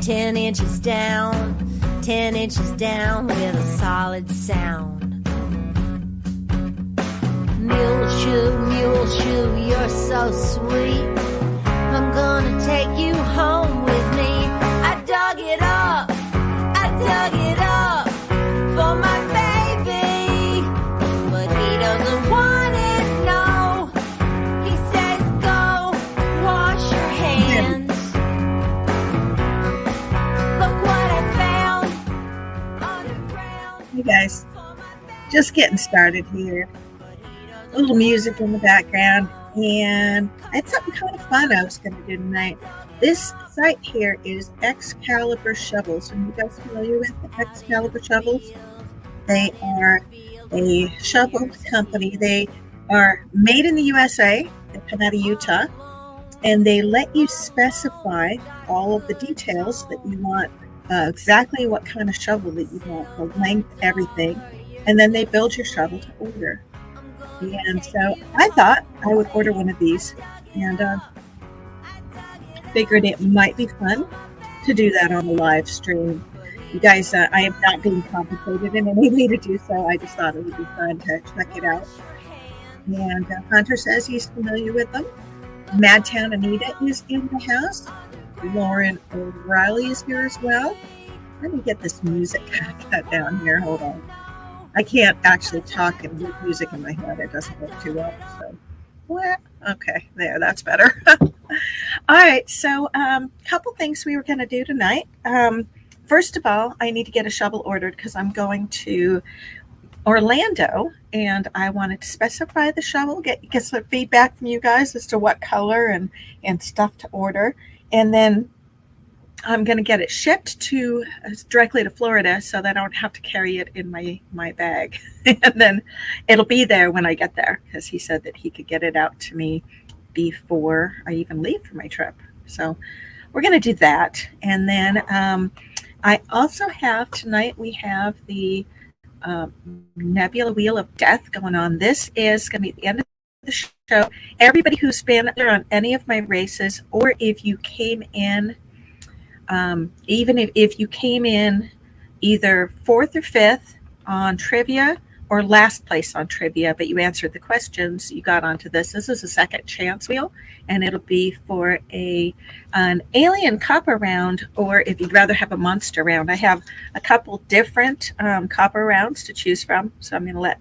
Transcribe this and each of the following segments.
10 inches down, 10 inches down with a solid sound. Mule shoe, you're so sweet. I'm gonna take you home with me. I dug it up for my baby, but he doesn't want it, no. He says go wash your hands. Look what I found underground. Hey guys, just getting started here. A little music in the background, and I had something kind of fun I was going to do tonight. This site here is Excalibur Shovels. Are you guys familiar with Excalibur Shovels? They are a shovel company. They are made in the USA. They come out of Utah, and they let you specify all of the details that you want, exactly what kind of shovel that you want, the length, everything, and then they build your shovel to order. And so I thought I would order one of these, and figured it might be fun to do that on a live stream. You guys, I am not being compensated in any way to do so. I just thought it would be fun to check it out. And Hunter says he's familiar with them. Madtown Anita is in the house. Lauren O'Reilly is here as well. Let me get this music cut down here. Hold on. I can't actually talk and with music in my head. It doesn't work too well. So, what? Okay, there, that's better. All right, so a couple things we were going to do tonight. First of all, I need to get a shovel ordered because I'm going to Orlando, and I wanted to specify the shovel, get some feedback from you guys as to what color and stuff to order, and then I'm going to get it shipped directly to Florida so that I don't have to carry it in my bag. And then it'll be there when I get there, because he said that he could get it out to me before I even leave for my trip. So we're going to do that. And then I also have tonight, we have the Nebula Wheel of Death going on. This is going to be the end of the show. Everybody who's been on any of my races, or if you came in, even if you came in either 4th or 5th on trivia or last place on trivia, but you answered the questions, you got onto this. This is a second chance wheel, and it'll be for an alien copper round, or if you'd rather have a monster round. I have a couple different copper rounds to choose from, so I'm going to let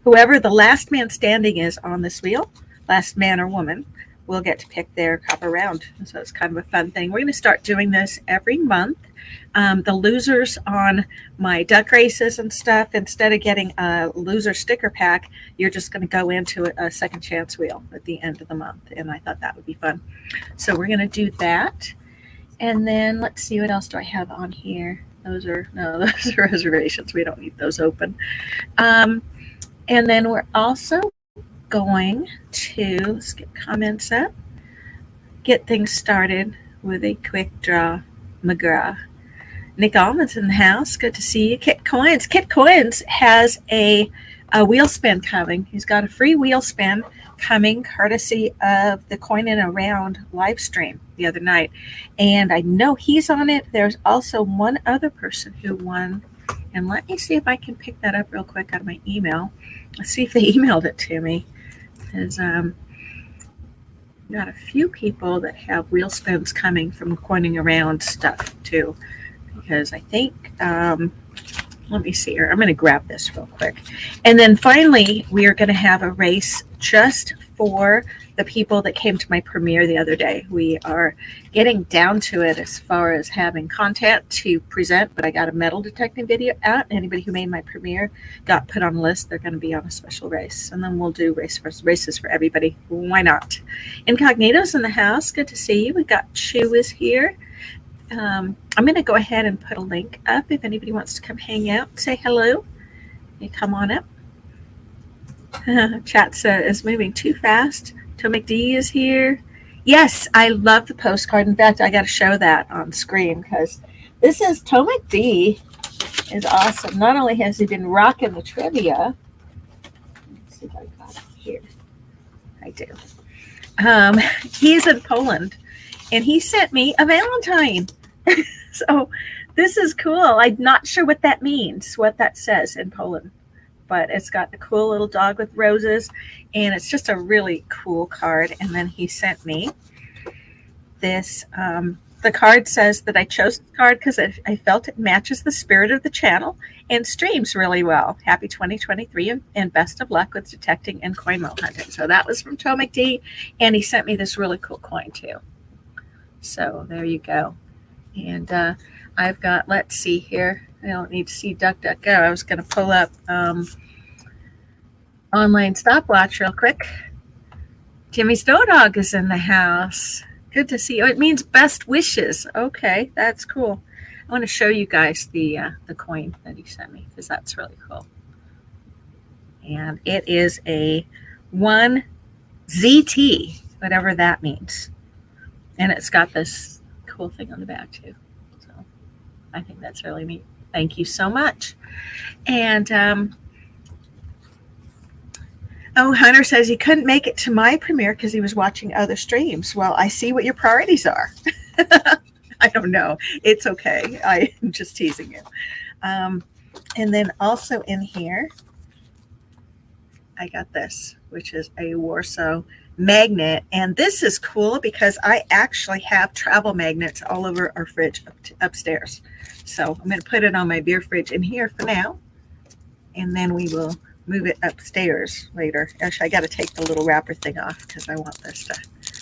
whoever the last man standing is on this wheel, last man or woman, will get to pick their copper round. So it's kind of a fun thing. We're going to start doing this every month. The losers on my duck races and stuff, instead of getting a loser sticker pack, you're just going to go into a second chance wheel at the end of the month. And I thought that would be fun. So we're going to do that. And then let's see, what else do I have on here? Those are reservations. We don't need those open. And then we're also going to, let's get comments up, get things started with a quick draw McGraw. Nick Allman's in the house. Good to see you. Kit Coins. Kit Coins has a wheel spin coming. He's got a free wheel spin coming courtesy of the Coin in a Round live stream the other night. And I know he's on it. There's also one other person who won. And let me see if I can pick that up real quick out of my email. Let's see if they emailed it to me. There's got a few people that have wheel spins coming from Coining Around stuff too, because I think let me see here. I'm going to grab this real quick. And then finally, we are going to have a race just for the people that came to my premiere the other day. We are getting down to it as far as having content to present, but I got a metal detecting video out. Anybody who made my premiere got put on a list. They're going to be on a special race. And then we'll do races for everybody. Why not? Incognito's in the house. Good to see you. We got Chew is here. I'm going to go ahead and put a link up if anybody wants to come hang out, say hello. You come on up. Chat is moving too fast. Tomic D is here. Yes, I love the postcard. In fact, I got to show that on screen because this is Tomic D is awesome. Not only has he been rocking the trivia. Let's see if I got it here. I do. He's in Poland, and he sent me a Valentine. So this is cool. I'm not sure what that means, what that says in Poland, but it's got a cool little dog with roses, and it's just a really cool card. And then he sent me this. The card says that I chose this card because I felt it matches the spirit of the channel and streams really well. Happy 2023 and best of luck with detecting and coin mo hunting. So that was from Tomek D, and he sent me this really cool coin too. So there you go. And I've got, let's see here. I don't need to see DuckDuckGo. I was going to pull up online stopwatch real quick. Jimmy Snowdog is in the house. Good to see you. It means best wishes. Okay, that's cool. I want to show you guys the coin that he sent me because that's really cool. And it is a 1ZT, whatever that means. And it's got this cool thing on the back too. So I think that's really neat. Thank you so much. And Hunter says he couldn't make it to my premiere because he was watching other streams. Well, I see what your priorities are. I don't know. It's okay. I'm just teasing you. And then also in here, I got this, which is a Warsaw magnet. And this is cool because I actually have travel magnets all over our fridge upstairs. So I'm going to put it on my beer fridge in here for now. And then we will move it upstairs later. Actually, I got to take the little wrapper thing off because I want this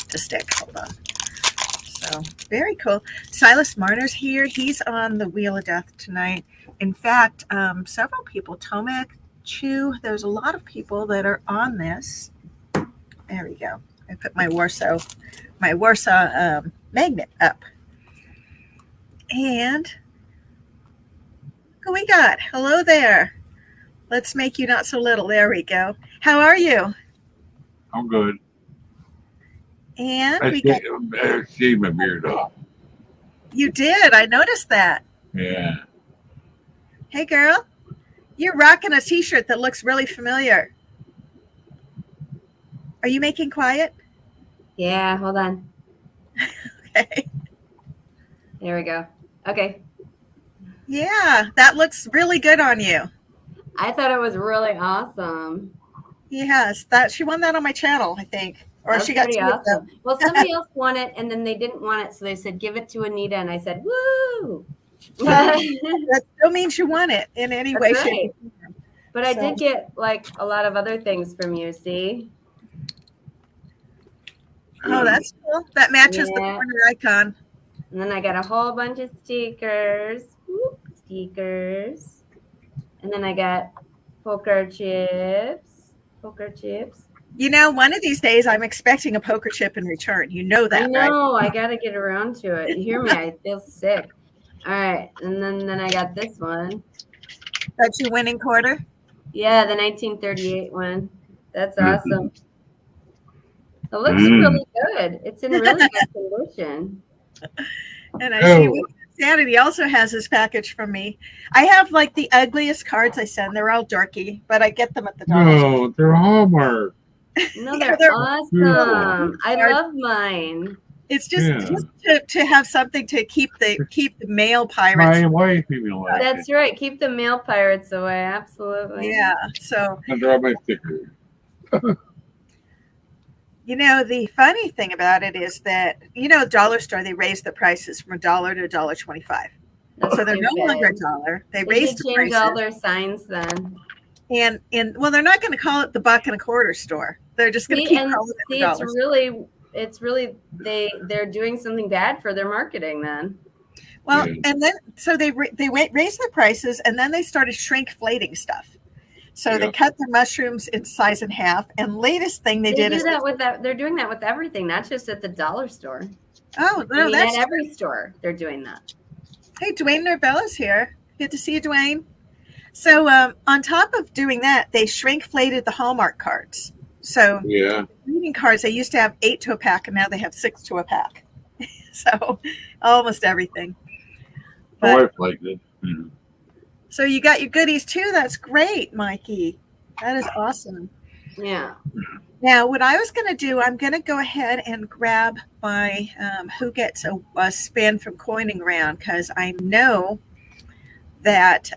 to stick. Hold on. So very cool. Silas Marner's here. He's on the Wheel of Death tonight. In fact, several people, Tomek, Chu, there's a lot of people that are on this. There we go. I put my Warsaw magnet up. And who we got? Hello there. Let's make you not so little. There we go. How are you? I'm good. And I shaved my beard off. You did. I noticed that. Yeah. Hey, girl. You're rocking a t-shirt that looks really familiar. Are you making quiet? Yeah, hold on. Okay. There we go. Okay. Yeah, that looks really good on you. I thought it was really awesome. Yes, she won that on my channel, I think. Or That's she got pretty two of them. awesome. Well, somebody else won it, and then they didn't want it, so they said, give it to Anita, and I said, woo! That still means you won it in any way, That's shape, right. or form. But I did get, like, a lot of other things from you, see? Oh, that's cool. That matches the Yeah. corner icon. And then I got a whole bunch of stickers. Whoop, stickers. And then I got poker chips. Poker chips. You know, one of these days I'm expecting a poker chip in return. You know that, I right? know. I got to get around to it. You hear me? I feel sick. All right. And then I got this one. That's your winning quarter? Yeah, the 1938 one. That's Mhm. awesome. It looks really good. It's in really good condition. And I see Sanity also has this package from me. I have like the ugliest cards I send. They're all dorky, but I get them at the dollar store. No, they're Hallmark. No, Yeah, they're they're awesome. I love mine. It's just to have something to keep the male pirates. My wife even like That's right. Keep the male pirates away. Absolutely. Yeah. So it. I draw my stickers. you know, the funny thing about it is that, you know, dollar store, they raised the prices from $1 to $1.25. That's So they're no stupid. longer $1. They They raised should the change prices. all their signs then. And well, they're not going to call it the buck and a quarter store. They're just going to keep calling it the dollar store. It's really they're doing something bad for their marketing then. Well, Yeah. and then so they raised the prices, and then they started shrinkflating stuff. So they cut their mushrooms in size in half. And latest thing they did do is that with that. They're doing that with everything, not just at the dollar store. oh no, that's at every store. They're doing that. hey, Dwayne Norbella's here. Good to see you, Dwayne. So on top of doing that, they shrinkflated the Hallmark cards. So reading cards, they used to have 8 to a pack, and now they have 6 to a pack. So almost everything. My wife liked it. Mhm. So you got your goodies too. That's great, Mikey. That is awesome. Yeah. Now, what I was going to do, I'm going to go ahead and grab my who gets a spin from Coining Round, because I know that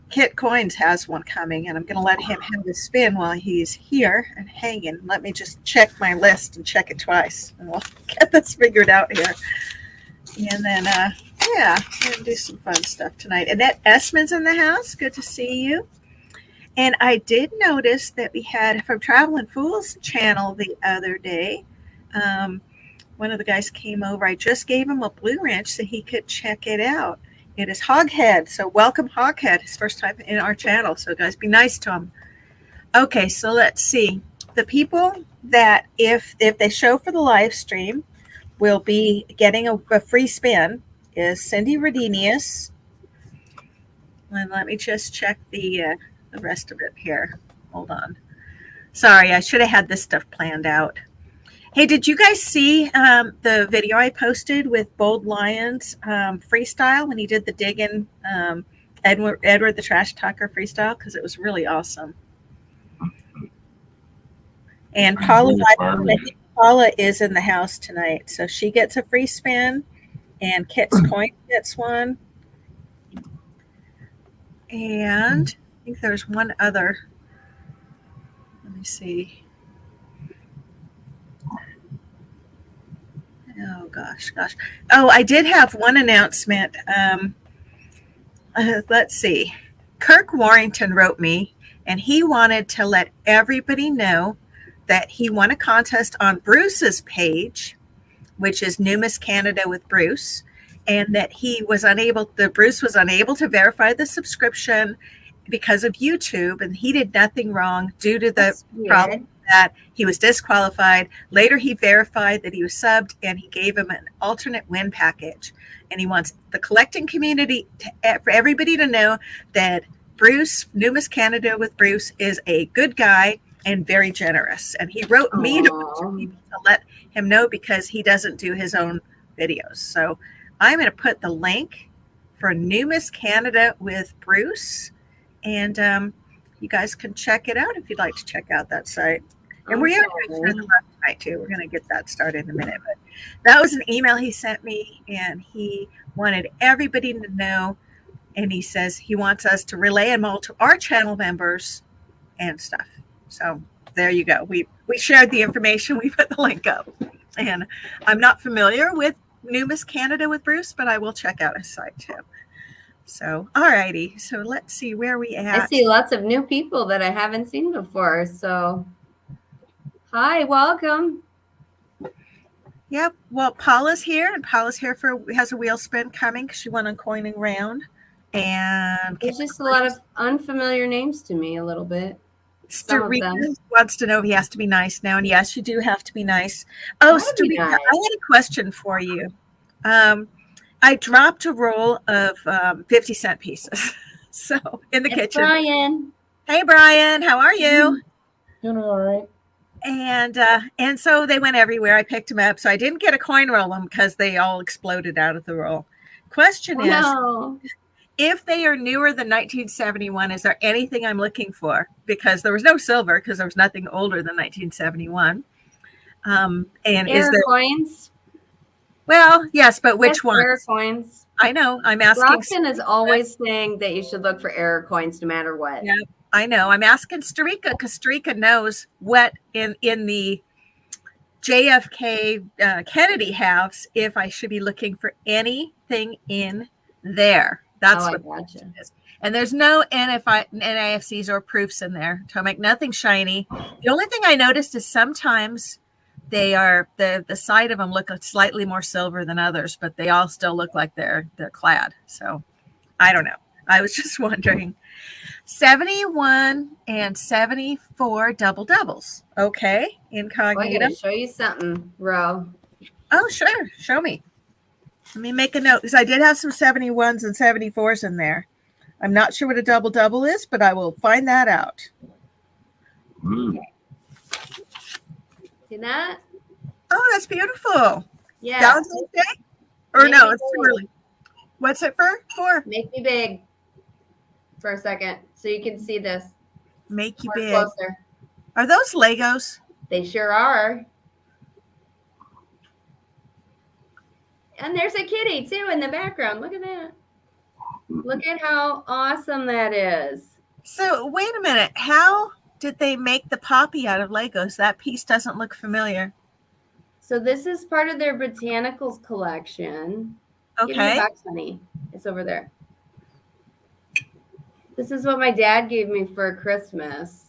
Kit Coins has one coming, and I'm going to let him have a spin while he's here and hanging. Let me just check my list and check it twice, and we'll get this figured out here. And then, yeah, we're going to do some fun stuff tonight. Annette Essman's in the house. Good to see you. And I did notice that we had from Traveling Fools channel the other day. One of the guys came over. I just gave him a Blue Ranch so he could check it out. It is Hoghead. So welcome, Hoghead. His first time in our channel. So guys, be nice to him. Okay, so let's see. The people that, if they show for the live stream, will be getting a free spin is Cindy Redenius. And let me just check the rest of it here. Hold on. Sorry, I should have had this stuff planned out. Hey, did you guys see the video I posted with Bold Lions freestyle when he did the digging Edward the Trash Talker freestyle? Because it was really awesome. And Paula is in the house tonight, so she gets a free spin, and Kit's Coin gets one. And I think there's one other. Let me see. Oh, gosh. Oh, I did have one announcement. Let's see. Kirk Warrington wrote me, and he wanted to let everybody know that he won a contest on Bruce's page, which is Numis Canada with Bruce, and that Bruce was unable to verify the subscription because of YouTube, and he did nothing wrong due to the problem that he was disqualified. Later, he verified that he was subbed, and he gave him an alternate win package. And he wants the collecting community for everybody to know that Bruce, Numis Canada with Bruce, is a good guy and very generous. And he wrote me to let him know because he doesn't do his own videos. So I'm going to put the link for Numis Canada with Bruce, and you guys can check it out if you'd like to check out that site. And we're going to share the left tonight too. We're going to get that started in a minute. But that was an email he sent me, and he wanted everybody to know. And he says he wants us to relay them all to our channel members and stuff. So there you go. We shared the information. We put the link up. And I'm not familiar with Numis Canada with Bruce, but I will check out his site too. So, all righty. So let's see where we at. I see lots of new people that I haven't seen before. So, hi, welcome. Yep. Well, Paula's here, and Paula's here has a wheel spin coming because she won on Coining Round. And there's just a lot of unfamiliar names to me a little bit. Starika wants to know if he has to be nice now. And yes, you do have to be nice. Oh, Starika, nice. I had a question for you. I dropped a roll of 50-cent pieces. So in the kitchen. Brian. Hey, Brian, how are you? Doing all right. And so they went everywhere. I picked them up. So I didn't get a coin roll them because they all exploded out of the roll. Question is, if they are newer than 1971, is there anything I'm looking for? Because there was no silver because there was nothing older than 1971. And is there coins? Well, yes, but which ones? Error coins. I know. I'm asking. Roxanne is always saying that you should look for error coins no matter what. Yeah, I know. I'm asking Starika because Starika knows what in the JFK Kennedy halves if I should be looking for anything in there. That's what it is. And there's no NIFCs or proofs in there. Tomek, nothing shiny. The only thing I noticed is sometimes they are the side of them look slightly more silver than others, but they all still look like they're clad. So I don't know. I was just wondering. 71 and 74 double doubles. Okay, incognito. I'm gonna show you something, Ro. Oh, sure. Show me. Let me make a note because I did have some 71s and 74s in there. I'm not sure what a double double is, but I will find that out. Mm. Okay. See that? Oh, that's beautiful. Yeah. Valentine's Day? Or no, it's too early. What's it for? Make me big for a second so you can see this. Make you More big. closer. Are those Legos? They sure are. And there's a kitty too in the background. Look at that. Look at how awesome that is. So wait a minute. How did they make the Poppy out of Legos? That piece doesn't look familiar. So this is part of their botanicals collection. Give me the Okay. box, honey. It's over there. This is what my dad gave me for Christmas.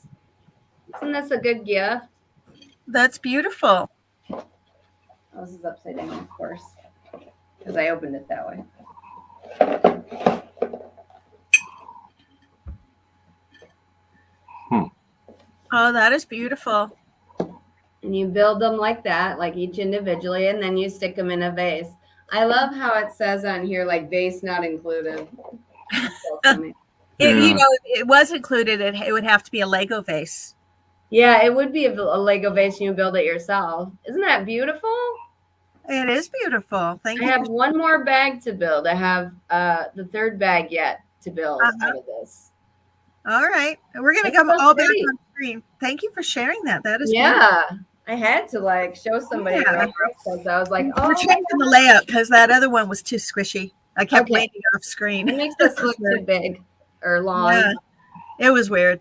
Isn't this a good gift? That's beautiful. Oh, this is upside down, of course, because I opened it that way. Oh, that is beautiful. And you build them like that, like each individually, and then you stick them in a vase. I love how it says on here, like vase not included. So funny. You know, it was included. It would have to be a Lego vase. Yeah, it would be a Lego vase and you build it yourself. Isn't that beautiful? It is beautiful. Thank you. I have one more bag to build. I have the third bag yet to build out of this. All right. We're going to come all back on screen. Thank you for sharing that. That is beautiful. I had to like show somebody because I was like, we're changing the layout because that other one was too squishy. I kept waiting off screen. It makes this look too big or long. Yeah, it was weird.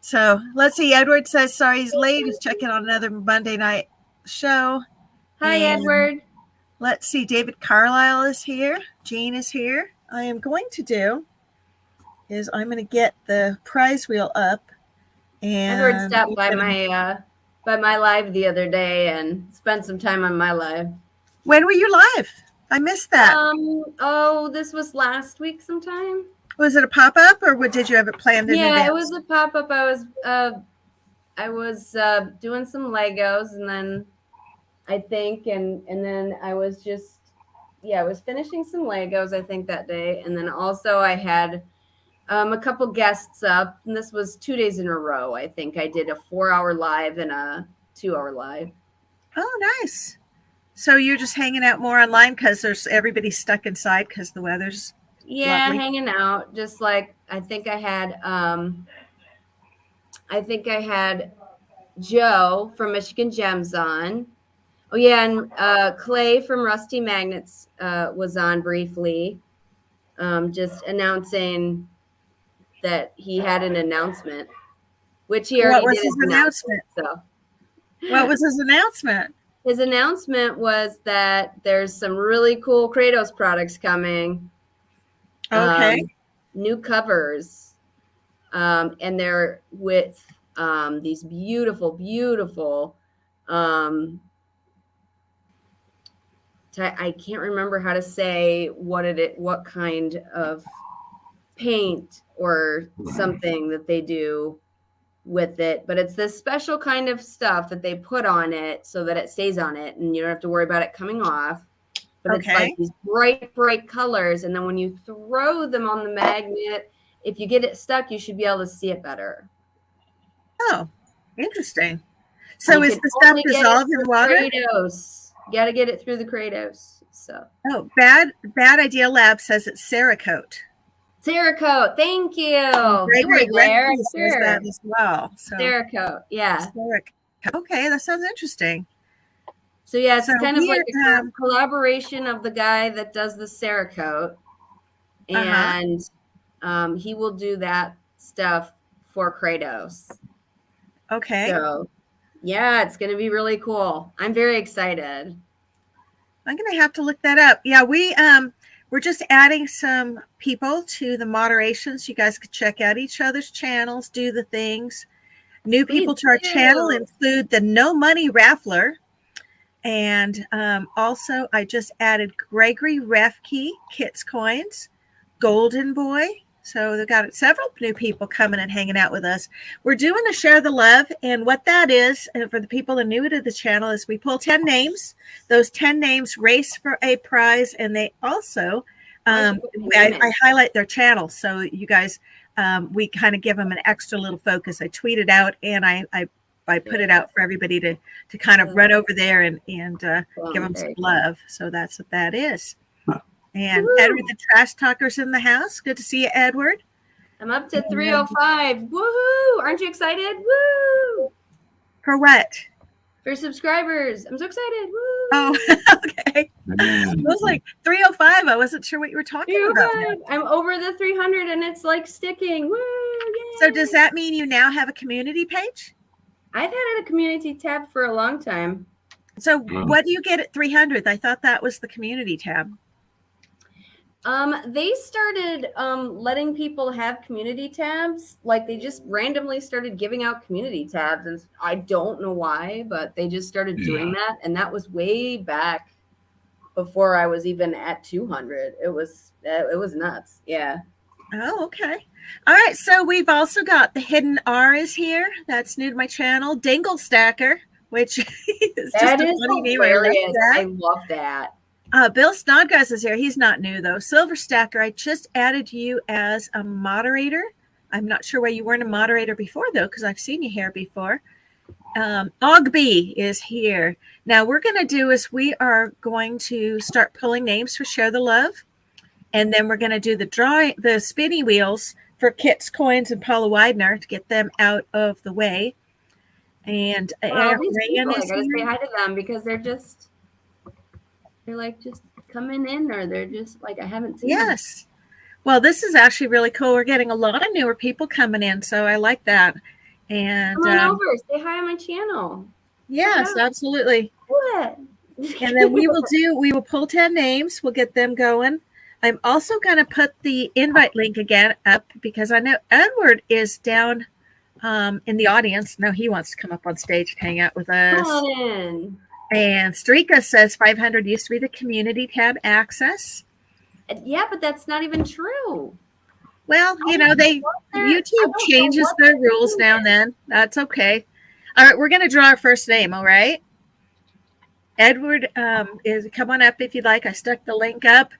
So let's see. Edward says, sorry he's late. He's checking on another Monday night show. Hi, Edward. Let's see. David Carlisle is here. Jean is here. I am going to do is I'm going to get the prize wheel up. And Edward stopped by my live the other day and spent some time on my live. When were you live? I missed that. This was last week sometime. Was it a pop-up or did you have it planned in advance? Yeah, it was a pop-up. I was doing some Legos and then I think and then I was I was finishing some Legos I think that day, and then also I had a couple guests up, and this was 2 days in a row. I think I did a 4-hour live and a 2-hour live. Oh, nice. So you're just hanging out more online because everybody's stuck inside because the weather's lovely. Hanging out. Just like I think I had Joe from Michigan Gems on. Oh yeah, and Clay from Rusty Magnets was on briefly, just announcing that he had an announcement, which he already did his announcement. So, what was his announcement? His announcement was that there's some really cool Kratos products coming. Okay. New covers, and they're with these beautiful, beautiful. I can't remember how to say what kind of paint or something that they do with it, but it's this special kind of stuff that they put on it so that it stays on it and you don't have to worry about it coming off. But it's like these bright, bright colors, and then when you throw them on the magnet, if you get it stuck, you should be able to see it better. Oh, interesting. So is the stuff dissolved in water? Kratos. You got to get it through the Kratos. So. Oh, Bad Idea Lab says it's Cerakote. Cerakote, thank you. Gregory says that as well. So. Cerakote, yeah. Okay, that sounds interesting. So yeah, it's kind of like a collaboration of the guy that does the Cerakote, and he will do that stuff for Kratos. Okay. So yeah, it's going to be really cool. I'm very excited. I'm going to have to look that up. Yeah, we're just adding some people to the moderation so you guys could check out each other's channels, do the things. New people to our channel include the No Money Raffler. And also, I just added Gregory Refke, Kits Coins, Golden Boy. So they've got several new people coming and hanging out with us. We're doing a Share the Love. And what that is, and for the people that are new to the channel, is we pull 10 names. Those 10 names race for a prize. And they also, I highlight their channel. So you guys, we kind of give them an extra little focus. I tweet it out and I put it out for everybody to kind of run over there and give them some love. So that's what that is. And Edward the Trash Talker's in the house. Good to see you, Edward. I'm up to 305. Woohoo! Aren't you excited? Woo! For what? For subscribers. I'm so excited. Woo! Oh, okay. I was like 305. I wasn't sure what you were talking about. I'm over the 300 and it's like sticking. Woo! Yay! So does that mean you now have a community page? I've had a community tab for a long time. So what do you get at 300th? I thought that was the community tab. They started letting people have community tabs. Like they just randomly started giving out community tabs, and I don't know why, but they just started doing that, and that was way back before I was even at 200. It was nuts. Yeah. Oh, okay. All right. So we've also got the Hidden R is here. That's new to my channel. Dingle Stacker, which is just a funny name. I love that. Bill Snodgrass is here. He's not new, though. Silver Stacker, I just added you as a moderator. I'm not sure why you weren't a moderator before, though, because I've seen you here before. Ogby is here. Now, we're going to do is we are going to start pulling names for Share the Love. And then we're going to do the spinny wheels for Kit's Coins and Paula Widener to get them out of the way. And I gotta say hi to them because they're like just coming in, or they're just like I haven't seen them. Yes. Well, this is actually really cool. We're getting a lot of newer people coming in, so I like that. And come on over, say hi on my channel. Yes, absolutely. What? And then we will pull 10 names. We'll get them going. I'm also going to put the invite link again up because I know Edward is down in the audience. No, he wants to come up on stage and hang out with us. Come on in. And Strika says 500 used to be the community tab access. Yeah, but that's not even true. Well, YouTube changes their rules now and then. That's okay. All right, we're going to draw our first name, all right? Edward, come on up if you'd like. I stuck the link up.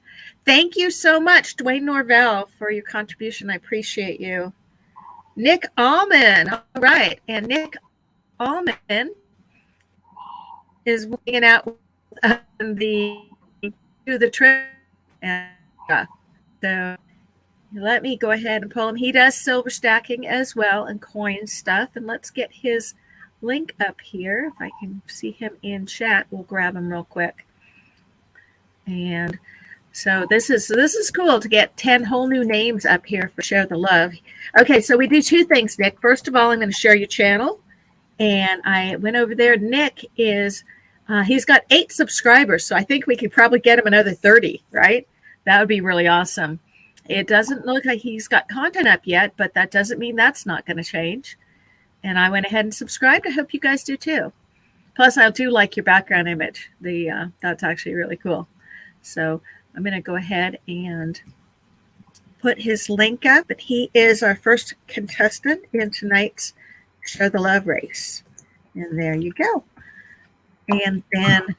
Thank you so much, Dwayne Norvell, for your contribution. I appreciate you. Nick Allman. All right. And Nick Allman is hanging out the trip and stuff. So let me go ahead and pull him. He does silver stacking as well and coin stuff. And let's get his link up here. If I can see him in chat, we'll grab him real quick. And so this is cool to get 10 whole new names up here for Share the Love. Okay, so we do two things, Nick. First of all, I'm going to share your channel. And I went over there. Nick is, he's got 8 subscribers. So I think we could probably get him another 30, right? That would be really awesome. It doesn't look like he's got content up yet, but that doesn't mean that's not going to change. And I went ahead and subscribed. I hope you guys do too. Plus, I do like your background image. That's actually really cool. So I'm going to go ahead and put his link up. And he is our first contestant in tonight's Share the Love race. And there you go. And then,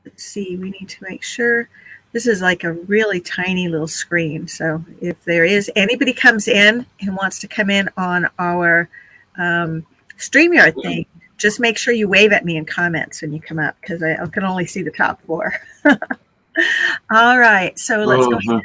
let's see, we need to make sure. This is like a really tiny little screen. So if there is anybody comes in and wants to come in on our StreamYard thing, just make sure you wave at me in comments when you come up because I can only see the top 4. All right, so let's go ahead.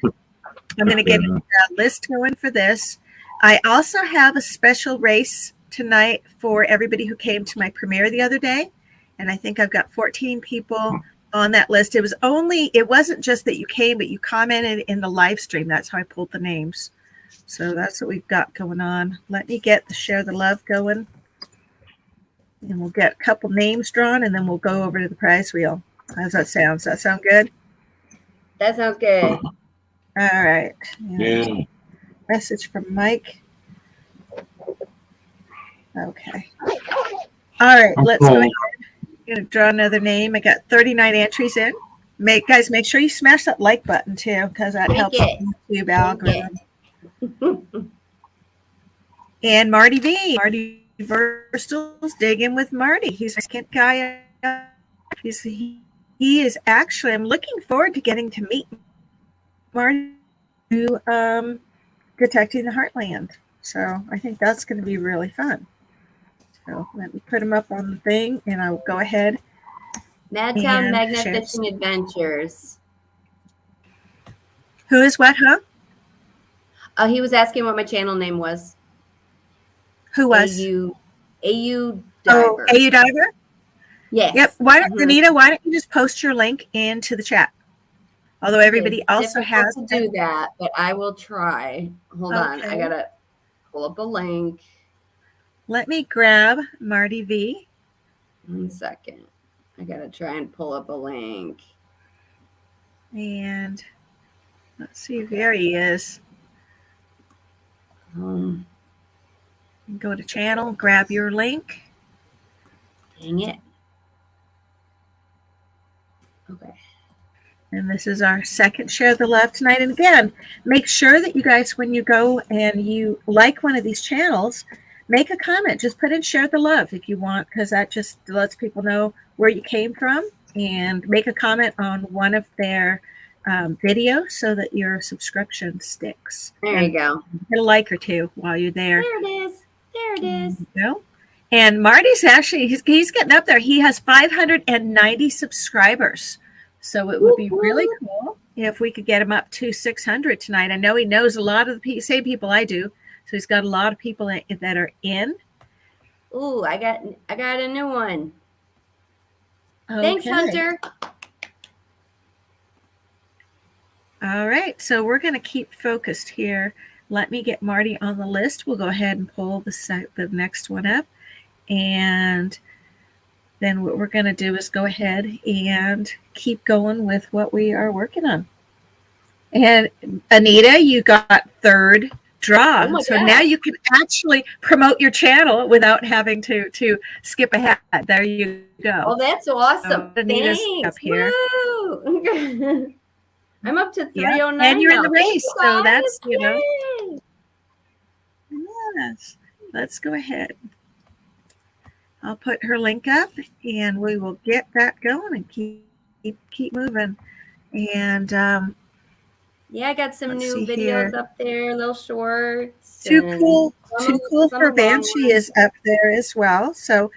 I'm going to get a list going for this. I also have a special race tonight for everybody who came to my premiere the other day, and I think I've got 14 people on that list. It wasn't just that you came, but you commented in the live stream. That's how I pulled the names. So that's what we've got going on. Let me get the Share the Love going, and we'll get a couple names drawn, and then we'll go over to the prize wheel. How's that sound? Does that sound good? That sounds good. All right. Yeah. Message from Mike. Okay. All right. Let's go ahead. I'm going to draw another name. I got 39 entries in. Guys, make sure you smash that like button too, because that helps the YouTube algorithm. And Marty V. Marty Verstal's digging with Marty. He's a second guy. He is actually, I'm looking forward to getting to meet Marty to Detecting the Heartland. So I think that's going to be really fun. So let me put him up on the thing, and I'll go ahead. Madtown Magnet Fishing Adventures. Who is what, huh? He was asking what my channel name was. Who was? AU Diver. Oh, AU Diver? Yes. Yep. Why don't, Mhm. Anita, why don't you just post your link into the chat? Although everybody It's also difficult has to do that, but I will try. Hold on. I Okay. got to pull up a link. Let me grab Marty V. 1 second. I got to try and pull up a link. And let's see, there he is. Go to channel, grab your link. Dang it. Okay. And this is our second Share the Love tonight. And again, make sure that you guys, when you go and you like one of these channels, make a comment. Just put in Share the Love if you want, because that just lets people know where you came from. And make a comment on one of their videos so that your subscription sticks. There you go. Hit a like or two while you're there. There it is. There it is. There you go. And Marty's actually, he's getting up there. He has 590 subscribers. So it would be really cool if we could get him up to 600 tonight. I know he knows a lot of the same people I do. So he's got a lot of people that are in. Ooh, I got a new one. Okay. Thanks, Hunter. All right. So we're going to keep focused here. Let me get Marty on the list. We'll go ahead and pull the next one up. And then what we're going to do is go ahead and keep going with what we are working on. And Anita, you got third draw. Oh my so God. Now you can actually promote your channel without having to skip ahead. There you go. Oh, that's awesome. Anita's Thanks. up here. Woo. I'm up to 309 And you're in now. the race. Thanks, So guys. that's, Yay. Yes. Let's go ahead. I'll put her link up and we will get that going and keep moving. And yeah, I got some new videos here. up there, little shorts. Too cool some for Banshee is up there as well. So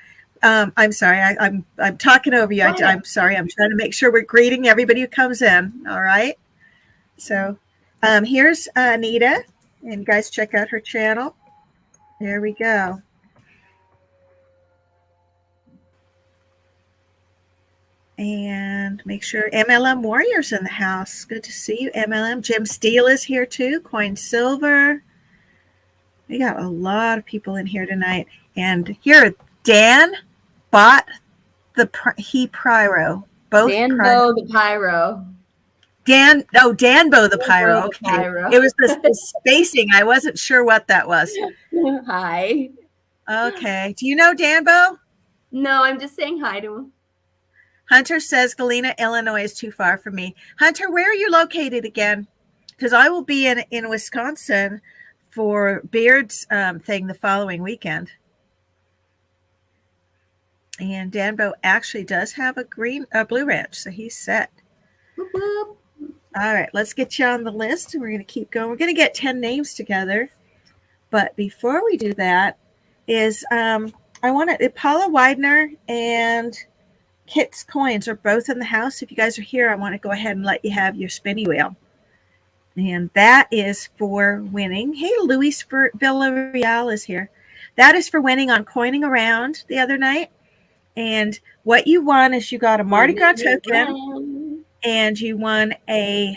I'm sorry, I'm talking over you. I'm sorry. I'm trying to make sure we're greeting everybody who comes in. All right. So here's Anita, and you guys check out her channel. There we go. And make sure MLM Warriors in the house. Good to see you, MLM. Jim Steele is here too. Coin Silver. We got a lot of people in here tonight. And here, Dan bought the Pyro. Both Danbo the Pyro. Danbo the Pyro. The Pyro. It was the spacing. I wasn't sure what that was. Hi. Okay. Do you know Danbo? No, I'm just saying hi to him. Hunter says Galena, Illinois is too far for me. Hunter, where are you located again? Because I will be in Wisconsin for Beard's thing the following weekend. And Danbo actually does have a blue ranch, so he's set. Whoop, whoop. All right, let's get you on the list, and we're going to keep going. We're going to get 10 names together. But before we do that, I want to, Paula Widener and Kit's Coins are both in the house. If you guys are here, I want to go ahead and let you have your spinny wheel. And that is for winning. Hey, Luis Villarreal is here. That is for winning on Coining Around the other night. And what you won is you got a Mardi Gras token, and you won a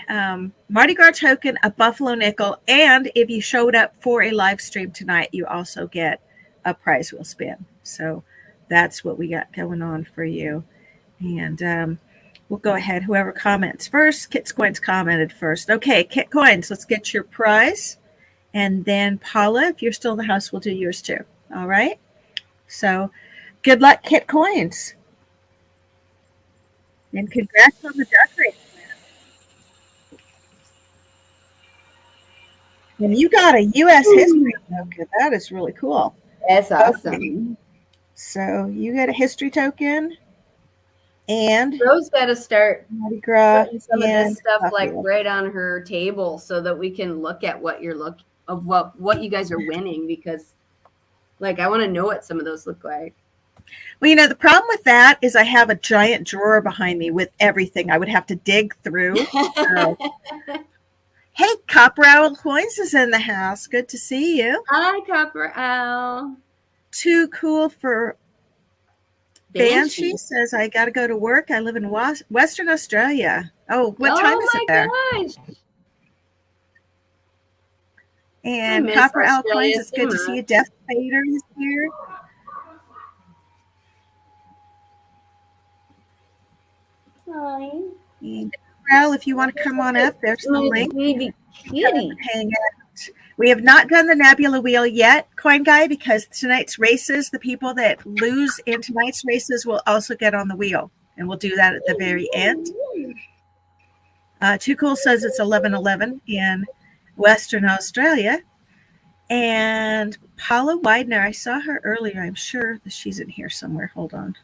Mardi Gras token, a Buffalo nickel, and if you showed up for a live stream tonight, you also get a prize wheel spin. So that's what we got going on for you. And we'll go ahead. Whoever comments first, Kit's Coins commented first. Okay, Kit Coins, let's get your prize. And then Paula, if you're still in the house, we'll do yours too. All right? So good luck, Kit Coins. And congrats on the duck race. And you got a U.S. history token. That is really cool. That's awesome. Okay. So you get a history token. And Rose got to start Mardi Gras putting some of this stuff Buffalo. like right on her table so that we can look at what what you guys are winning, because like I want to know what some of those look like. Well, the problem with that is I have a giant drawer behind me with everything I would have to dig through. So. Hey, Copper Owl Coins is in the house. Good to see you. Hi, Copper Owl. Too cool for Banshee says, I got to go to work. I live in Western Australia. Oh, what time is it there? Oh my gosh. And miss Copper Owl Australia Coins, it's so good to see you. Death Fader is here. Hi. And Copper Owl, if you want to come on up, there's the link. Baby kitty. Hang out. We have not done the Nebula Wheel yet, Coin Guy, because tonight's races, the people that lose in tonight's races will also get on the wheel. And we'll do that at the very end. Too Cool says it's 11:11 in Western Australia. And Paula Widener, I saw her earlier. I'm sure that she's in here somewhere. Hold on.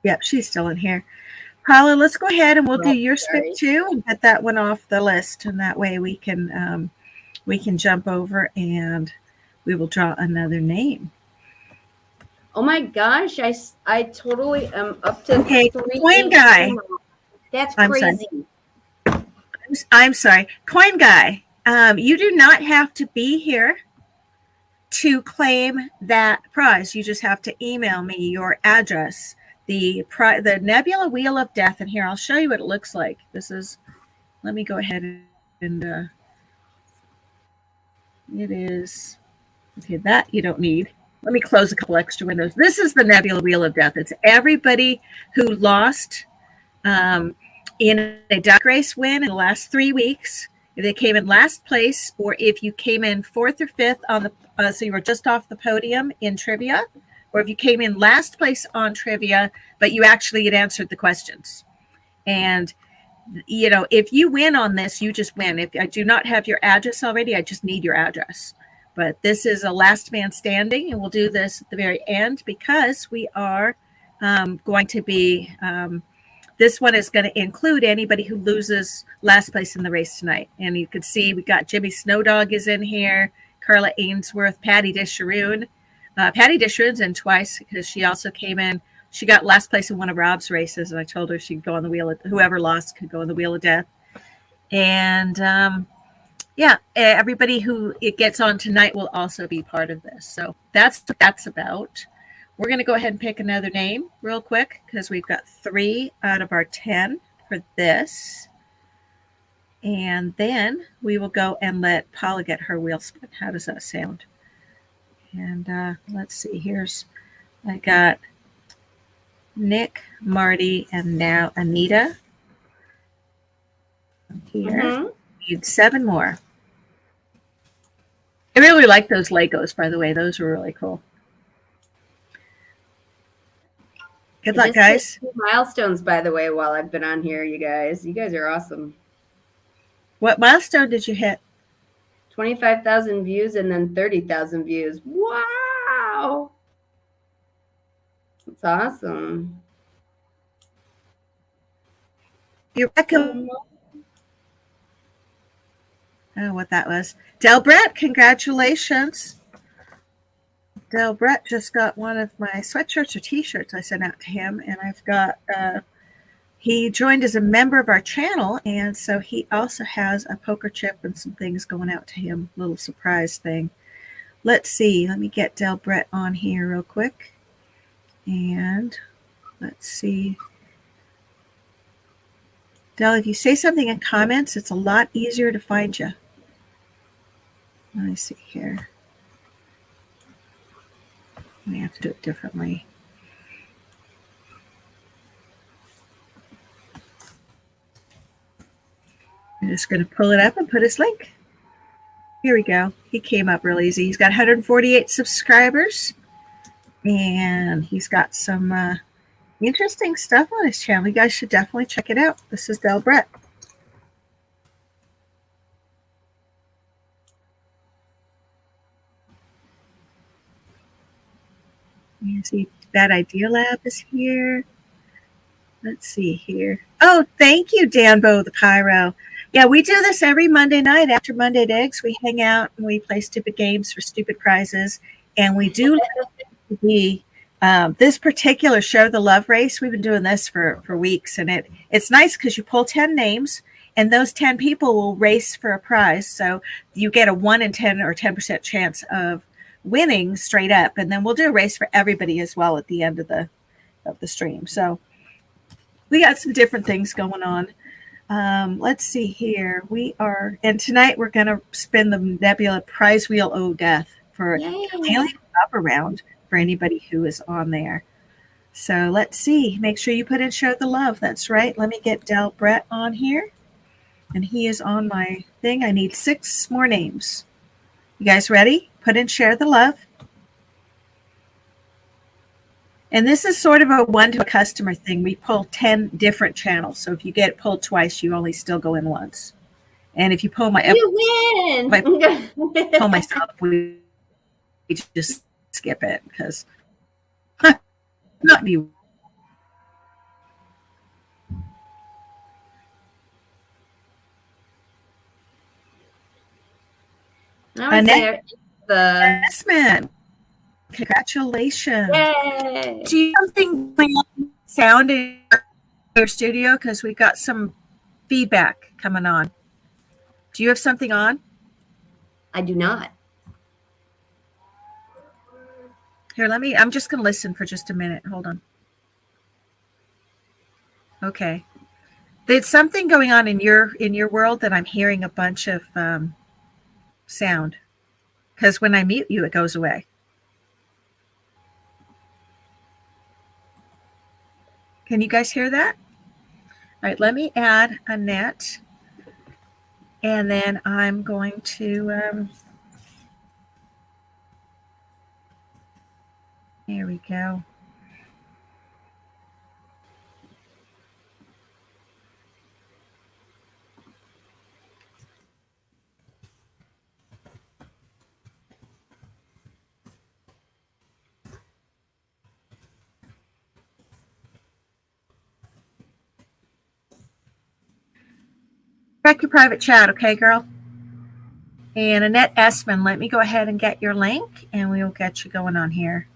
Yep, she's still in here. Paula, let's go ahead and we'll do your spit too and get that one off the list. And that way we can jump over and we will draw another name. Oh my gosh, I totally am up to Coin Guy. That's crazy. I'm sorry. Coin Guy, you do not have to be here to claim that prize. You just have to email me your address. The Nebula Wheel of Death, and here I'll show you what it looks like. Let me go ahead and it is, okay, that you don't need. Let me close a couple extra windows. This is the Nebula Wheel of Death. It's everybody who lost in a duck race win in the last 3 weeks. If they came in last place, or if you came in 4th or 5th on the, so you were just off the podium in trivia, or if you came in last place on trivia, but you actually had answered the questions. And, you know, if you win on this, you just win. If I do not have your address already, I just need your address. But this is a last man standing, and we'll do this at the very end because we are going to be, this one is going to include anybody who loses last place in the race tonight. And you can see we got Jimmy Snowdog is in here, Carla Ainsworth, Patty Disharoon. Patty Disharoon's in twice because she also came in. She got last place in one of Rob's races, and I told her she'd go on the wheel. Whoever lost could go on the wheel of death. And yeah, everybody who it gets on tonight will also be part of this. So that's about. We're going to go ahead and pick another name real quick because we've got 3 out of our 10 for this. And then we will go and let Paula get her wheel spin. How does that sound? And let's see, I got Nick, Marty, and now Anita. Here. Need 7 more. I really like those Legos, by the way. Those were really cool. Good luck, guys. Milestones, by the way, while I've been on here, you guys. You guys are awesome. What milestone did you hit? 25,000 views and then 30,000 views. Wow. That's awesome. You're welcome. Oh, what that was. Del Brett, congratulations. Del Brett just got one of my sweatshirts or t-shirts I sent out to him, and I've got he joined as a member of our channel, and so he also has a poker chip and some things going out to him, little surprise thing. Let's see. Let me get Del Brett on here real quick. And let's see. Del, if you say something in comments, it's a lot easier to find you. Let me see here. I have to do it differently. I'm just going to pull it up and put his link. Here we go. He came up real easy. He's got 148 subscribers. And he's got some interesting stuff on his channel. You guys should definitely check it out. This is Del Brett. You see, Bad Idea Lab is here. Let's see here. Oh, thank you, Danbo the Pyro. Yeah, we do this every Monday night after Monday at Eggs. We hang out and we play stupid games for stupid prizes. And we do this particular Share the Love race. We've been doing this for weeks. And it's nice because you pull 10 names and those 10 people will race for a prize. So you get a 1 in 10 or 10% chance of winning straight up, and then we'll do a race for everybody as well at the end of the stream. So we got some different things going on. Let's see here. And tonight we're going to spin the Nebula Prize Wheel O Death for alien up around for anybody who is on there. So let's see. Make sure you put in Show the Love. That's right. Let me get Del Brett on here. And he is on my thing. I need 6 more names. You guys ready? Put in Share the Love. And this is sort of a one-to-a-customer thing. We pull 10 different channels. So if you get pulled twice, you only still go in once. And if you pull you win. Pull myself, we just skip it because not be. Annette, investment. Congratulations. Yay. Do you have something sound in your studio? Because we got some feedback coming on. Do you have something on? I do not. Here, I'm just going to listen for just a minute. Hold on. Okay. There's something going on in your world that I'm hearing a bunch of sound. Because when I mute you, it goes away. Can you guys hear that? All right, let me add Annette. And then I'm going to, there we go. Check your private chat, okay, girl? And Annette Essman, let me go ahead and get your link, and we will get you going on here.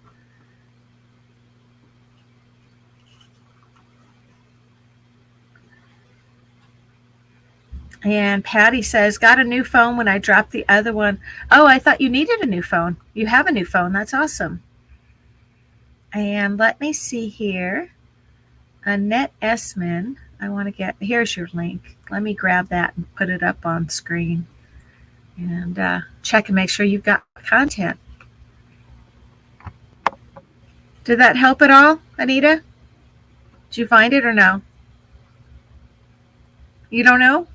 And Patty says, got a new phone when I dropped the other one. Oh, I thought you needed a new phone. You have a new phone. That's awesome. And let me see here. Annette Essman. I want to here's your link. Let me grab that and put it up on screen. And check and make sure you've got content. Did that help at all, Anita? Did you find it or no? You don't know?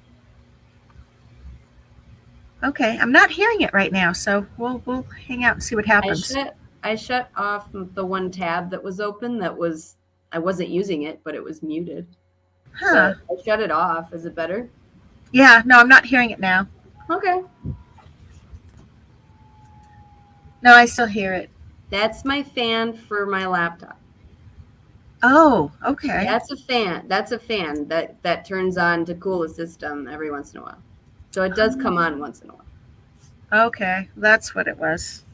Okay, I'm not hearing it right now, so we'll hang out and see what happens. I shut off the one tab that was open I wasn't using it, but it was muted. Huh. So I shut it off. Is it better? Yeah, no, I'm not hearing it now. Okay. No, I still hear it. That's my fan for my laptop. Oh, okay. That's a fan. That's a fan that turns on to cool the system every once in a while. So it does come on once in a while. Okay, that's what it was.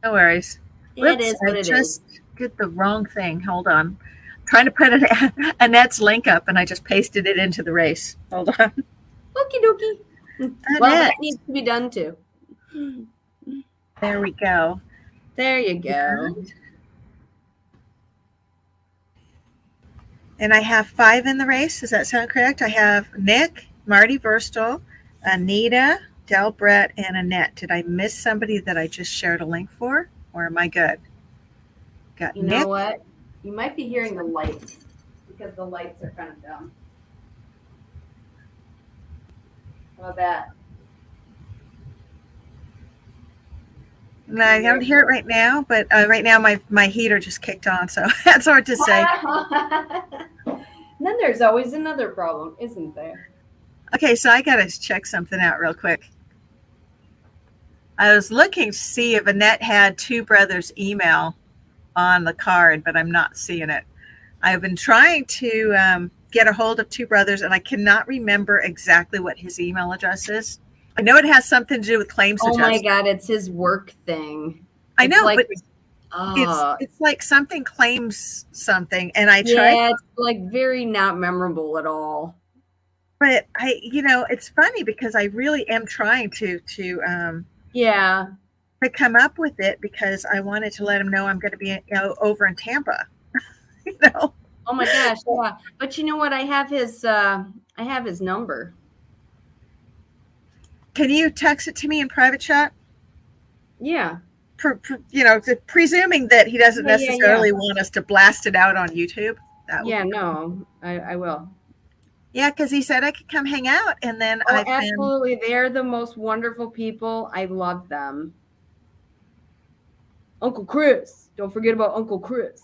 No worries. It is what it is. I just did the wrong thing. Hold on. I'm trying to put Annette's link up, and I just pasted it into the race. Hold on. Okie dokie. Well, that needs to be done too. There we go. There you go. And I have 5 in the race. Does that sound correct? I have Nick, Marty Verstal, Anita, Del Brett, and Annette. Did I miss somebody that I just shared a link for? Or am I good? Got you Nick. Know what? You might be hearing the lights because the lights are kind of dumb. How about that? No, I don't hear it right now, but right now my heater just kicked on, so that's hard to say. Then there's always another problem, isn't there? Okay, so I got to check something out real quick. I was looking to see if Annette had Two Brothers' email on the card, but I'm not seeing it. I've been trying to get a hold of Two Brothers, and I cannot remember exactly what his email address is. I know it has something to do with claims adjustment. Oh my God, it's his work thing. I know, like, but it's like something claims something, and I tried. Yeah, it's like very not memorable at all. But it's funny because I really am trying to. Yeah. to come up with it because I wanted to let him know I'm going to be over in Tampa. You know. Oh my gosh, yeah. But you know what? I have his number. Can you text it to me in private chat? Yeah. Presuming that he doesn't Yeah. necessarily want us to blast it out on YouTube. That would be cool. No, I will. Yeah, because he said I could come hang out, and then absolutely. They're the most wonderful people. I love them. Uncle Chris. Don't forget about Uncle Chris.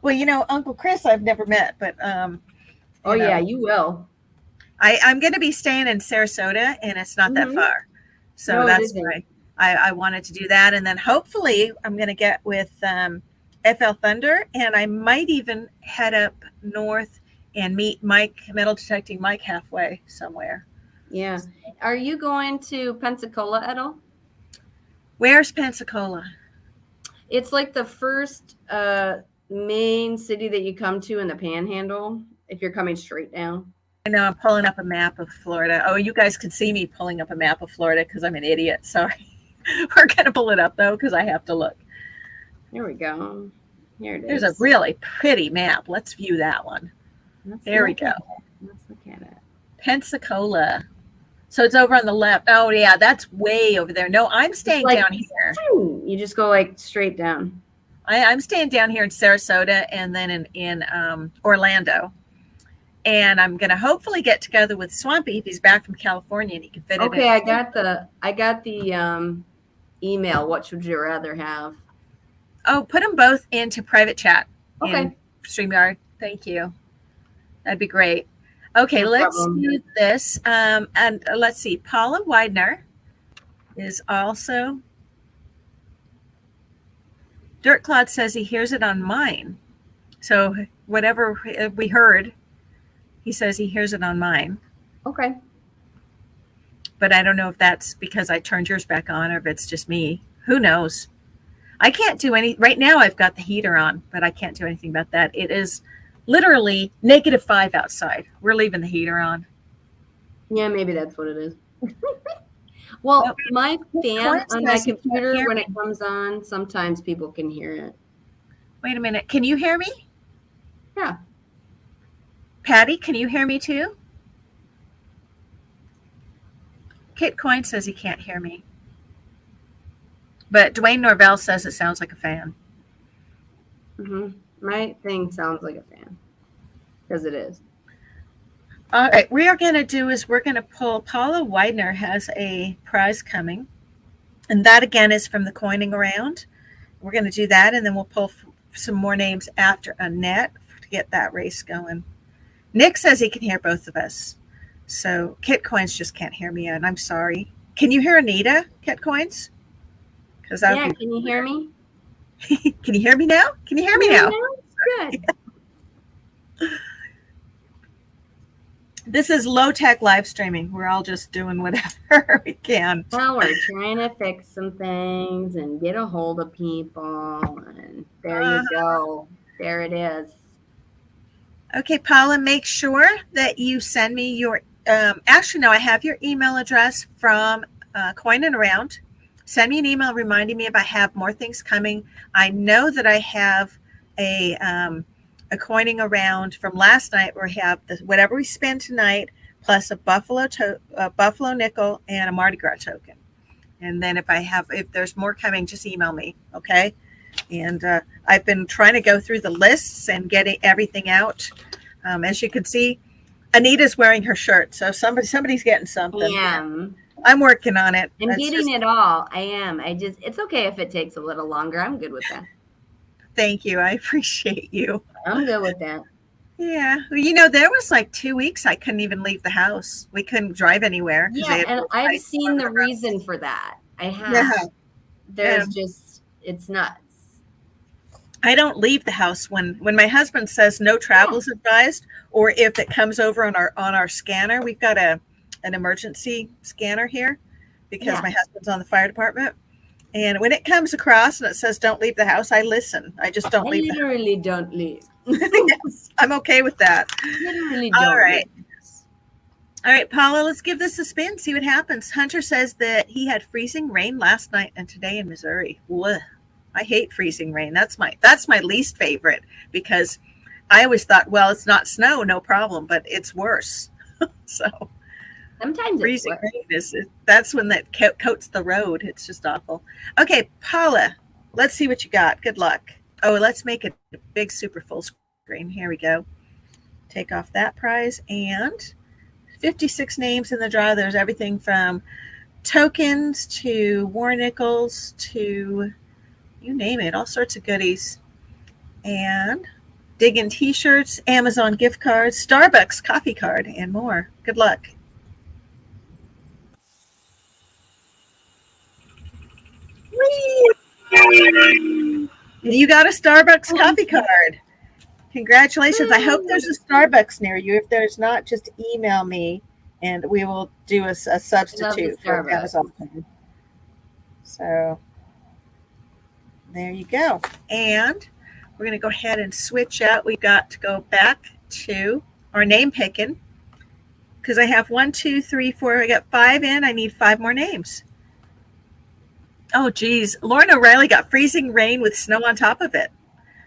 Well, Uncle Chris I've never met, but yeah, you will. I'm going to be staying in Sarasota, and it's not that far, so that's why I wanted to do that. And then hopefully I'm going to get with FL Thunder, and I might even head up north and meet metal detecting Mike halfway somewhere. Yeah. Are you going to Pensacola at all? Where's Pensacola? It's like the first main city that you come to in the Panhandle if you're coming straight down. I know, I'm pulling up a map of Florida. Oh, you guys can see me pulling up a map of Florida because I'm an idiot. Sorry. We're going to pull it up, though, because I have to look. Here we go. Here it is. There's a really pretty map. Let's view that one. There we go. Let's look at it. Pensacola. So it's over on the left. Oh, yeah, that's way over there. No, I'm staying down here. You just go like straight down. I'm staying down here in Sarasota and then in Orlando. And I'm going to hopefully get together with Swampy if he's back from California and he can fit it in. Okay, I got the email. What would you rather have? Oh, put them both into private chat. Okay. In StreamYard. Thank you. That'd be great. Okay, No let's problem. do this. And let's see. Paula Widener is also. Dirt Clod says he hears it on mine. So whatever we heard, he says he hears it on mine. Okay. But I don't know if that's because I turned yours back on or if it's just me. Who knows? I can't do any. Right now I've got the heater on, but I can't do anything about that. It is literally -5 outside. We're leaving the heater on. Yeah, maybe that's what it is. Well, my fan on my computer, when it comes on, sometimes people can hear it. Wait a minute. Can you hear me? Yeah. Patty, can you hear me too? Kit Coin says he can't hear me. But Dwayne Norvell says it sounds like a fan. My thing sounds like a fan. Because it is. All right. What we are going to do is we're going to pull. Paula Widener has a prize coming. And that, again, is from the Coining Around. We're going to do that, and then we'll pull some more names after Annette to get that race going. Nick says he can hear both of us. So Kit Coins just can't hear me, and I'm sorry. Can you hear Anita, Kit Coins? Yeah, can you hear me? Can you hear me now? Can you hear me now? Good. This is low-tech live streaming. We're all just doing whatever we can. Well, we're trying to fix some things and get a hold of people. And there you go. There it is. Okay, Paula, make sure that you send me your actually, no, I have your email address from Coin Around. Send me an email reminding me if I have more things coming. I know that I have a Coining Around from last night where we have whatever we spend tonight plus a buffalo nickel and a Mardi Gras token. And then if there's more coming, just email me, okay? And I've been trying to go through the lists and getting everything out. As you can see, Anita's wearing her shirt, so somebody's getting something. I am. I'm working on it. I'm getting it all. I am. It's okay if it takes a little longer. I'm good with that. Thank you. I appreciate you. I'm good with that. Yeah. There was like 2 weeks I couldn't even leave the house. We couldn't drive anywhere. Yeah, and I've seen the reason for that. I have. Yeah. There's just, it's nuts. I don't leave the house when my husband says no travel is advised, or if it comes over on our scanner. We've got an emergency scanner here because my husband's on the fire department. And when it comes across and it says don't leave the house, I listen. I just don't leave. I literally don't leave. Yes, I'm okay with that. Literally don't. All right. All right, Paula, let's give this a spin, see what happens. Hunter says that he had freezing rain last night and today in Missouri. Ugh, I hate freezing rain. That's my least favorite because I always thought, well, it's not snow, no problem, but it's worse. So Sometimes it's freezing worse. rain that's when that coats the road. It's just awful. Okay, Paula, let's see what you got. Good luck. Oh, let's make it a big super full screen. Here we go. Take off that prize and 56 names in the draw. There's everything from tokens to war nickels to you name it, all sorts of goodies. And digging t-shirts, Amazon gift cards, Starbucks coffee card, and more. Good luck. You got a Starbucks coffee card. Congratulations. I hope there's a Starbucks near you. If there's not, just email me and we will do a substitute for Starbucks. Amazon. So there you go. And we're going to go ahead and switch out. We've got to go back to our name picking because I have 1, 2, 3, 4. I got 5 in. I need 5 more names. Oh, geez. Lauren O'Reilly got freezing rain with snow on top of it.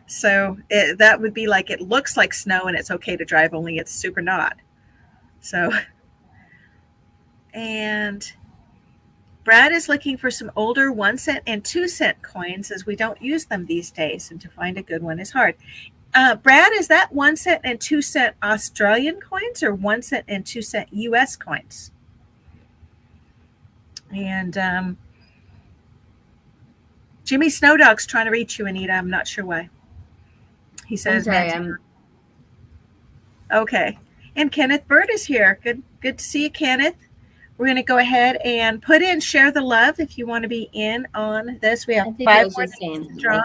So that would be like it looks like snow and it's okay to drive, only it's super not. So, and Brad is looking for some older 1 cent and 2 cent coins as we don't use them these days, and to find a good one is hard. Brad, is that 1 cent and 2 cent Australian coins or 1 cent and 2 cent US coins? And Jimmy Snowdog's trying to reach you, Anita. I'm not sure why. He says, okay. And Kenneth Bird is here. Good to see you, Kenneth. We're going to go ahead and put in share the love if you want to be in on this. We have 5 more names drawn.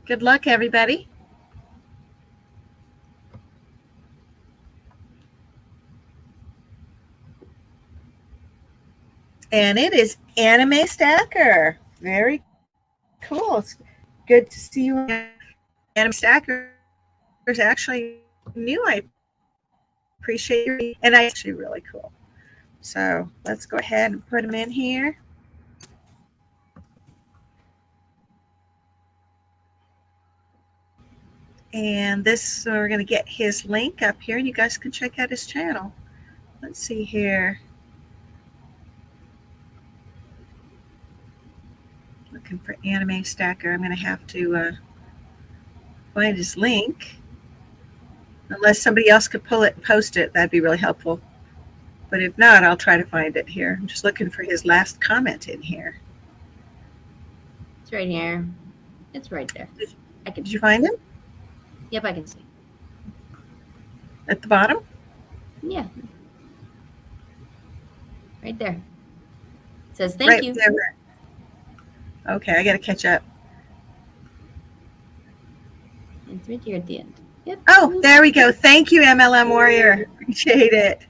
Good luck, everybody. And it is Anime Stacker. Very cool. It's good to see you. Anime Stacker is actually new. I appreciate you. And I actually really cool. So let's go ahead and put him in here. And this, we're going to get his link up here, and you guys can check out his channel. Let's see here. Looking for Anime Stacker. I'm going to have to find his link. Unless somebody else could pull it and post it, that'd be really helpful. But if not, I'll try to find it here. I'm just looking for his last comment in here. It's right here. It's right there. Did you find him? Yep, I can see. At the bottom? Yeah. Right there. It says thank you. There. Okay, I got to catch up. It's right here at the end. Yep. Oh, there we go. Thank you, MLM Warrior. Appreciate it.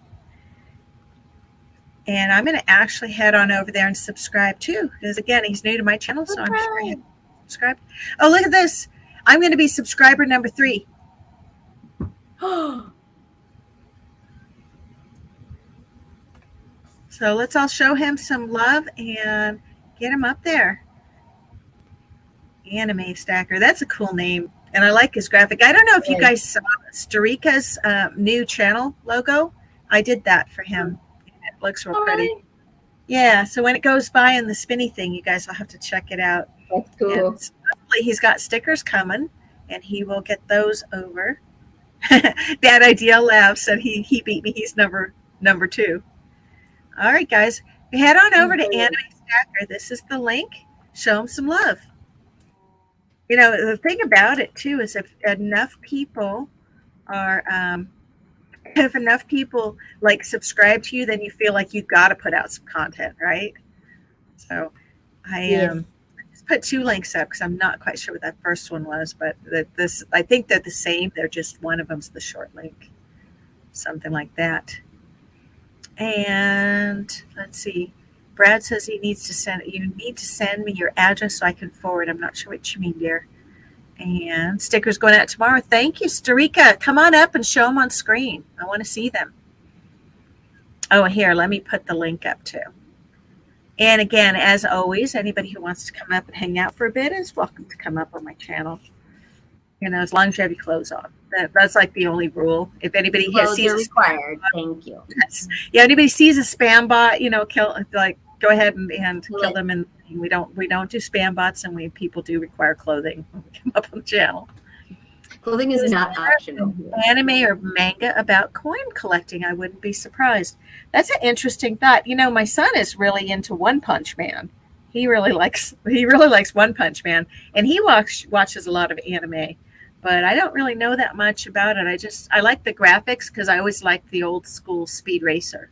And I'm going to actually head on over there and subscribe too, because again, he's new to my channel, so I'm sure he'll subscribe. Oh, look at this. I'm going to be subscriber number 3. So let's all show him some love and get him up there. Anime Stacker. That's a cool name. And I like his graphic. I don't know if you guys saw Starika's new channel logo. I did that for him. It looks real pretty. Right. Yeah, so when it goes by in the spinny thing, you guys will have to check it out. That's cool. And he's got stickers coming, and he will get those over. Bad Idea Lab said he beat me. He's number 2. All right, guys. Head on over to Anime Stacker. This is the link. Show him some love. You know, the thing about it, too, is if enough people are if enough people like subscribe to you, then you feel like you've got to put out some content, right? So I just put 2 links up because I'm not quite sure what that first one was, but this I think they're the same. They're just one of them's the short link, something like that. And let's see. Brad says you need to send me your address so I can forward. I'm not sure what you mean, dear. And stickers going out tomorrow. Thank you, Starika. Come on up and show them on screen. I want to see them. Oh, here, let me put the link up too. And again, as always, anybody who wants to come up and hang out for a bit is welcome to come up on my channel. As long as you have your clothes on. That's like the only rule. If anybody Clothes are required. Thank you. Yeah, anybody sees a spam bot, go ahead and kill them. And we don't do spam bots, and people do require clothing when we come up on the channel. Clothing is not optional. Anime or manga about coin collecting, I wouldn't be surprised. That's an interesting thought. My son is really into One Punch Man. He really likes One Punch Man, and he watches a lot of anime. But I don't really know that much about it. I like the graphics because I always liked the old school Speed Racer.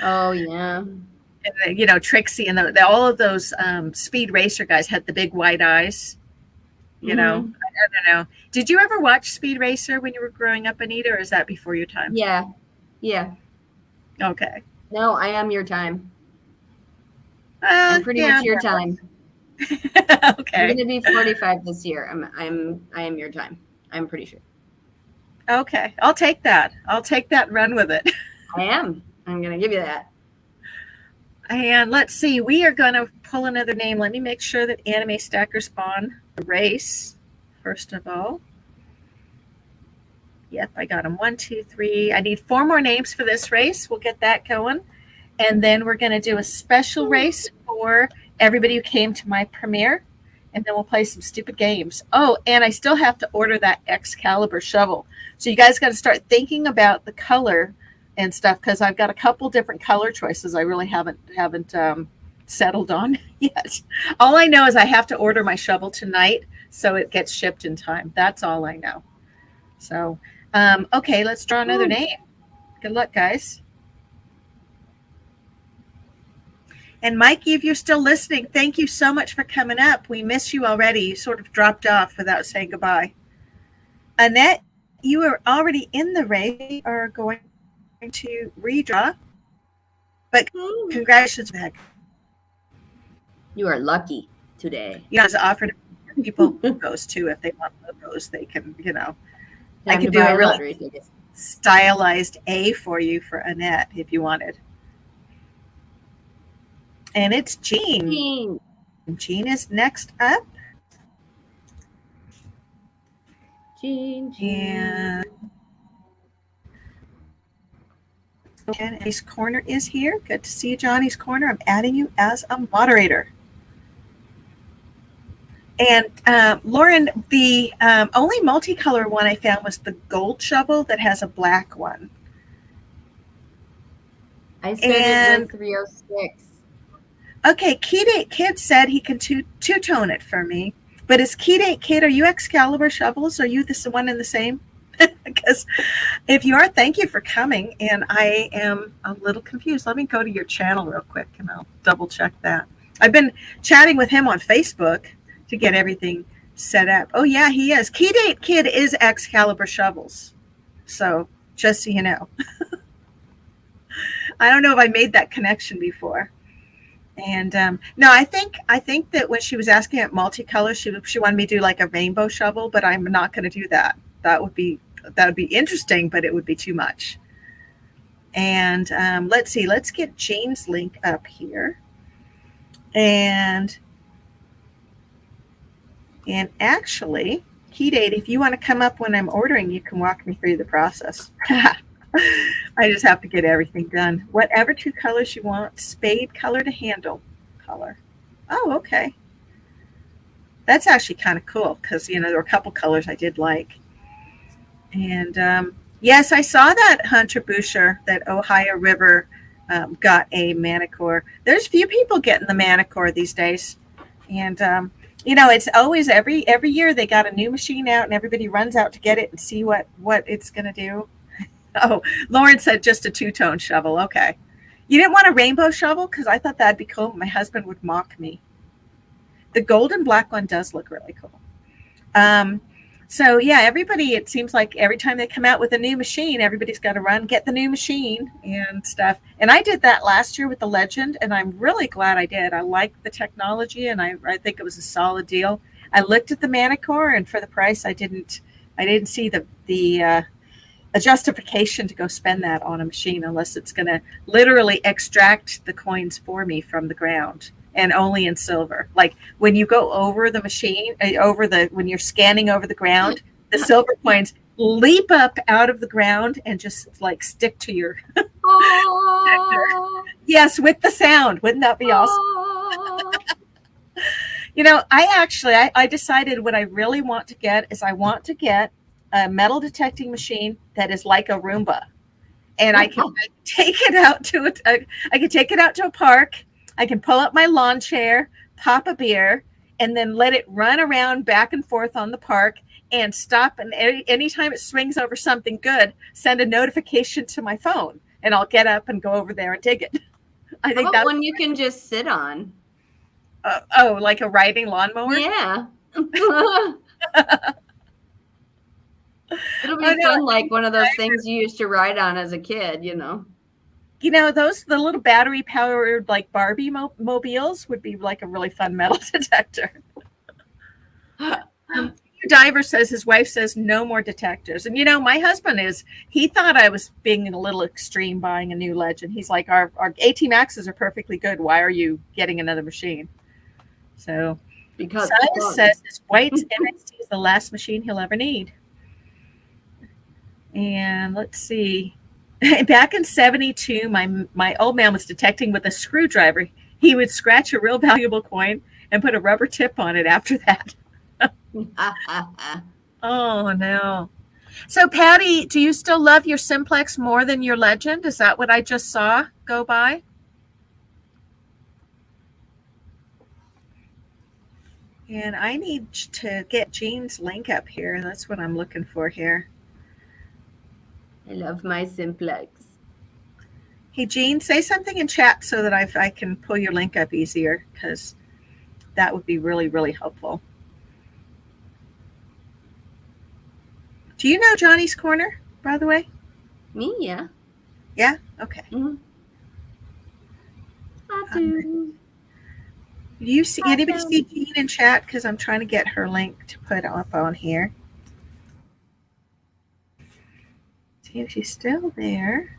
Oh yeah. And Trixie and all of those Speed Racer guys had the big white eyes. I don't know. Did you ever watch Speed Racer when you were growing up, Anita, or is that before your time? Yeah. Okay. No, I am your time. I'm pretty much your time. Okay. I'm gonna be 45 this year. I am your time. I'm pretty sure. Okay. I'll take that. And run with it. I am. I'm gonna give you that. And let's see. We are gonna pull another name. Let me make sure that Anime Stacker's on the race. First of all. Yep, I got them. 1, 2, 3. I need 4 more names for this race. We'll get that going. And then we're going to do a special race for everybody who came to my premiere. And then we'll play some stupid games. Oh, and I still have to order that Excalibur shovel. So you guys got to start thinking about the color and stuff, because I've got a couple different color choices I really haven't settled on yet. All I know is I have to order my shovel tonight so it gets shipped in time. That's all I know. So, okay, let's draw another name. Good luck, guys. And Mikey, if you're still listening, thank you so much for coming up. We miss you already. You sort of dropped off without saying goodbye. Annette, you are already in the race, are going to redraw. But congratulations, Meg. You are lucky today. You guys offered people logos too. If they want logos, they can, I could do a really stylized A for you for Annette if you wanted. And it's Jean. Jean is next up. Jean. And Johnny's Corner is here. Good to see you, Johnny's Corner. I'm adding you as a moderator. And Lauren, the only multicolor one I found was the gold shovel that has a black one. I started with 306. Okay, Key Kid said he can two-tone it for me. But is Key Kid, are you Excalibur shovels? Are you this one and the same? Because if you are, thank you for coming. And I am a little confused. Let me go to your channel real quick and I'll double check that. I've been chatting with him on Facebook to get everything set up. Oh yeah, he is. Key Kid is Excalibur shovels. So just so you know. I don't know if I made that connection before. And no, I think that when she was asking at multicolor, she wanted me to do like a rainbow shovel, but I'm not going to do that. That would be interesting, but it would be too much. And let's see, let's get Jane's link up here. And actually, Keydate, if you want to come up when I'm ordering, you can walk me through the process. I just have to get everything done. Whatever 2 colors you want, spade color to handle color. Oh, okay. That's actually kind of cool because, there were a couple colors I did like. And yes, I saw that Hunter Boucher, that Ohio River got a manicure. There's few people getting the manicure these days. And, it's always every year they got a new machine out and everybody runs out to get it and see what it's going to do. Oh, Lauren said just a 2-tone shovel. Okay. You didn't want a rainbow shovel? Because I thought that'd be cool. My husband would mock me. The gold and black one does look really cool. So, yeah, everybody, it seems like every time they come out with a new machine, everybody's got to run, get the new machine and stuff. And I did that last year with the Legend, and I'm really glad I did. I like the technology, and I think it was a solid deal. I looked at the Manicore, and for the price, I didn't see a justification to go spend that on a machine unless it's going to literally extract the coins for me from the ground, and only in silver. Like when you go over the machine, when you're scanning over the ground, the silver coins leap up out of the ground and just like stick to your Oh, yes, with the sound. Wouldn't that be awesome? oh. I decided what I really want to get is I want to get a metal detecting machine that is like a Roomba, and I can take it out to a park. I can pull up my lawn chair, pop a beer, and then let it run around back and forth on the park and stop. And anytime it swings over something good, send a notification to my phone, and I'll get up and go over there and dig it. I think How about that's one you can just sit on? like a riding lawnmower. Yeah. It'll be fun, like one of those things you used to ride on as a kid, you know. The little battery powered like Barbie mobiles would be like a really fun metal detector. Diver says his wife says no more detectors. And my husband he thought I was being a little extreme buying a new Legend. He's like, our AT Maxes are perfectly good. Why are you getting another machine? So Because Silas says his White's NXT is the last machine he'll ever need. And let's see. Back in 72, my old man was detecting with a screwdriver. He would scratch a real valuable coin and put a rubber tip on it after that. Oh, no. So, Patty, do you still love your Simplex more than your Legend? Is that what I just saw go by? And I need to get Jean's link up here. That's what I'm looking for here. I love my Simplex. Hey, Jean, say something in chat so that I can pull your link up easier, because that would be really, really helpful. Do you know Johnny's Corner, by the way? Me, yeah. Yeah? Okay. Mm-hmm. I do. Do you see anybody see Jean in chat? Because I'm trying to get her link to put up on here. See if she's still there.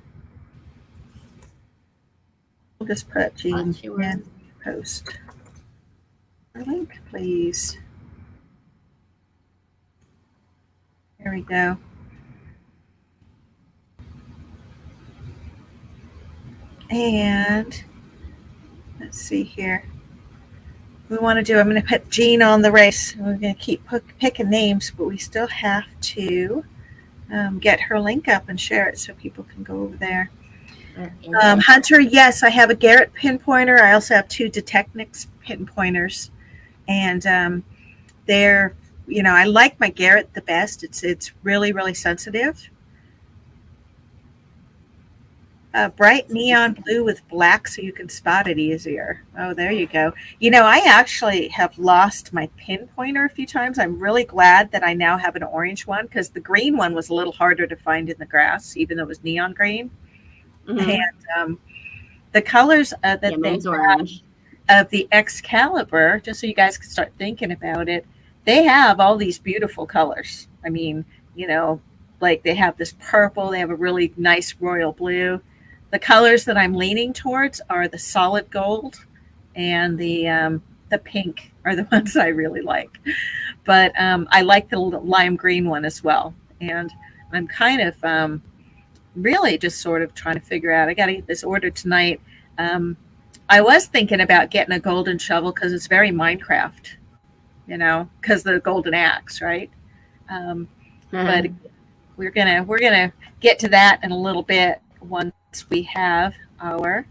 We'll just put Jean in post. Her link, please. There we go. And let's see here. I'm going to put Jean on the race. We're going to keep picking names, but we still have to get her link up and share it so people can go over there. Hunter, yes, I have a Garrett pinpointer. I also have two Detechnix pinpointers. And they're, I like my Garrett the best. It's really, really sensitive. Bright neon blue with black so you can spot it easier. Oh, there you go. I actually have lost my pinpointer a few times. I'm really glad that I now have an orange one, because the green one was a little harder to find in the grass, even though it was neon green. Mm-hmm. And the colors that they have of the Excalibur, just so you guys can start thinking about it, they have all these beautiful colors. I mean, like they have this purple, they have a really nice royal blue. The colors that I'm leaning towards are the solid gold and the pink are the ones I really like. But I like the lime green one as well. And I'm kind of really just sort of trying to figure out, I got to get this ordered tonight. I was thinking about getting a golden shovel because it's very Minecraft, because the golden axe, right? But we're gonna get to that in a little bit once we have our.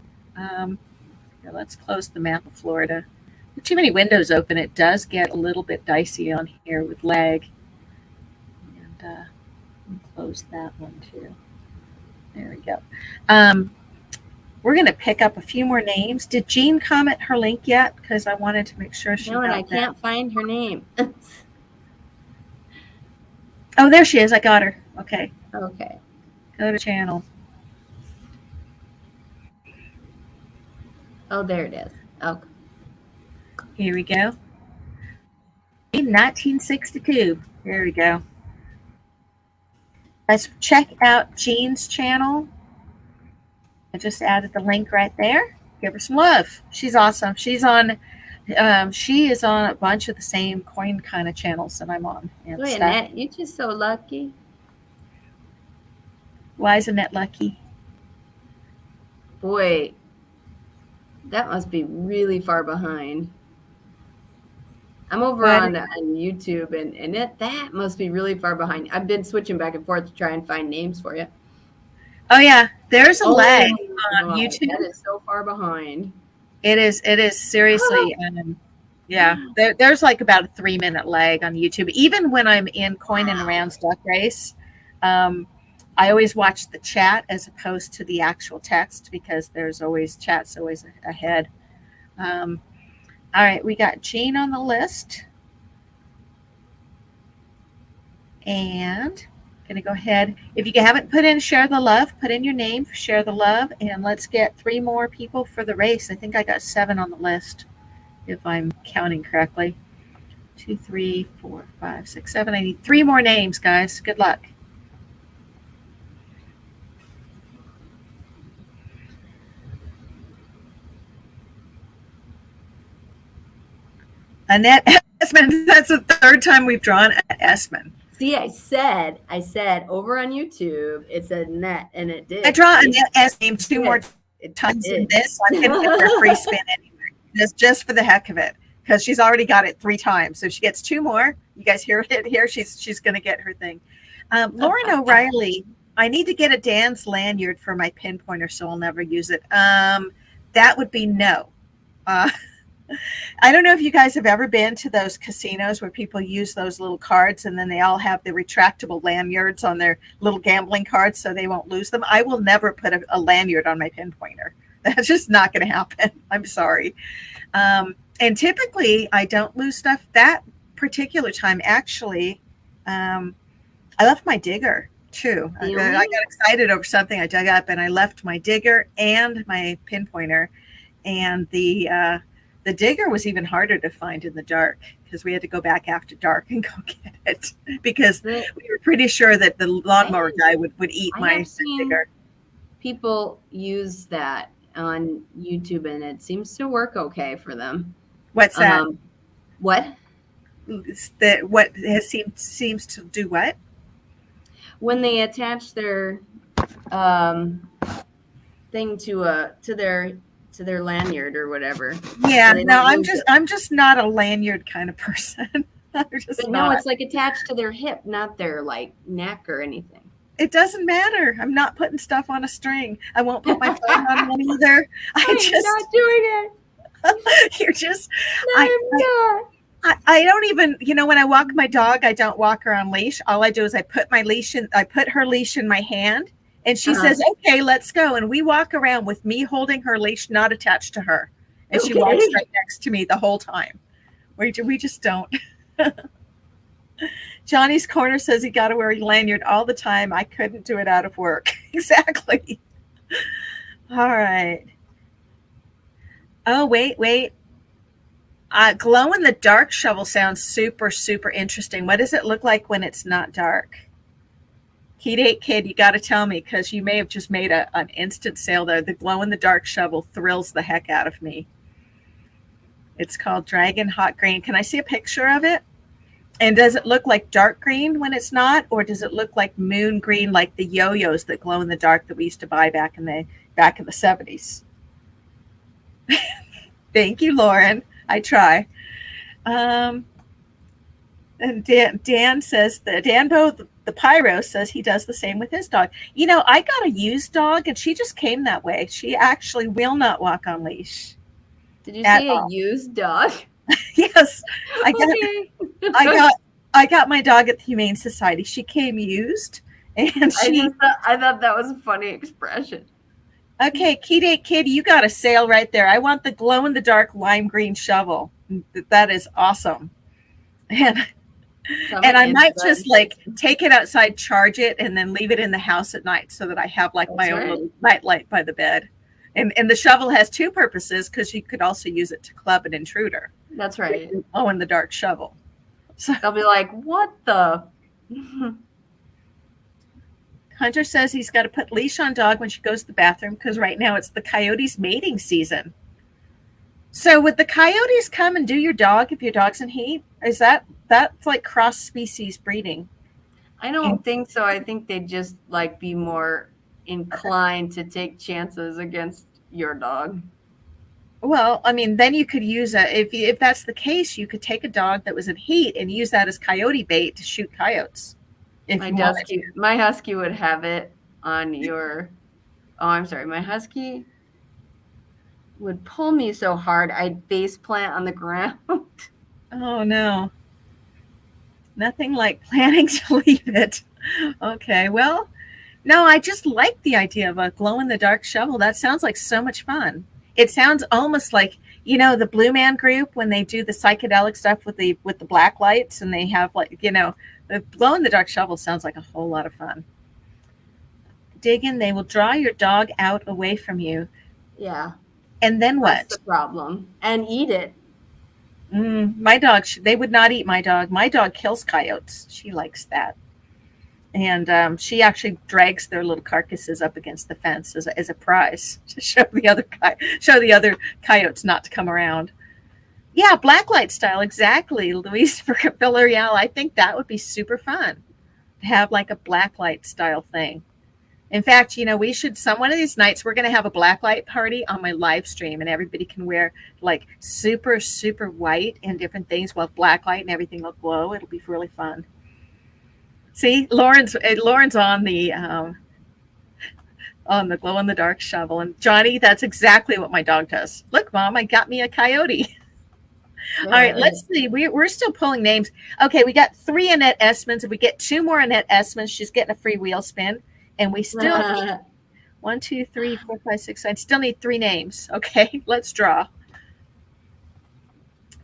Let's close the map of Florida. With too many windows open, it does get a little bit dicey on here with lag. And close that one too. There we go. We're going to pick up a few more names. Did Jean comment her link yet? Because I wanted to make sure she got that. No, and I can't find her name. Oh, there she is. I got her. Okay. Okay. Go to channel. Oh, there it is. Okay. Here we go. 1962. There we go. Guys, check out Jean's channel. I just added the link right there. Give her some love. She's awesome. She is on a bunch of the same coin kind of channels that I'm on. And Boy, stuff. Annette, you're just so lucky. Why is Annette lucky? Boy, that must be really far behind. I'm over on YouTube, and that must be really far behind. I've been switching back and forth to try and find names for you. Oh yeah, there's a lag on God, YouTube. That is so far behind. It is seriously. Yeah, there's like about a 3-minute lag on YouTube. Even when I'm in Coin and Around Duck Race, I always watch the chat as opposed to the actual text because there's always chat's always ahead. All right, we got Jean on the list. And I'm going to go ahead. If you haven't put in Share the Love, put in your name for Share the Love. And let's get 3 more people for the race. I think I got 7 on the list, if I'm counting correctly. 2, 3, 4, 5, 6, 7. I need 3 more names, guys. Good luck. Annette Esmond. That's the 3rd time we've drawn Esmond. See, I said over on YouTube, it said Annette, and it did. I draw Annette Esmond 2 more times in this. I'm going to give her a free spin anyway, just for the heck of it, because she's already got it 3 times. So if she gets 2 more, you guys hear it here. She's going to get her thing. Lauren O'Reilly, I need to get a Dan's lanyard for my pinpointer, so I'll never use it. That would be no. I don't know if you guys have ever been to those casinos where people use those little cards and then they all have the retractable lanyards on their little gambling cards so they won't lose them. I will never put a lanyard on my pinpointer. That's just not going to happen. I'm sorry. And typically I don't lose stuff. That particular time, actually, I left my digger too. I got excited over something I dug up and I left my digger and my pinpointer, and the digger was even harder to find in the dark because we had to go back after dark and go get it because we were pretty sure that the lawnmower guy would eat my digger. People use that on YouTube and it seems to work okay for them. What's that? What? What seems to do what? When they attach their thing to their lanyard or whatever. Yeah, so no, I'm just not a lanyard kind of person. No, it's like attached to their hip, not their like neck or anything. It doesn't matter. I'm not putting stuff on a string. I won't put my phone on one either. I'm not doing it. You're just. No, I'm not. I don't even. When I walk my dog, I don't walk her on leash. All I do is I put her leash in my hand. And she says, okay, let's go. And we walk around with me holding her leash, not attached to her. And she walks right next to me the whole time. We just don't. Johnny's Corner says he got to wear a lanyard all the time. I couldn't do it out of work. Exactly. All right. Oh, wait. Glow in the dark shovel sounds super, super interesting. What does it look like when it's not dark? Kid, you got to tell me because you may have just made an instant sale there. The glow-in-the-dark shovel thrills the heck out of me. It's called Dragon Hot Green. Can I see a picture of it? And does it look like dark green when it's not, or does it look like moon green, like the yo-yos that glow in the dark that we used to buy back in the 70s? Thank you, Lauren. I try. And Dan says that Danbo the Pyro says he does the same with his dog. I got a used dog and she just came that way. She actually will not walk on leash. Did you say a used dog? Yes. I got my dog at the Humane Society. She came used and I thought that was a funny expression. Okay, Kid, you got a sale right there. I want the glow in the dark lime green shovel. That is awesome. And I might just take it outside, charge it, and then leave it in the house at night so that I have my own little night light by the bed. And the shovel has 2 purposes because you could also use it to club an intruder. That's right. Oh, in the dark shovel. So They'll be like, what the? Hunter says he's got to put leash on dog when she goes to the bathroom because right now it's the coyotes mating season. So would the coyotes come and do your dog if your dog's in heat? Is that's like cross species breeding? I don't think so. I think they'd just like be more inclined to take chances against your dog. Well, I mean, then you could use if that's the case, you could take a dog that was in heat and use that as coyote bait to shoot coyotes. If you wanted to. My husky would have it on your. Oh, I'm sorry. My husky would pull me so hard I'd face plant on the ground. Oh no. Nothing like planning to leave it. Okay, well, no, I just like the idea of a glow-in-the-dark shovel. That sounds like so much fun. It sounds almost like, the Blue Man Group when they do the psychedelic stuff with the black lights and they have the glow-in-the-dark shovel sounds like a whole lot of fun. Diggin, they will draw your dog out away from you. Yeah. And then what? That's the problem. And eat it. My dog, they would not eat my dog. My dog kills coyotes. She likes that. And she actually drags their little carcasses up against the fence as a prize to show the other coyotes not to come around. Yeah, blacklight style, exactly, Luis Villarreal. I think that would be super fun to have like a blacklight style thing. In fact, we should one of these nights we're going to have a blacklight party on my live stream, and everybody can wear like super, super white and different things with blacklight and everything will glow. It'll be really fun. See, Lauren's on the glow in the dark shovel, and Johnny, that's exactly what my dog does. Look, Mom, I got me a coyote. Yeah. All right, let's see. We're still pulling names. Okay, we got 3 Annette Esmonds. If we get 2 more Annette Esmonds, she's getting a free wheel spin. And we still need 1, 2, 3, 4, 5, 6. I still need 3 names. Okay, let's draw.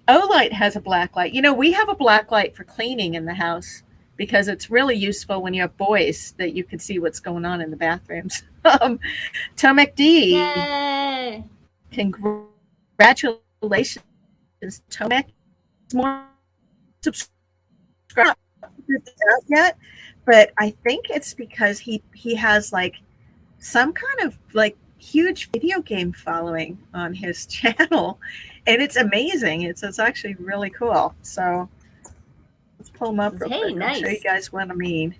Olight has a black light. We have a black light for cleaning in the house because it's really useful when you have boys that you can see what's going on in the bathrooms. Tomek D. Yay! Congratulations, Tomek. More subscribe yet. But I think it's because he has like some kind of like huge video game following on his channel, and it's amazing. It's actually really cool. So let's pull him up real quick. Nice. I'll show you guys what I mean.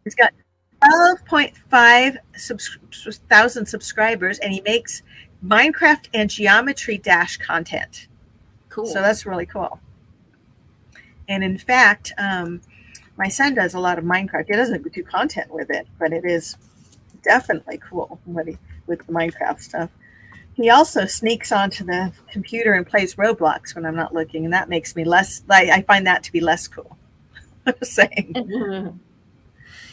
He's got 12.5 thousand subscribers, and he makes Minecraft and Geometry Dash content. Cool. So that's really cool. And in fact, my son does a lot of Minecraft. He doesn't do content with it, but it is definitely cool with the Minecraft stuff. He also sneaks onto the computer and plays Roblox when I'm not looking, and that makes me less. I find that to be less cool. I'm saying.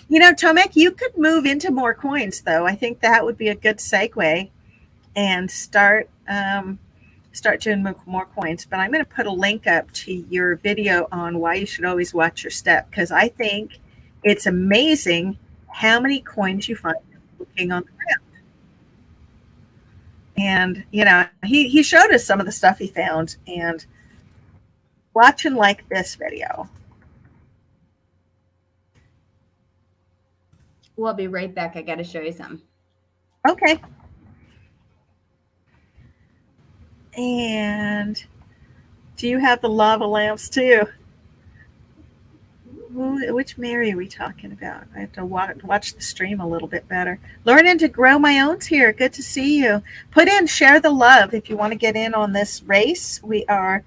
Tomek, you could move into more coins, though. I think that would be a good segue, and start doing more coins. But I'm going to put a link up to your video on why you should always watch your step, because I think it's amazing how many coins you find looking on the ground. And he showed us some of the stuff he found, and watching like this video. We'll be right back. I got to show you some. Okay. And do you have the lava lamps too? Which Mary are we talking about? I have to watch the stream a little bit better. Learning to grow my owns here. Good to see you. Share the love if you want to get in on this race. We are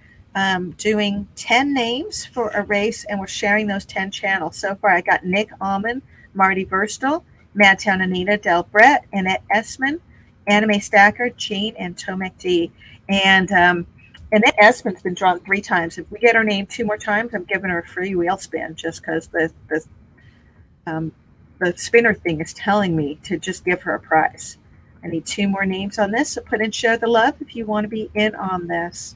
doing 10 names for a race, and we're sharing those 10 channels. So far, I got Nick Almond, Marty Burstel, Madtown Anita, Del Brett, Annette Esmond, Anime Stacker, Jean, and Tomek D. And Annette Esmond's been drawn 3 times. If we get her name 2 more times, I'm giving her a free wheel spin just because the spinner thing is telling me to just give her a prize. I need 2 more names on this, so put in share the love if you want to be in on this.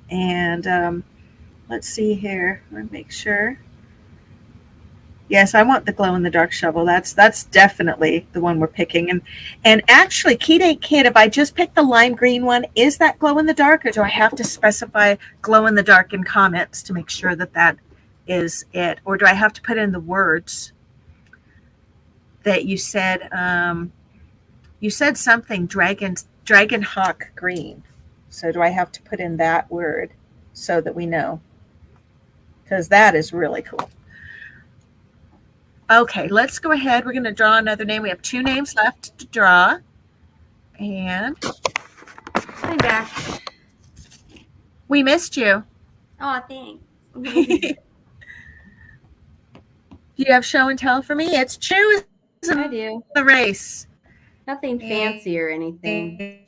And let's see here. Let me make sure. Yes, I want the glow in the dark shovel. That's definitely the one we're picking. And actually, Kid Ain't Kid, if I just pick the lime green one, is that glow in the dark, or do I have to specify glow in the dark in comments to make sure that that is it, or do I have to put in the words that you said? You said something dragon hawk green. So do I have to put in that word so that we know? Because that is really cool. Okay, let's go ahead. We're going to draw another name. We have 2 names left to draw. And I'm back. we missed you. Oh, thanks. Do you have show and tell for me? It's choose I do. the race. Nothing fancy or anything.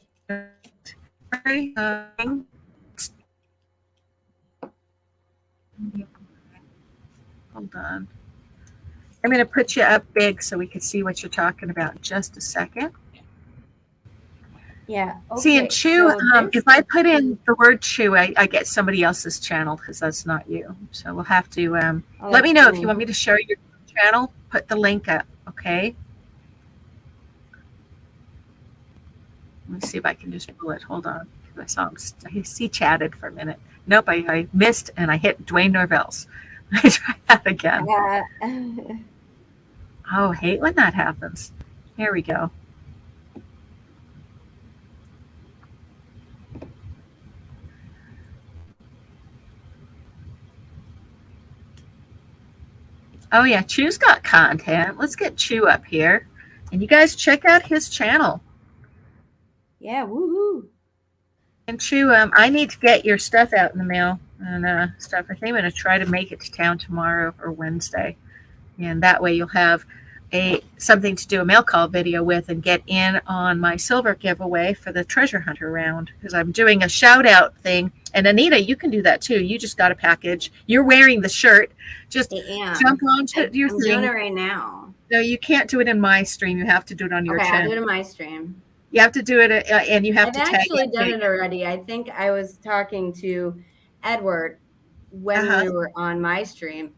Hold on. I'm going to put you up big so we can see what you're talking about in just a second. Yeah. Okay. See, in chew, So if I put in the word chew, I get somebody else's channel because that's not you. So we'll have to let me know if you want me to share your channel. Put the link up, okay? Let me see if I can just pull it. Hold on. I saw him. He chatted for a minute. Nope, I missed and I hit Dwayne Norvell's. I try that again. Oh, hate when that happens. Here we go. Oh yeah, Chew's got content. Let's get Chew up here. And you guys check out his channel. yeah, woohoo. And Chew, I need to get your stuff out in the mail and stuff. I think I'm going to try to make it to town tomorrow or Wednesday. And that way you'll have something to do a mail call video with and get in on my silver giveaway for the treasure hunter round, because I'm doing a shout out thing. And Anita, you can do that too. You just got a package. You're wearing the shirt. Just jump onto your I'm thing. doing it right now. No, you can't do it in my stream. You have to do it on your Okay, channel. I'll do it in my stream. You have to do it, and you have I've to tag actually done it already. I think I was talking to Edward when we were on my stream,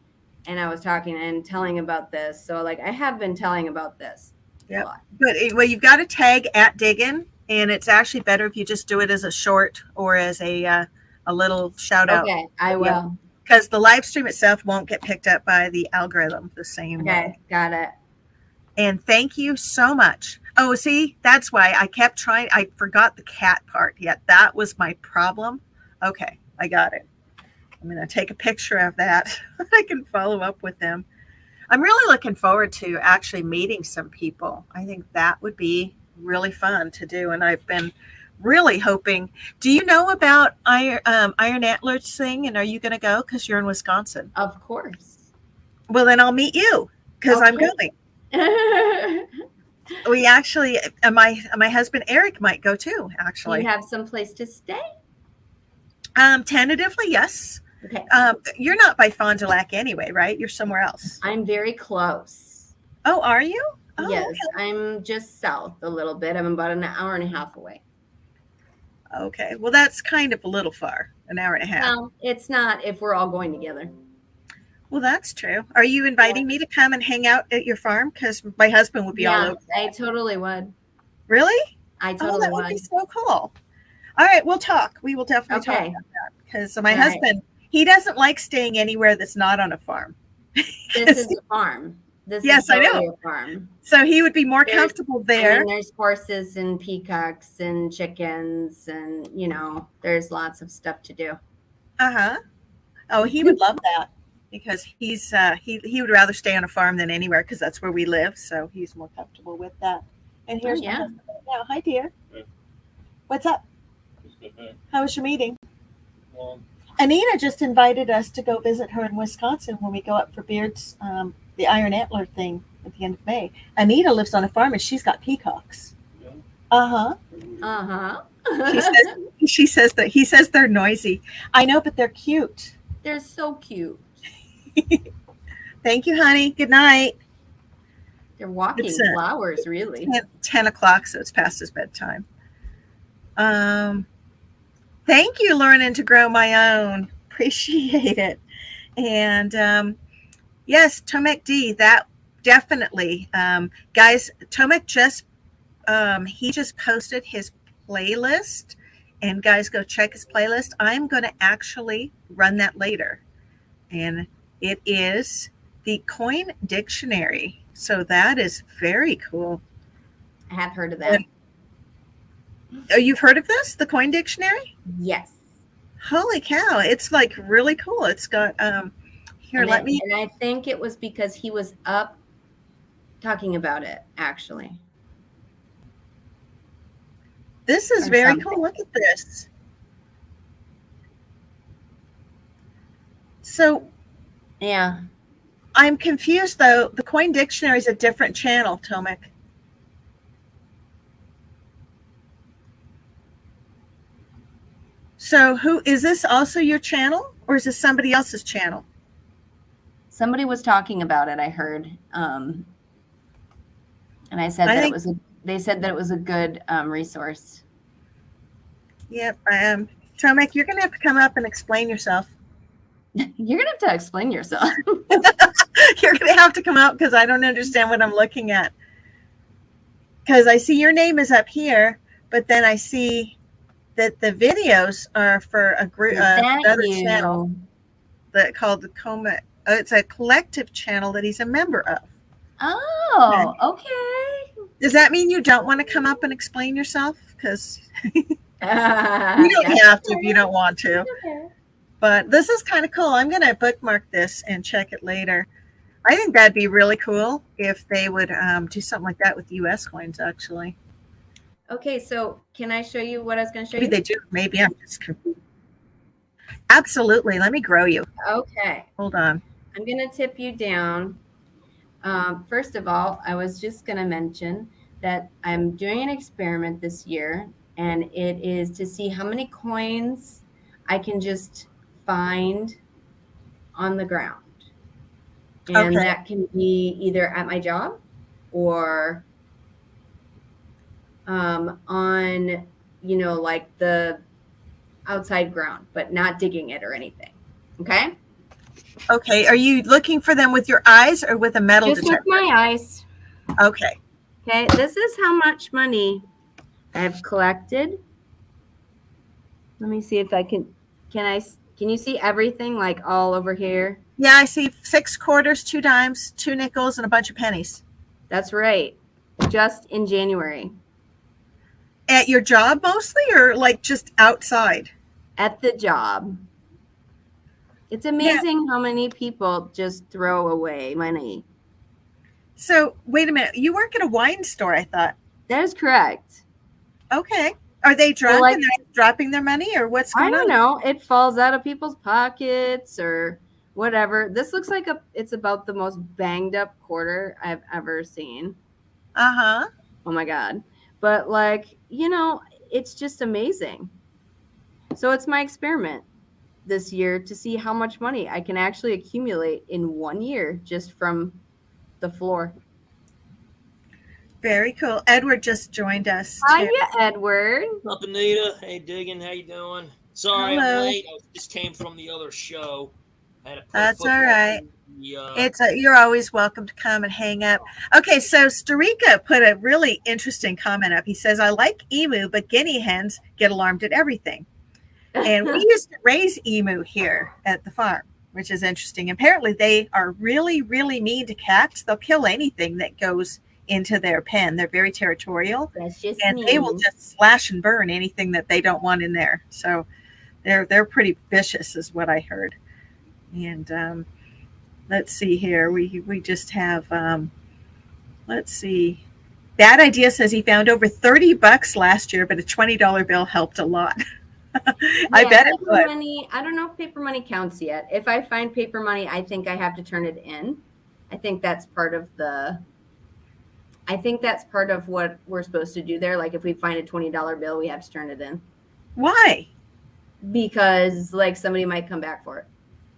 and I was talking and telling about this. So, like, I have been telling about this. Yeah, but well, you've got to tag at Diggin', and it's actually better if you just do it as a short or as a little shout out. Okay, I will. Because the live stream itself won't get picked up by the algorithm the same way. Okay, got it. And thank you so much. Oh, see, that's why I kept trying. I forgot the cat part yet. That was my problem. Okay, I got it. I'm going to take a picture of that. I can follow up with them. I'm really looking forward to actually meeting some people. I think that would be really fun to do. And I've been really hoping. Do you know about Iron Antlers thing? And are you going to go? Because you're in Wisconsin. Of course. Well, then I'll meet you because I'm going. We actually, my husband Eric might go too. Actually, Do you have some place to stay? Tentatively, yes. Okay. You're not by Fond du Lac anyway, right? You're somewhere else. I'm very close. Oh, are you? Oh, yes, okay. I'm just south a little bit. I'm about an hour and a half away. Okay, well, that's kind of a little far, an hour and a half. Well, it's not if we're all going together. Well, that's true. Are you inviting me to come and hang out at your farm? Because my husband would be all over. I totally would. Really? I totally that would be so cool. All right, we'll talk. We will definitely talk about that. Because my husband, he doesn't like staying anywhere that's not on a farm. This is a farm. This yes, is I know. A farm. So he would be more comfortable there. I mean, there's horses and peacocks and chickens and, there's lots of stuff to do. Uh-huh. Oh, he would love that. Because he's he would rather stay on a farm than anywhere because that's where we live. So he's more comfortable with that. And here's my husband right now. Hi, dear. Hey. What's up? Okay. How was your meeting? Well, Anita just invited us to go visit her in Wisconsin when we go up for Beard's the Iron Antler thing at the end of May. Anita lives on a farm and she's got peacocks. yeah. Uh-huh. Uh-huh. She says that he says they're noisy. I know, but they're cute. They're so cute. Thank you, honey. Good night. They're walking flowers, really. 10 o'clock, so it's past his bedtime. Thank you, learning to grow my own. Appreciate it. And Yes, Tomek D. That definitely, guys. Tomek just he just posted his playlist, and guys, go check his playlist. I'm going to actually run that later, and it is the Coin Dictionary. So that is very cool. I have heard of that. Oh, you've heard of this, the Coin Dictionary? Yes. Holy cow! It's like really cool. It's got here. Let me. And I think it was because he was up talking about it. Actually, This is or very something. cool. Look at this. So Yeah. I'm confused though. The Coin Dictionary is a different channel, Tomek. So who is this? Also your channel, or is this somebody else's channel? Somebody was talking about it. I heard, and I said I that think- it was. They said that it was a good resource. Yep, I am. Tomek, you're going to have to come up and explain yourself. You're gonna have to explain yourself. You're going to have to come up because I don't understand what I'm looking at. Because I see your name is up here, but then I see that the videos are for a group, Is that another you? channel that called the Coma. It's a collective channel that he's a member of. Oh, okay. Does that mean you don't want to come up and explain yourself? Because you don't That's have to if you don't want to. okay. But this is kind of cool. I'm going to bookmark this and check it later. I think that'd be really cool if they would do something like that with U.S. coins, actually. Okay, so can I show you what I was going to show Maybe you? they do. Maybe I'm just confused. Absolutely. Let me grow you. Okay, Hold on. I'm going to tip you down. First of all, I was just going to mention that I'm doing an experiment this year, and it is to see how many coins I can just find on the ground. And Okay. that can be either at my job or on, like the outside ground, but not digging it or anything. Okay? Okay. Are you looking for them with your eyes or with a metal Just with detector? my eyes. Okay. Okay, this is how much money I've collected. Let me see if I can you see everything like all over here? Yeah, I see 6 quarters, 2 dimes, 2 nickels, and a bunch of pennies. That's right. Just in January. At your job mostly, or like just outside? At the job. It's amazing how many people just throw away money. So wait a minute. You work at a wine store, I thought. That is correct. Okay. Are they drunk like- and they're just dropping their money, or what's I going don't on? know. It falls out of people's pockets or whatever. This looks like it's about the most banged up quarter I've ever seen. Uh-huh. Oh my God. But it's just amazing. So it's my experiment this year to see how much money I can actually accumulate in 1 year just from the floor. Very cool. Edward just joined us. Hiya, too. Edward. What's up, Anita? Hey, Diggin, how you doing? Sorry Hello. I'm late. I just came from the other show. I had to play That's football all right. in the, You're always welcome to come and hang up. Okay, so Starika put a really interesting comment up. He says, I like emu, but guinea hens get alarmed at everything. And we used to raise emu here at the farm, which is interesting. Apparently, they are really, really mean to cats. They'll kill anything that goes into their pen. They're very territorial, That's just and they will just slash and burn anything that they don't want in there. So they're pretty vicious, is what I heard. And let's see here. We just have. Let's see. Bad Idea says he found over $30 last year, but a $20 bill helped a lot. I bet it paper would. money. I don't know if paper money counts yet. If I find paper money, I think I have to turn it in. I think that's part of what we're supposed to do there. Like if we find a $20 bill, we have to turn it in Why? because like somebody might come back for it.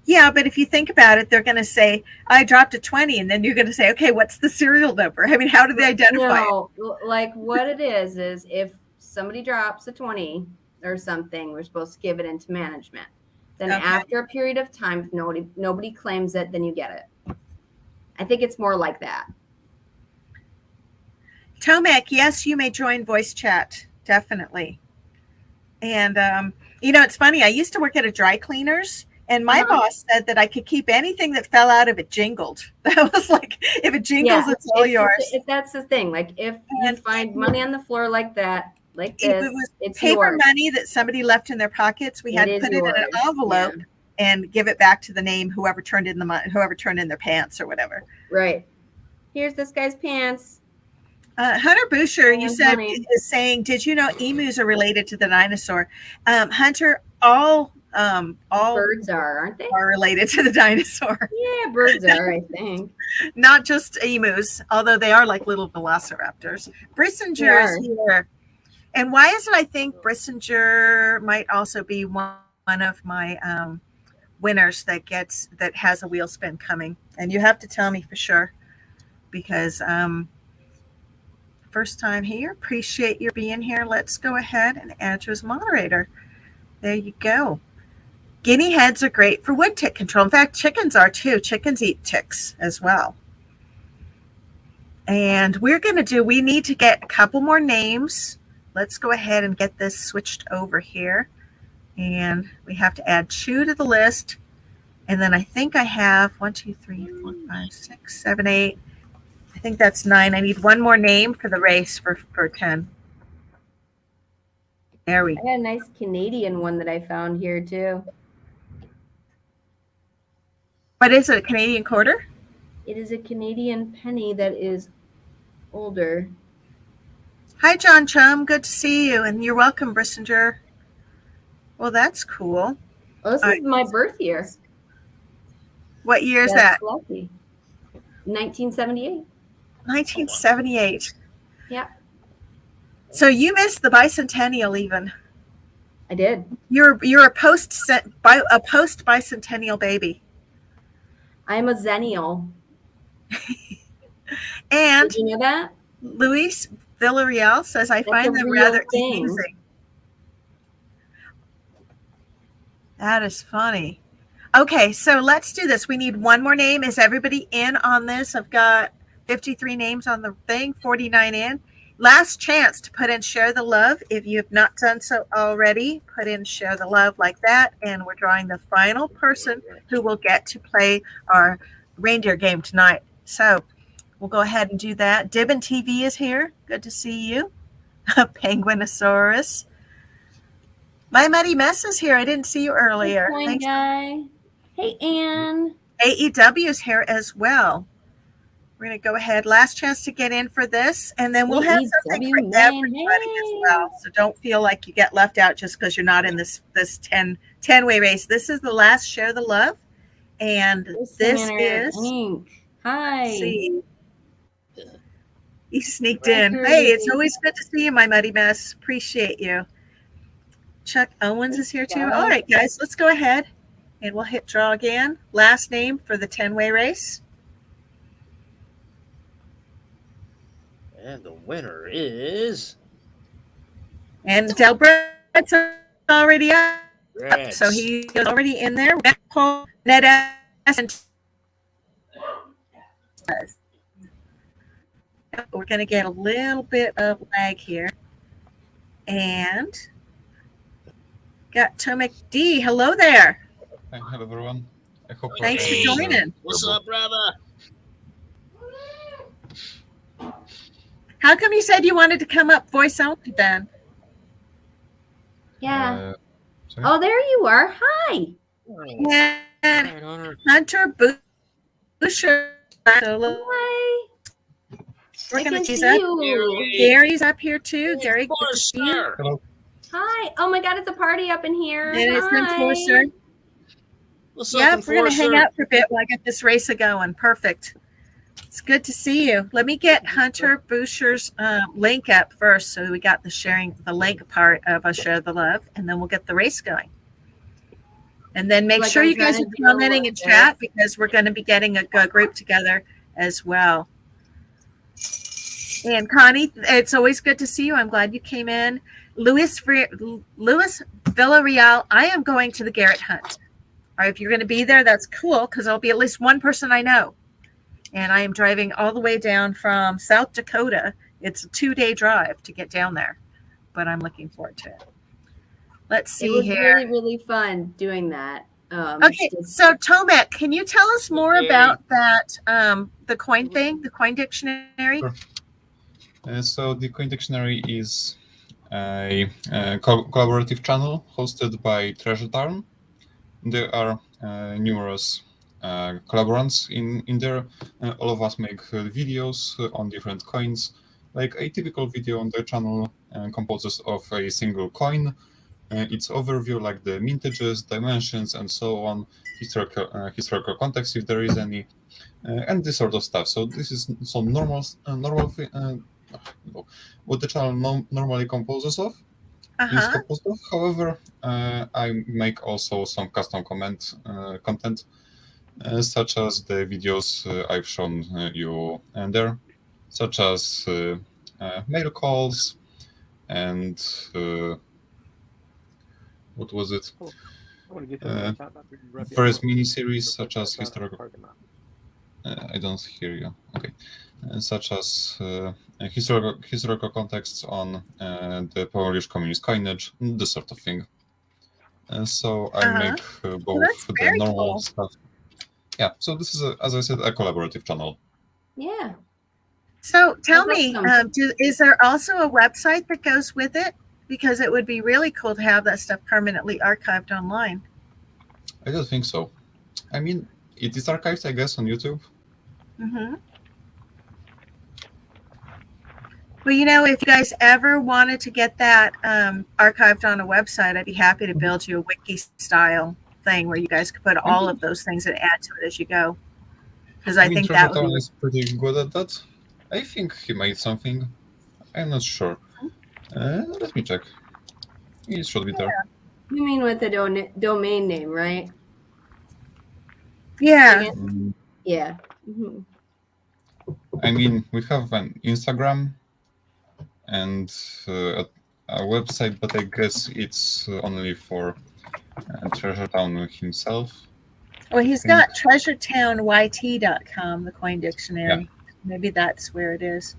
Yeah, but if you think about it, they're going to say, I dropped a 20, and then you're going to say, okay, what's the serial number? I mean, how do they identify it? No, like what it is if somebody drops a 20 or something, we're supposed to give it into management. Then Okay. after a period of time, if nobody claims it, then you get it. I think it's more like that. Tomek, yes, you may join voice chat. Definitely. And, it's funny. I used to work at a dry cleaners, and my boss said that I could keep anything that fell out if it jingled. That was like, if it jingles, it's all yours. If that's the thing, like if you find money on the floor like that, like this, if it was it's paper yours. money that somebody left in their pockets, we had to put it in an envelope and give it back to the name whoever turned in their pants or whatever. Right. Here's this guy's pants. Hunter Boucher, you said, is saying, did you know emus are related to the dinosaur? Hunter, all birds aren't they? Are related to the dinosaur. Yeah, birds are, I think. Not just emus, although they are like little velociraptors. Brissinger is here. And why is it I think Brissinger might also be one of my winners that has a wheel spin coming? And you have to tell me for sure, because first time here. Appreciate your being here. Let's go ahead and add you as moderator. There you go. Guinea heads are great for wood tick control. In fact, chickens are too. Chickens eat ticks as well. And we need to get a couple more names. Let's go ahead and get this switched over here. And we have to add Chew to the list. And then I think I have 1, 2, 3, 4, 5, 6, 7, 8. I think that's 9. I need one more name for the race for 10. There we go. I got a nice Canadian one that I found here too. What is it, a Canadian quarter? It is a Canadian penny that is older. Hi, John Chum. Good to see you. And you're welcome, Brissinger. Well, that's cool. Oh, this is my birth year. What year is that? Lucky. 1978. 1978. Yeah. So you missed the bicentennial even. I did. You're a post bicentennial baby. I'm a zennial. And did you know that? Luis Villarreal says, I find them rather easy. That is funny. Okay, so let's do this. We need one more name. Is everybody in on this? I've got 53 names on the thing, 49 in. Last chance to put in share the love. If you have not done so already, put in share the love like that. And we're drawing the final person who will get to play our reindeer game tonight. So we'll go ahead and do that. Dibbin TV is here. Good to see you. Penguinosaurus. My Muddy Mess is here. I didn't see you earlier. Hey, guy. Hey, Ann. AEW is here as well. We're going to go ahead. Last chance to get in for this. And then we'll have something for everybody as well. So don't feel like you get left out just because you're not in this 10-way race. This is the last Share the Love. And this is... Hi. See. You sneaked in. Hey, it's always good to see you, my Muddy Mess. Appreciate you. Chuck Owens is here too. All right, guys, let's go ahead and we'll hit draw again. Last name for the 10-way race. And the winner is... And Delbrett's already up. So he's already in there. We're going to get a little bit of lag here. And got Tomek D. Hello there. Hello, everyone. I hope Thanks for joining. What's up, brother? How come you said you wanted to come up voice only then? Yeah. Oh, there you are. Hi. And Hunter Boucher. Hi. We're going to see that. Gary's up here too. Gary, good to see you. Hello. Hi. Oh my God, it's a party up in here. And it's Enforcer. What's up, Yep, we're going to hang out for a bit while I get this race going. Perfect. It's good to see you. Let me get Hunter Boucher's link up first. So we got the link part of a Share the Love, and then we'll get the race going. And then make sure you guys are commenting in chat because we're going to be getting a group together as well. And Connie, it's always good to see you. I'm glad you came in. Luis Villarreal, I am going to the Garrett Hunt. All right, if you're going to be there, that's cool because there'll be at least one person I know. and I am driving all the way down from South Dakota. It's a 2-day drive to get down there, but I'm looking forward to it. Let's It see was here. really, really fun doing that. Okay, so Tomek, can you tell us more about that, the coin thing, the coin dictionary? Sure. So the Coin Dictionary is a collaborative channel hosted by Treasure Town. There are numerous collaborants in there. All of us make videos on different coins. Like a typical video on their channel composes of a single coin, its overview, like the mintages, dimensions, and so on, historical context if there is any, and this sort of stuff. So this is some normal what the channel normally composes of. Is composed of. However, I make also some custom content, such as the videos I've shown you there, such as mail calls and what was it? Various mini-series such as historical. I don't hear you. Okay, such as historical contexts on the Polish communist coinage, this sort of thing. So I make both the normal stuff. Yeah. So this is, as I said, a collaborative channel. Yeah. So tell me, is there also a website that goes with it? Because it would be really cool to have that stuff permanently archived online. I don't think so. I mean, it is archived, I guess, on YouTube. Mm-hmm. Well, you know, if you guys ever wanted to get that archived on a website, I'd be happy to build you a wiki-style thing where you guys could put all of those things and add to it as you go. Because I think that would be... is pretty good at that. I think he made something. I'm not sure. Let me check. It should be there. You mean with the domain name, right? Yeah. Yeah. Mm-hmm. I mean, we have an Instagram and a website, but I guess it's only for Treasure Town himself. Well, he's got treasuretownYT.com, the coin dictionary. Yeah. Maybe that's where it is.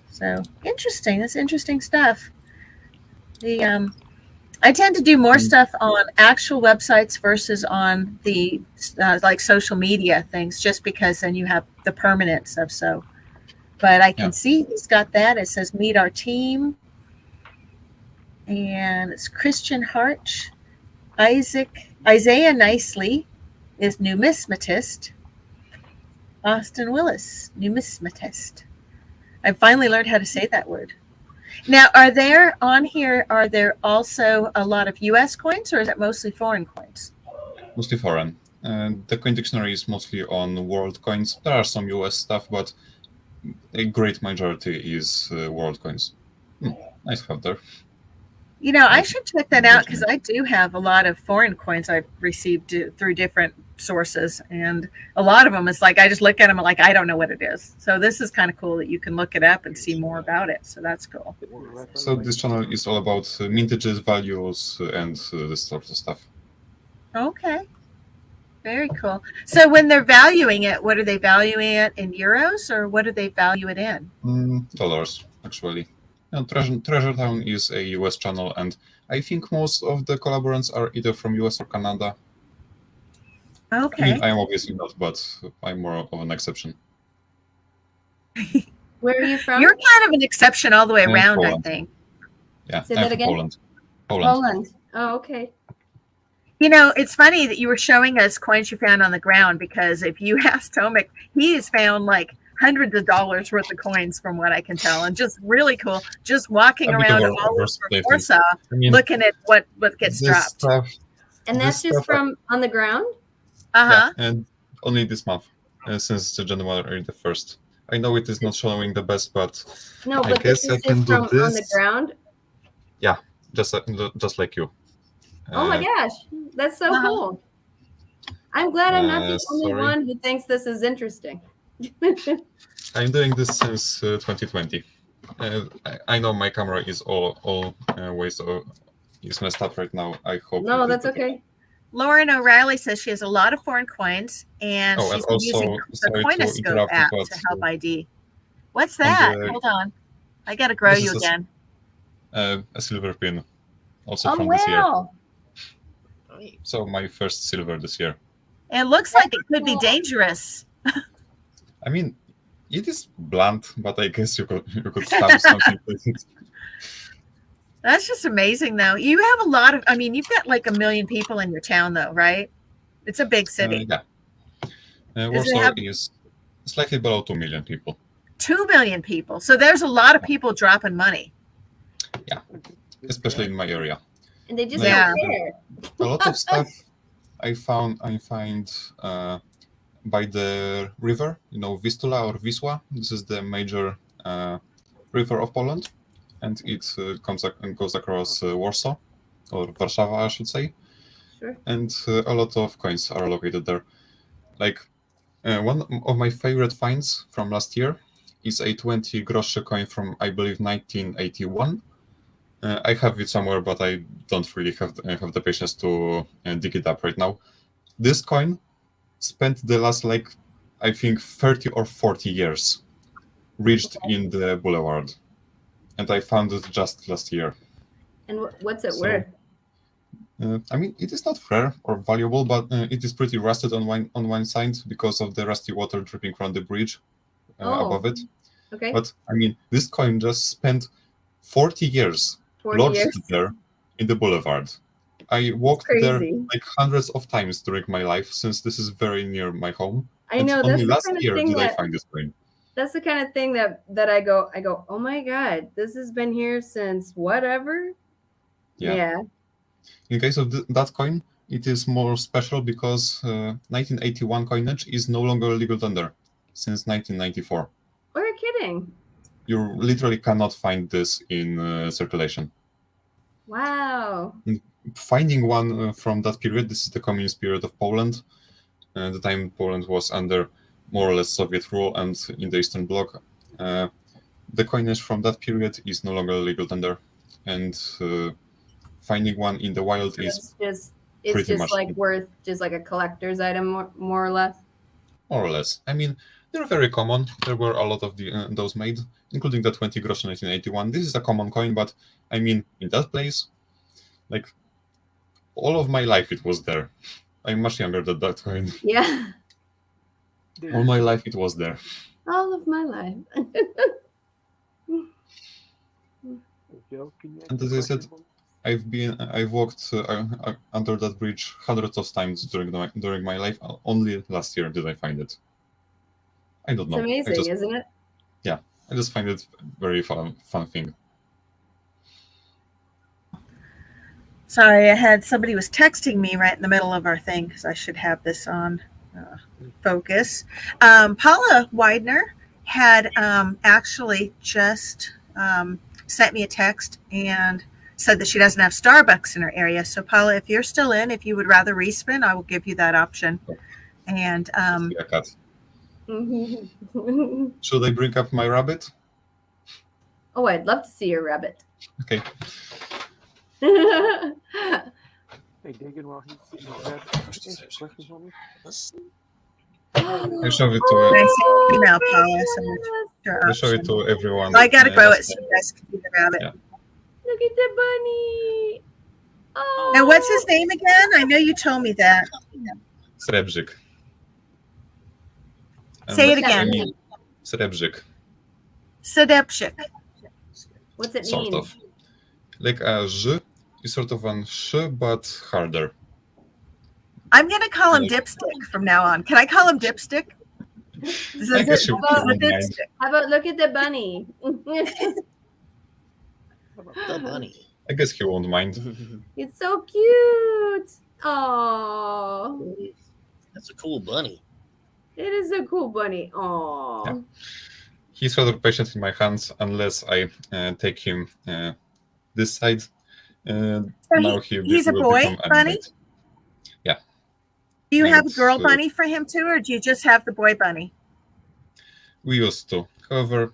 So interesting. That's interesting stuff. I tend to do more stuff on actual websites versus on the like social media things, just because then you have the permanence of so. But I can see he's got that. It says meet our team, and it's Christian Harch, Isaiah Nicely is numismatist, Austin Willis numismatist. I finally learned how to say that word. Now, are there also a lot of U.S. coins, or is it mostly foreign coins? Mostly foreign. The coin dictionary is mostly on world coins. There are some U.S. stuff, but a great majority is world coins. Nice to have there. You know, I should check that out because I do have a lot of foreign coins I've received through different sources, and a lot of them it's like I just look at them and like I don't know what it is. So this is kind of cool that you can look it up and see more about it. So that's cool. So this channel is all about mintages, values, and this sort of stuff. Okay, very cool. So when they're valuing it, what are they valuing it in euros, or what do they value it in? Dollars, actually. Treasure Town is a US channel, and I think most of the collaborants are either from US or Canada. Okay. I mean, I'm obviously not, but I'm more of an exception. Where are you from? You're kind of an exception all the way around, Poland. I think. Yeah, Say that again? Poland. Poland. Oh, okay. You know, it's funny that you were showing us coins you found on the ground, because if you ask Tomek, he has found like hundreds of dollars worth of coins from what I can tell, and just really cool, just walking around all over Warsaw, looking at what gets dropped. Stuff, and that's just from on the ground? Yeah, and only this month, since January the 1st. I know it is not showing the best, but I guess I can do this. On the ground? Yeah, just like you. Oh my gosh, that's so cool. I'm glad I'm not the only one who thinks this is interesting. I'm doing this since 2020. I know my camera is all ways is messed up right now. I hope. No, that's okay. Lauren O'Reilly says she has a lot of foreign coins, and Oh, and she's been using also, the sorry to Coinoscope interrupt you, app but to help ID. What's on that? the- Hold on. I got to grow This you is a- again. a silver pin, also Oh from this year. wow! Nice. So my first silver this year. And it looks like it could be dangerous. I mean, it is blunt, but I guess you could stab something with it. That's just amazing, though. You have a lot of, I mean, you've got like 1 million people in your town, though, right? It's a big city. Yeah. Does it Warsaw have- is slightly below 2 million people. 2 million people. So there's a lot of people dropping money. Especially in my area. And they just Yeah. don't care. A lot of stuff I find by the river, Vistula or Wisła. This is the major river of Poland, and it goes across Warsaw, or Warszawa, I should say. Sure. And a lot of coins are located there. Like one of my favorite finds from last year is a 20 groszy coin from, I believe, 1981. I have it somewhere, but I don't really have the patience to dig it up right now. This coin spent the last, I think, 30 or 40 years reached in the boulevard. And I found it just last year. And what's it So- worth? I mean, it is not rare or valuable, but it is pretty rusted on one side because of the rusty water dripping from the bridge above it. Okay. But I mean, this coin just spent 40 years 40 lodged years. there in the boulevard. I walked there Crazy. like hundreds of times during my life, since this is very near my home. I And know only that's the last kind of year thing did I that find this coin. that's the kind of thing that I go, oh my God, this has been here since whatever. Yeah. In case of that coin, it is more special because 1981 coinage is no longer legal tender since 1994. Oh, you're kidding. You literally cannot find this in circulation. Wow. Finding one from that period, this is the communist period of Poland, the time Poland was under more or less Soviet rule and in the Eastern Bloc. The coinage from that period is no longer legal tender, and finding one in the wild is It's pretty just much like worth just like a collector's item, more or less. more or less. I mean, they're very common. There were a lot of those made, including the 20 groszy 1981. This is a common coin, but I mean, in that place, like all of my life it was there. I'm much younger than that coin. Yeah. All my life it was there. All of my life. And as I said, I've walked under that bridge hundreds of times during my life. Only last year did I find it. I don't It's know. amazing, isn't it? I just find it very fun thing. Sorry, I had somebody was texting me right in the middle of our thing because I should have this on focus. Paula Widener had actually just sent me a text and said that she doesn't have Starbucks in her area. So Paula, if you're still in, if you would rather respin, I will give you that option. And A cat. Should I bring up my rabbit? Oh, I'd love to see your rabbit. Okay. Hey, digging while he's sitting in bed. Questions on me? I show it to nice email, Paula. So much for I show it option. to everyone. I got to grow it Just- so you guys can see the rabbit. Yeah. Look at the bunny. Oh. Now, what's his name again? I know you told me that. Srebrzyk. And Say it I again. mean, Srebrzyk, Sadepshik. What's it sort mean? of. Like a ż is sort of an sh, but harder. I'm going to call him Dipstick from now on. Can I call him Dipstick? This I is guess you this is wouldn't mind. Dipstick. How about look at the bunny? The bunny. I guess he won't mind. It's so cute. Oh, That's a cool bunny. it is a cool bunny. Oh, Yeah. He's rather patient in my hands unless I take him this side. So Now he's a will boy become bunny? animate. Yeah. Do you have a And, girl bunny for him too, or do you just have the boy bunny? We used to. However,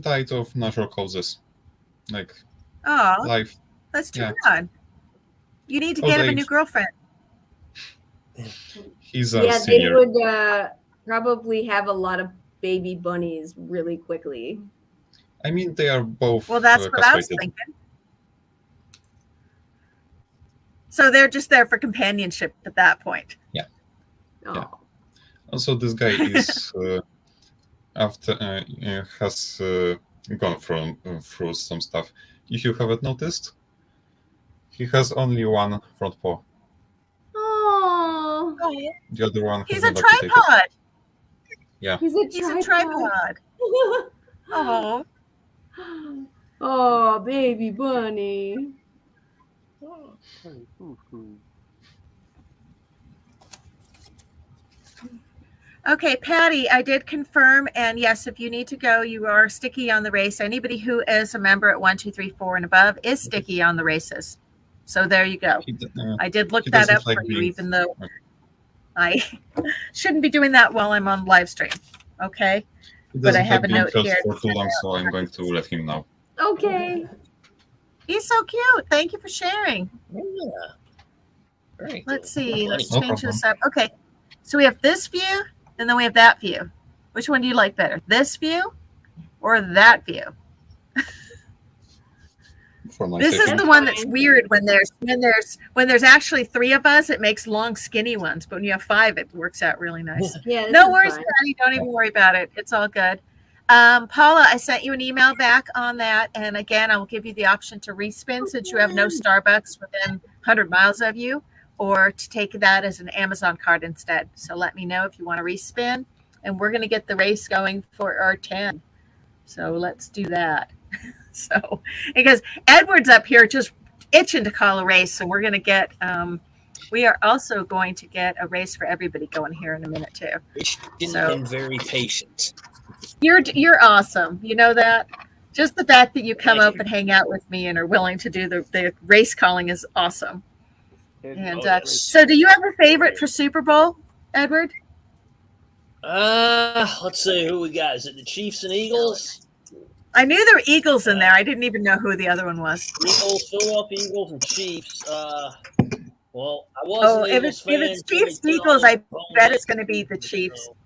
died of natural causes. Like Oh, life. that's too yeah. bad. You need to Old get him a age. new girlfriend. He's a Yeah, they senior. would probably have a lot of baby bunnies really quickly. I mean, they are both Well, that's what I was castrated. thinking. So they're just there for companionship at that point. Oh. Yeah. Also, this guy is has gone through some stuff. If you haven't noticed, he has only one front paw. Oh, The other one has He's been a amputated. tripod. Yeah. he's a He's a tripod. tripod. Oh, Oh, baby bunny. Hey, foo-foo. okay, Patty, I did confirm. And yes, if you need to go, you are sticky on the race. Anybody who is a member at 1, 2, 3, 4 and above is sticky on the races. So there you go. I did look he that doesn't up like for you, being- even though I shouldn't be doing that while I'm on live stream. Okay. He But I doesn't have like a being note held here. for too long, so I'm going to let him know. Okay. He's so cute. Thank you for sharing. Yeah. Very Let's cool. see. Let's No change problem. this up. Okay. So we have this view and then we have that view. Which one do you like better? This view or that view? For my This is safety. the one that's weird when there's actually 3 of us, it makes long skinny ones. But when you have 5, it works out really nice. Yeah. this No is worries, fine. Patty. Don't even worry about it. It's all good. Paula, I sent you an email back on that. And again, I will give you the option to respin since you have no Starbucks within 100 miles of you, or to take that as an Amazon card instead. So let me know if you want to respin. And we're going to get the race going for our 10. So let's do that. So, because Edward's up here just itching to call a race. So we're going to get, we are also going to get a race for everybody going here in a minute too. So- And very patient. You're awesome. You know that? Just the fact that you come Thank up you. and hang out with me and are willing to do the race calling is awesome. And yes. so do you have a favorite for Super Bowl, Edward? Let's see who we got. Is it the Chiefs and Eagles? I knew there were Eagles in there. I didn't even know who the other one was. Eagles, Philadelphia Eagles, and Chiefs. Well, I was Oh, an if Eagles it's fan. Chiefs, Jimmy Eagles, Kimmel I was bet home. it's going to be the Chiefs. So,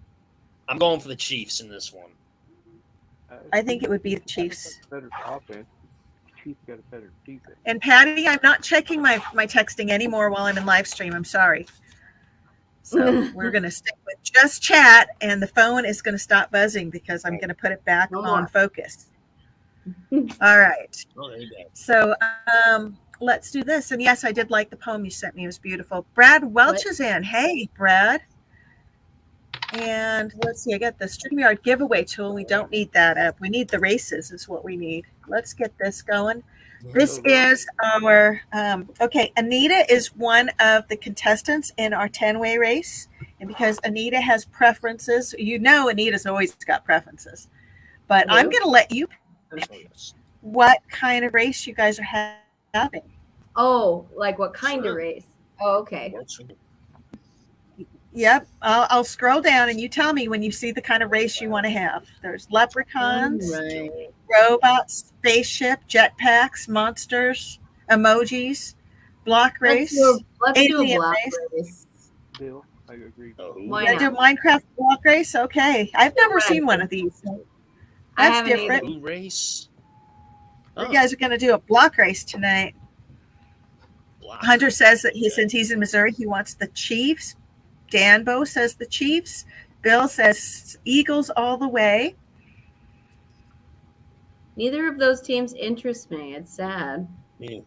I'm going for the Chiefs in this one. I think it would be the Chiefs. Better offense. Chiefs got a better defense. And Patty, I'm not checking my texting anymore while I'm in live stream. I'm sorry. So we're going to stick with just chat, and the phone is going to stop buzzing because I'm going to put it back No on more. focus. All right. Oh, there you go. So let's do this. And yes, I did like the poem you sent me. It was beautiful. Brad Welch is in. Hey, Brad. And let's see, I got the StreamYard giveaway tool. We don't need that up. We need the races is what we need. Let's get this going. This is our, okay, Anita is one of the contestants in our 10-way race. And because Anita has preferences, you know Anita's always got preferences. But I'm going to let you pick what kind of race you guys are having. Oh, like what kind of race? Oh, okay. Yep, I'll scroll down and you tell me when you see the kind of race you want to have. There's leprechauns, Right. robots, spaceship, jetpacks, monsters, emojis, block race. Let's do a alien block race. race. Bill, I agree. Why I do not? Minecraft block race. Okay, I've never Right. seen one of these. I That's haven't different. Blue race. You guys are going to do a block race tonight. Block. Hunter says that since he's in Missouri, he wants the Chiefs. Danbo says the Chiefs. Bill says Eagles all the way. Neither of those teams interest me. It's sad. Yeah.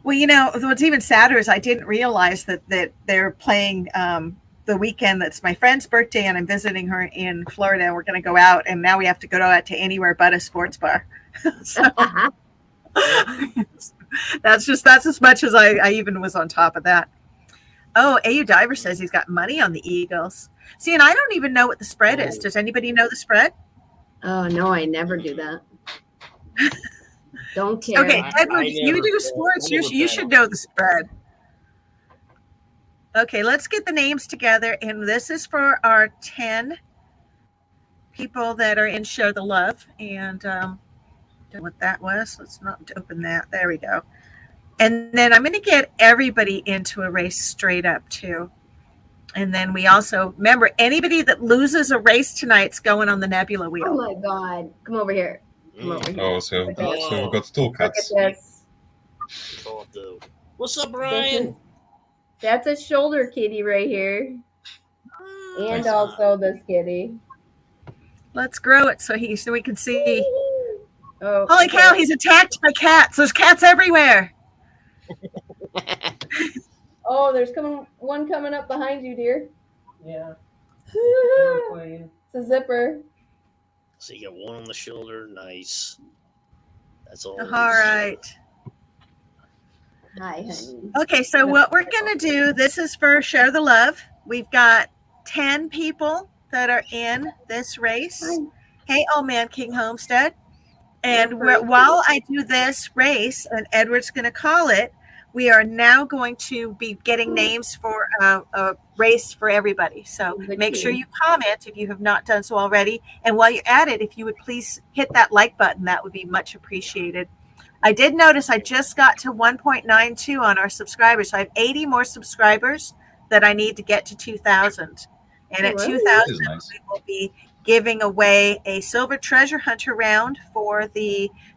Well, you know, what's even sadder is I didn't realize that they're playing the weekend that's my friend's birthday, and I'm visiting her in Florida, and we're going to go out, and now we have to go out to anywhere but a sports bar. So that's as much as I even was on top of that. Oh, AU Diver says he's got money on the Eagles. See, and I don't even know what the spread is. Does anybody know the spread? Oh no, I never do that. Don't care. Okay, Edward, I you never do bet. sports. I never You bet should on know the spread. Okay, let's get the names together. And this is for our 10 people that are in Show the Love. And don't know what that was. Let's not open that. There we go. And then I'm going to get everybody into a race straight up, too. And then we also remember anybody that loses a race tonight's going on the Nebula Oh Wheel. my God! Come over here. Come over here. Oh, so Look at we've got two Look at cats. this. What's up, This Brian? is, that's a shoulder kitty right here, and Nice. also this kitty. Let's grow it so we can see. Oh, Holy okay. cow! He's attacked by cats. There's cats everywhere. Oh, there's one coming up behind you, dear. Yeah. It's a zipper. So you got one on the shoulder. Nice. That's all. All right. Hi, honey. Okay, so what we're going to do, this is for Share the Love. We've got 10 people that are in this race. Hi. Hey, Old Man King Homestead. And while I do this race, and Edward's going to call it, we are now going to be getting names for a race for everybody. So make sure you comment if you have not done so already. And while you're at it, if you would please hit that like button, that would be much appreciated. I did notice I just got to 1.92 on our subscribers. So I have 80 more subscribers that I need to get to 2,000. And at 2,000, we will be giving away a silver treasure hunter round for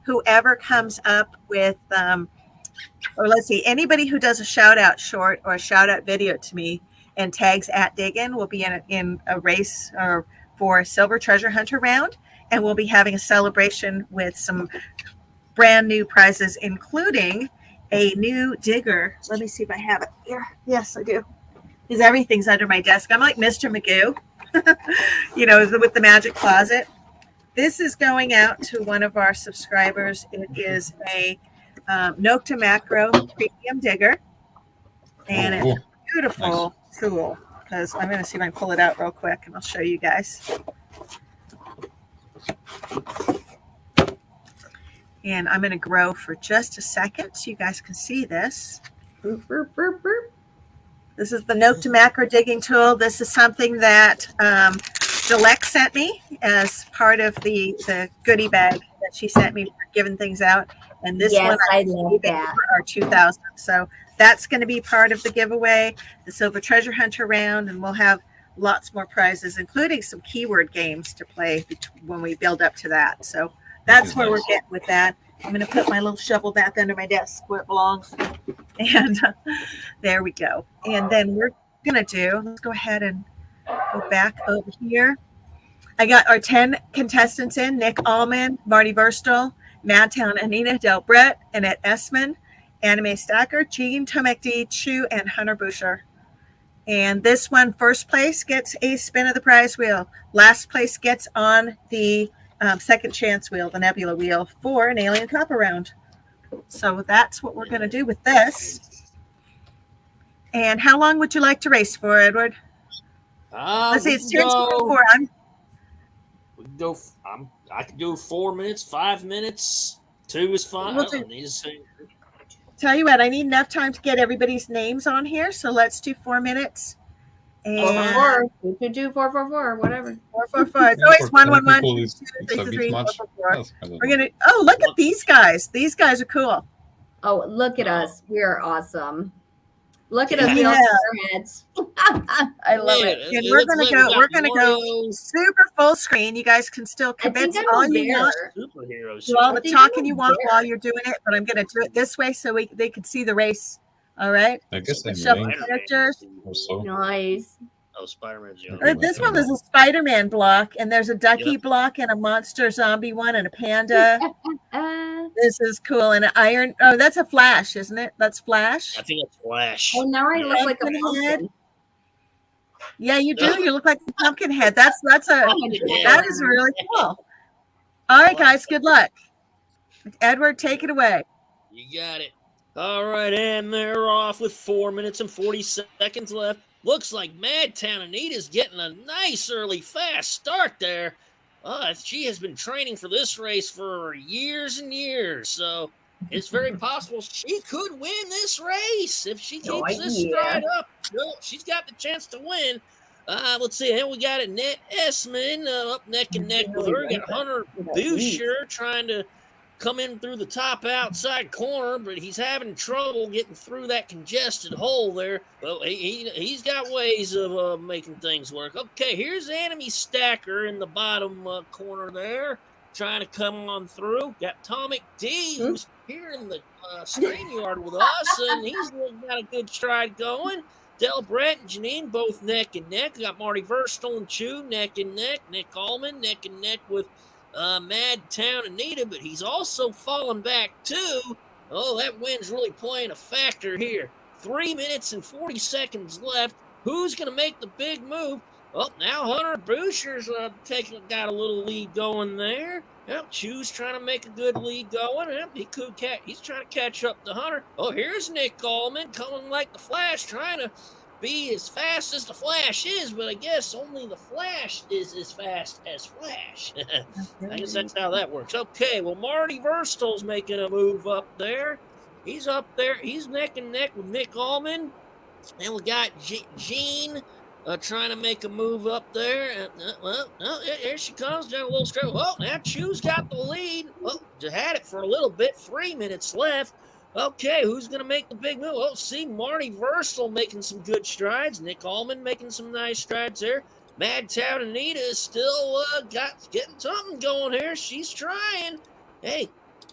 whoever comes up with, or let's see, anybody who does a shout out short or a shout out video to me and tags @Diggin will be in a race for a silver treasure hunter round. And we'll be having a celebration with some brand new prizes, including a new digger. Let me see if I have it here. Yes, I do. Because everything's under my desk. I'm like Mr. Magoo, with the magic closet. This is going out to one of our subscribers. It is a Nocta Macro Premium Digger. And it's a beautiful tool. Because I'm going to see if I can pull it out real quick and I'll show you guys. And I'm going to grow for just a second so you guys can see this. Burp, burp, burp, burp. This is the Nocta Macro digging tool. This is something that Gillette sent me as part of the goodie bag that she sent me for giving things out. And this one I love that. for our 2,000. So that's going to be part of the giveaway, the Silver Treasure Hunter round, and we'll have lots more prizes, including some keyword games to play when we build up to that. So that's where we're getting with that. I'm going to put my little shovel back under my desk where it belongs. And there we go. And then we're going to let's go ahead and go back over here. I got our 10 contestants in: Nick Allman, Marty Verstal, Madtown Anina Del Brett, Annette Essman, Anime Stacker, Jean Tomekdi, Chu, and Hunter Boucher. And this one, first place gets a spin of the prize wheel. Last place gets on the second chance wheel, the Nebula Wheel, for an Alien Copper round. So that's what we're going to do with this. And how long would you like to race for, Edward? Let's see, it's 10:04. I can do 4 minutes, 5 minutes. 2 is fine. We'll tell you what, I need enough time to get everybody's names on here. So let's do 4 minutes. And 4 4 4 4 whatever. 4 4 4. It's always 1 1 1 2 3 3 4 4 4. We're gonna. Oh, look at these guys. These guys are cool. Oh, look at us. We are awesome. Look at us. We all Yeah. our heads. I love it. And we're gonna go super full screen. You guys can still commit all you want. Superheroes. Do all the talking you want while you're doing it, but I'm gonna do it this way so they can see the race. All right. I guess I'm Shuffle late characters. also. Nice. Oh, Spider-Man's young. This one is a Spider-Man block, and there's a ducky block and a monster zombie one and a panda. This is cool. And an iron. Oh, that's a Flash, isn't it? That's Flash. I think it's Flash. Oh, now I look like a Pumpkin pumpkin. head. Yeah, you do. You look like a pumpkin head. That is really cool. All right, guys. Good luck. Edward, take it away. You got it. All right, and they're off with 4 minutes and 40 seconds left. Looks like Madtown Anita's getting a nice early fast start there. She has been training for this race for years and years, so it's very possible she could win this race if she keeps this stride up. She's got the chance to win. Let's see. Then we got Annette Essman up neck and neck with her. We got Hunter Boucher trying to come in through the top outside corner, but he's having trouble getting through that congested hole there. Well, he's got ways of making things work. Okay, here's Enemy Stacker in the bottom corner there, trying to come on through. Got Atomic D, who's here in the StreamYard with us, and he's got a good stride going. Del Brett and Janine both neck and neck. Got Marty Verstel and Chew neck and neck. Nick Allman neck and neck with Mad Town Anita, but he's also fallen back too. Oh, that wind's really playing a factor here. 3 minutes and 40 seconds left. Who's going to make the big move? Oh, now Hunter Boucher's got a little lead going there. Yep, Chew's trying to make a good lead going. Yep, he's trying to catch up to Hunter. Oh, here's Nick Allman coming like the Flash, trying to be as fast as the Flash is, but I guess only the Flash is as fast as Flash. I guess that's how that works. Okay, well, Marty Verstel's making a move up there. He's up there. He's neck and neck with Nick Allman. And we got Gene trying to make a move up there. Here she comes down a little straight. Well, now Chew's got the lead. Well, just had it for a little bit. 3 minutes left. Okay, who's going to make the big move? Oh, see, Marty Verstel making some good strides. Nick Allman making some nice strides there. Mad Town Anita is still getting something going here. She's trying. Hey,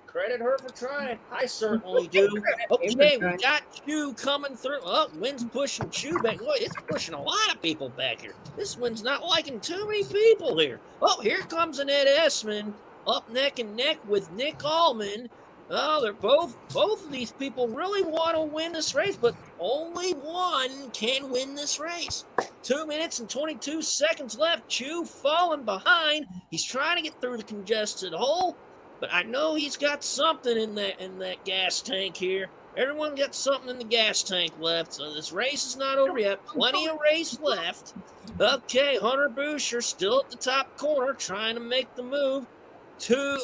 credit her for trying. I certainly do. Okay, we got Chew coming through. Oh, wind's pushing Chew back. Boy, it's pushing a lot of people back here. This wind's not liking too many people here. Oh, here comes an Ed Essman up neck and neck with Nick Allman. Oh, they're both of these people really want to win this race, but only one can win this race. 2 minutes and 22 seconds left. Chew falling behind. He's trying to get through the congested hole, but I know he's got something in that gas tank here. Everyone got something in the gas tank left, so this race is not over yet. Plenty of race left. Okay, Hunter Boucher still at the top corner, trying to make the move.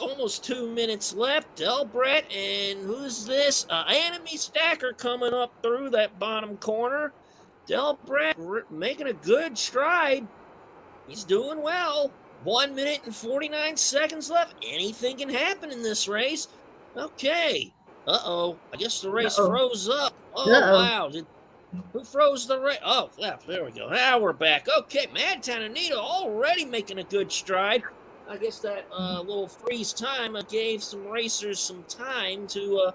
Almost 2 minutes left. Del Brett and who's this? Enemy Stacker coming up through that bottom corner. Del Brett making a good stride. He's doing well. 1 minute and 49 seconds left. Anything can happen in this race. Okay. I guess the race froze up. Oh, wow. Who froze the race? Oh, yeah, there we go. Now we're back. Okay, Mad Town Anita already making a good stride. I guess that little freeze time gave some racers some time to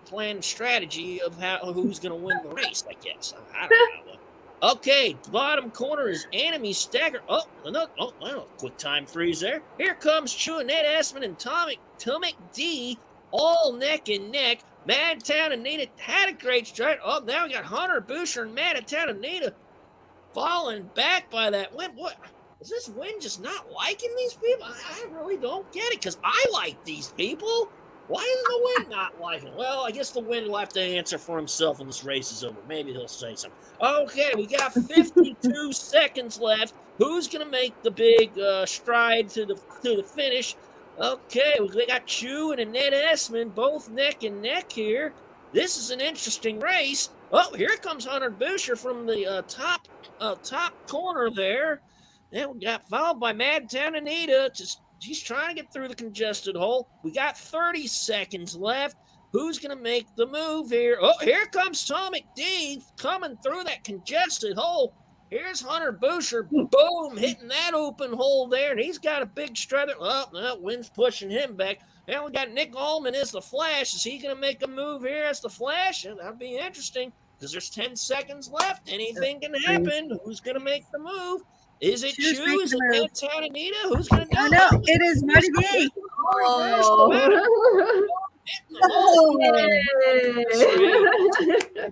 plan strategy of who's going to win the race, I guess. I don't know. Okay, bottom corner is Enemy Stacker. Quick time freeze there. Here comes Chew and Ed Essman and Atomic D, all neck and neck. Mad Town Anita had a great stride. Oh, now we got Hunter Boucher and Mad Town Anita falling back by that wind. What? Is this wind just not liking these people? I really don't get it, because I like these people. Why is the wind not liking them? Well, I guess the wind will have to answer for himself when this race is over. Maybe he'll say something. Okay, we got 52 seconds left. Who's going to make the big stride to the finish? Okay, we got Chew and Annette Essman, both neck and neck here. This is an interesting race. Oh, here comes Hunter Boucher from the top corner there. And we got followed by Mad Town Anita. She's trying to get through the congested hole. We got 30 seconds left. Who's going to make the move here? Oh, here comes Atomic D coming through that congested hole. Here's Hunter Boucher. Boom, hitting that open hole there. And he's got a big stride. Oh, no, wind's pushing him back. And we got Nick Allman as the Flash. Is he going to make a move here as the Flash? That'd be interesting, because there's 10 seconds left. Anything can happen. Who's going to make the move? Is it Chew? Is it Mad Town Anita? Who's going to do it? No, it is Marty B.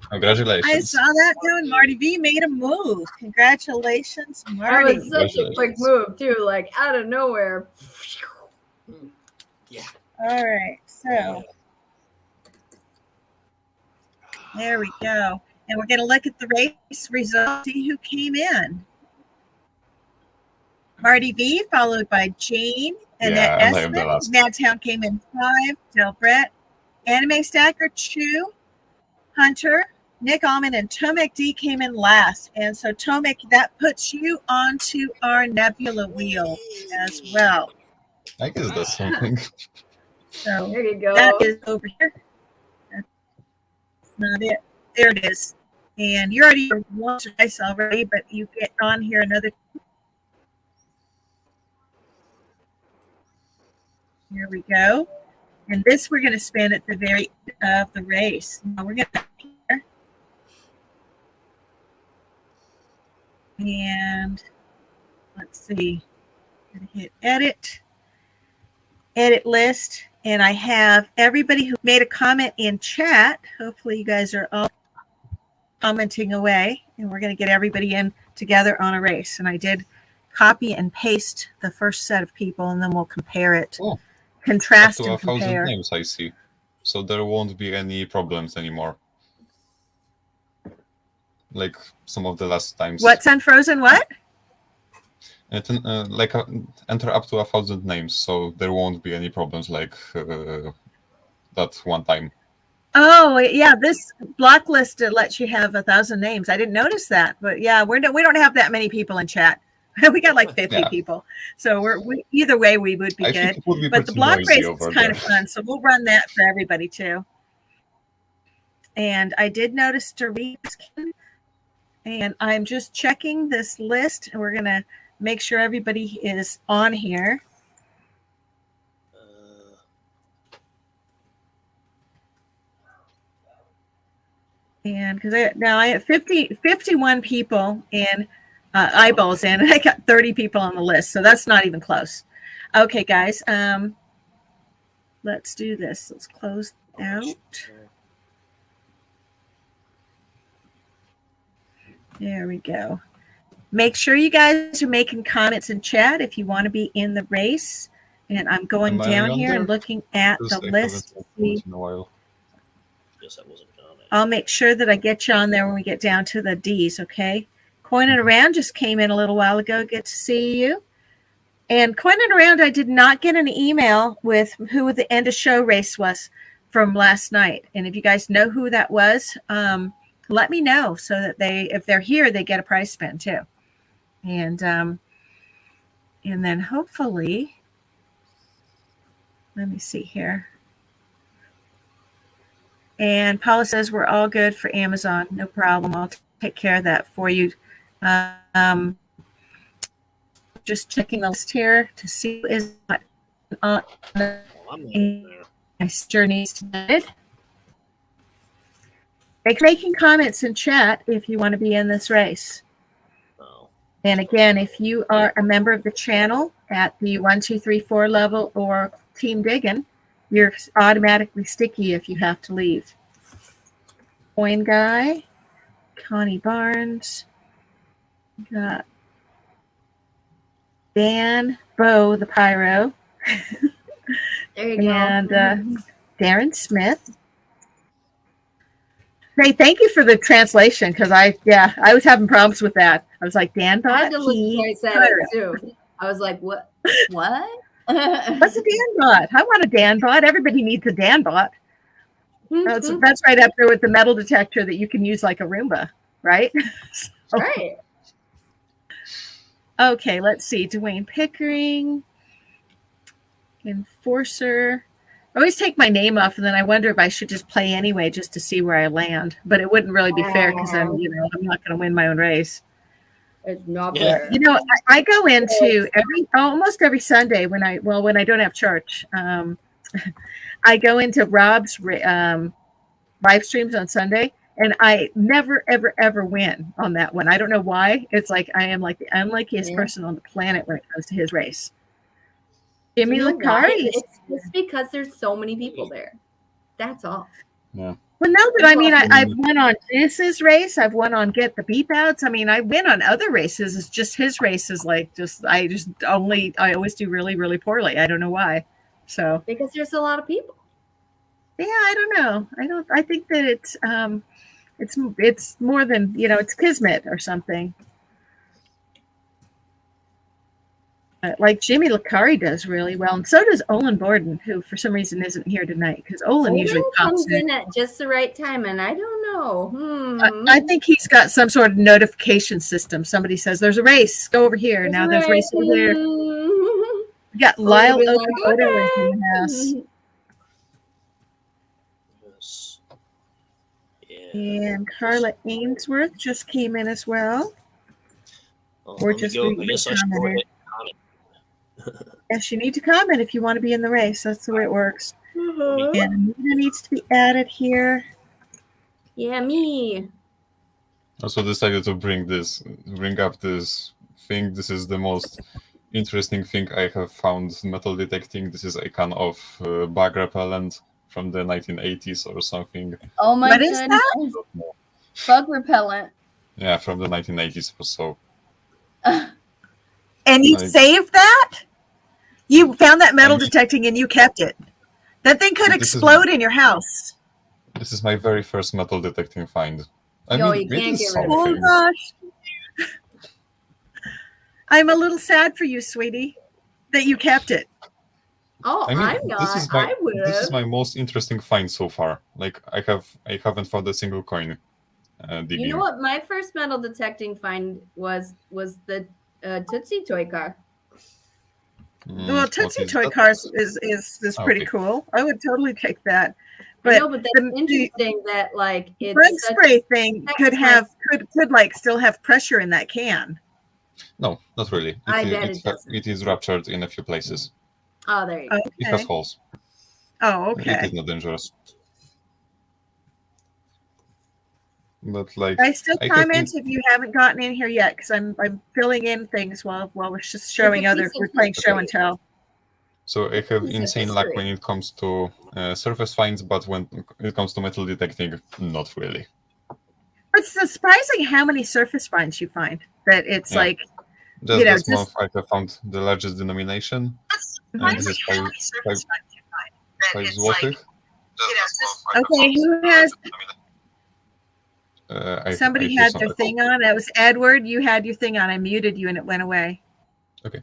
Congratulations. I saw that too, and Marty B made a move. Congratulations, Marty. That was such a quick move, too, like out of nowhere. Yeah. All right, so there we go. And we're going to look at the race results, see who came in. Marty V, followed by Jane, Annette Essman. Madtown came in 5. Del Brett, Anime Stacker, Chew, Hunter, Nick Allman, and Tomek D came in last. And so, Tomek, that puts you onto our Nebula Wheel as well. I guess that's something. So There you go. that is over here. That's not it. There it is. And you already once or twice already, but you get on here another. Here we go. And this we're going to spin at the very end of the race. Now we're going to here. And let's see. I'm going to hit edit list. And I have everybody who made a comment in chat. Hopefully you guys are all commenting away. And we're going to get everybody in together on a race. And I did copy and paste the first set of people, and then we'll compare it. Oh. Contrast Up to and 1,000 compare. names, I see. So there won't be any problems anymore. Like some of the last times. What's unfrozen? What? Enter up to 1,000 names, so there won't be any problems like that one time. Oh yeah, this block list lets you have 1,000 names. I didn't notice that, but yeah, we don't have that many people in chat. We got like 50 people, so we either way we would be I good. think it would be But the pretty block noisy race over is kind there. of fun, so we'll run that for everybody too. And I did notice Therese, and I'm just checking this list, and we're gonna make sure everybody is on here. And because I have 51 people in eyeballs in, and I got 30 people on the list, so that's not even close. Okay, guys, let's do this. Let's close out. There we go. Make sure you guys are making comments in chat if you want to be in the race. And I'm going down here and looking at the list. In a while. Yes, I wasn't commenting. I'll make sure that I get you on there when we get down to the D's, okay? Coining Around just came in a little while ago. Good to see you. And Coining Around, I did not get an email with who the end of show race was from last night. And if you guys know who that was, let me know so that if they're here, they get a prize spin too. And then hopefully, let me see here. And Paula says we're all good for Amazon. No problem. I'll take care of that for you. Just checking the list here to see who is on I'm not in there. my journeys tonight. Making comments in chat if you want to be in this race. Oh. And again, if you are a member of the channel at the 1, 2, 3, 4 level or Team Diggin', you're automatically sticky if you have to leave. Coin Guy, Connie Barnes, got Dan, Bo the Pyro, There you go. and Darren Smith. Hey, thank you for the translation because I was having problems with that. I was like, Dan I had Bot, to look before I said it too. I was like, what? What? What's a Dan Bot? I want a Dan Bot. Everybody needs a Dan Bot. That's right up there with the metal detector that you can use like a Roomba, right? So, Right. okay, let's see. Dwayne Pickering, Enforcer. I always take my name off, and then I wonder if I should just play anyway, just to see where I land. But it wouldn't really be fair because I'm not going to win my own race. It's not Yeah. fair. You know, I go into almost every Sunday when I don't have church. I go into Rob's live streams on Sunday, and I never, ever, ever win on that one. I don't know why. It's like I am like the unluckiest person on the planet when it comes to his race. Jimmy You know why? Licari. It's just because there's so many people there. That's all. Yeah. Well, no, but I mean, I've won on Dennis's race. I've won on Get the Beep Outs. I mean, I win on other races. It's just his race is like I always do really, really poorly. I don't know why. So Because there's a lot of people. yeah, I don't know. I think that it's more than it's kismet or something. Like Jimmy Licari does really well, and so does Olin Borden, who for some reason isn't here tonight because Olin usually pops comes in at just the right time, and I don't know. I think he's got some sort of notification system. Somebody says there's a race. Go over here. Now there's a race over there. We got Lyle Like, Okoda in the house. And Carla Ainsworth just came in as well. Well, Or let me just go. read I your guess I should go comment. ahead and comment. Yes, you need to comment if you want to be in the race. That's the way it works. Uh-huh. And Anita needs to be added here. Yeah, me. Also decided to bring up this thing. This is the most interesting thing I have found metal detecting. This is a kind of bug repellent from the 1980s or something. Oh my What is goodness. that? Bug repellent. Yeah, from the 1980s or so. And you Like- saved that? You found that metal I mean- detecting and you kept it. That thing could This is- explode in your house. This is my very first metal detecting find. I Yo, mean, you can't it is get rid of it. Oh something. gosh. I'm a little sad for you, sweetie, that you kept it. Oh, I mean, I'm not. this is my most interesting find so far. Like I haven't found a single coin. Digging. You know what? My first metal detecting find was the Tootsie Toy car. Well, What Tootsie is Toy that? Cars is pretty Okay. cool. I would totally take that. I But know, but that's the interesting that like bug it's such, spray thing that's could my- have could like still have pressure in that can. No, not really. I bet it doesn't. It is ruptured in a few places. Oh, there you go. It has Okay. holes. Oh, It okay. is not dangerous. But like, I still I have comment if you haven't gotten in here yet because I'm filling in things while we're just showing It's a other. piece of We're playing show history. and tell. So I have Piece of insane luck history. when it comes to surface finds, but when it comes to metal detecting, not really. It's surprising how many surface finds you find. That it's Yeah. like Just You know, this just- month, I have found the largest denomination. And this is five złotych. okay, who has I somebody hear had some their echo. thing on? That was Edward. You had your thing on. I muted you and it went away. Okay.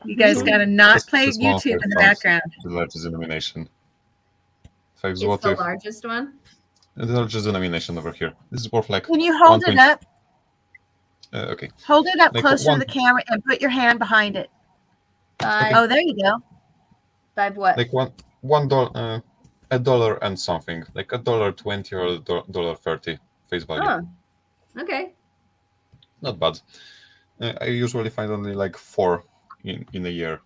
You guys So got to not this- play this month YouTube I in the found background. The largest denomination. 5 It's the złotych. largest one. The largest denomination over here. This is worth like. Can you hold 1. it up? Okay. Hold it up Like closer one- to the camera and put your hand behind it. Five. Oh, there you go. Five what? Like $1, $1 and something, like $1.20 or $1.30 face value. Oh, okay. Not bad. I usually find only like 4 in a year.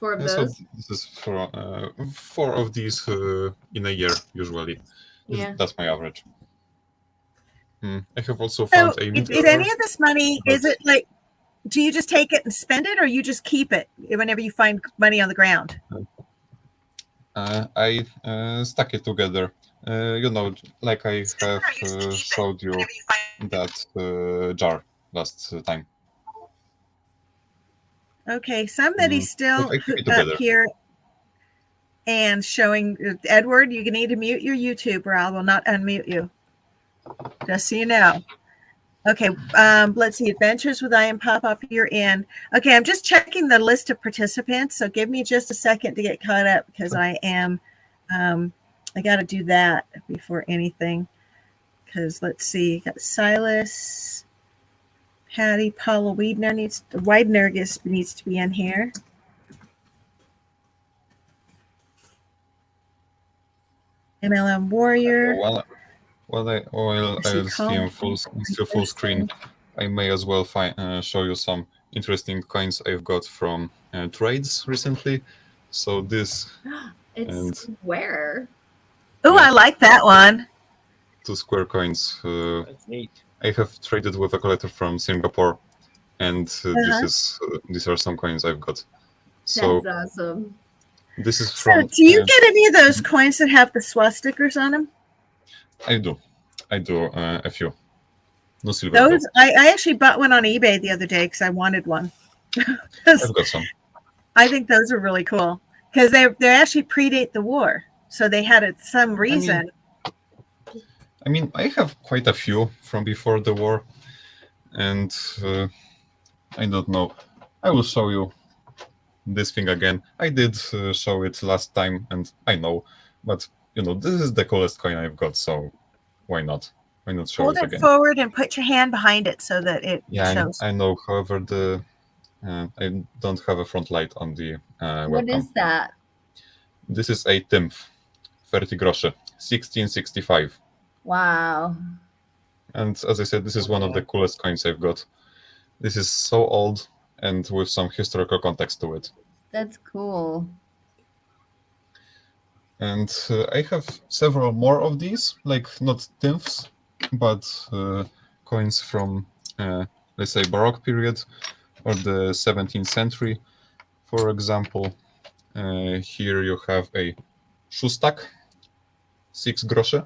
4 of And so those. this is for 4 of these in a year usually. Yeah. That's my average. I have also So, found a is meteor. any of this money? but- Is it like? Do you just take it and spend it, or you just keep it whenever you find money on the ground? I stuck it together. Like I have showed you that jar last time. Okay, somebody's still But I keep it up together. here and showing. Edward, you need to mute your YouTube, or I will not unmute you. Just so you know. Okay, let's see. Adventures with I Am Pop-Up, you're in. Okay, I'm just checking the list of participants, so give me just a second to get caught up because I am, I got to do that before anything. Because let's see, got Silas, Patty, Paula Weidner needs to be in here. MLM Warrior. While I'll see in full screen, I may as well show you some interesting coins I've got from trades recently. So this It's And- square. Oh, I like that one. 2 square coins That's neat. I have traded with a collector from Singapore, and these are some coins I've got. So That's awesome. this is So, from. do you get any of those coins that have the swastikas on them? I do a few. No silver. though. Those I actually bought one on eBay the other day because I wanted one. I've got some. I think those are really cool because they actually predate the war, so they had some reason. I mean, I have quite a few from before the war, and I don't know. I will show you this thing again. I did show it last time, and I know, but this is the coolest coin I've got, so why not? Why not show Hold it it again? forward and put your hand behind it so that it Yeah, shows. I know. However, I don't have a front light on the What webcam. is that? This is a tymf, 30 groszy. 1665. Wow. And as I said, this is one of the coolest coins I've got. This is so old and with some historical context to it. That's cool. And I have several more of these, like not tenths, but coins from, let's say, Baroque period or the 17th century. For example, here you have a szóstak, 6 grosze,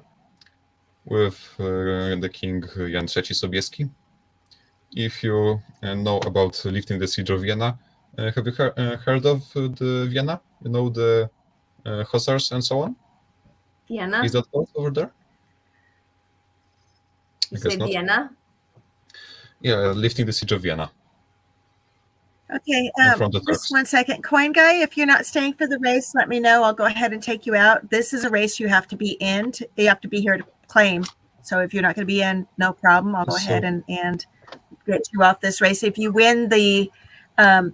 with the king Jan III Sobieski. If you know about lifting the siege of Vienna, have you heard of the Vienna? You know, the hussars and so on? Vienna? Is that called over there? You I guess say not. Vienna? Yeah, lifting the siege of Vienna. Okay, from the just Turks. 1 second. Coin guy, if you're not staying for the race, let me know. I'll go ahead and take you out. This is a race you have to be in. You have to be here to claim. So if you're not going to be in, no problem. I'll go ahead and get you off this race. If you win the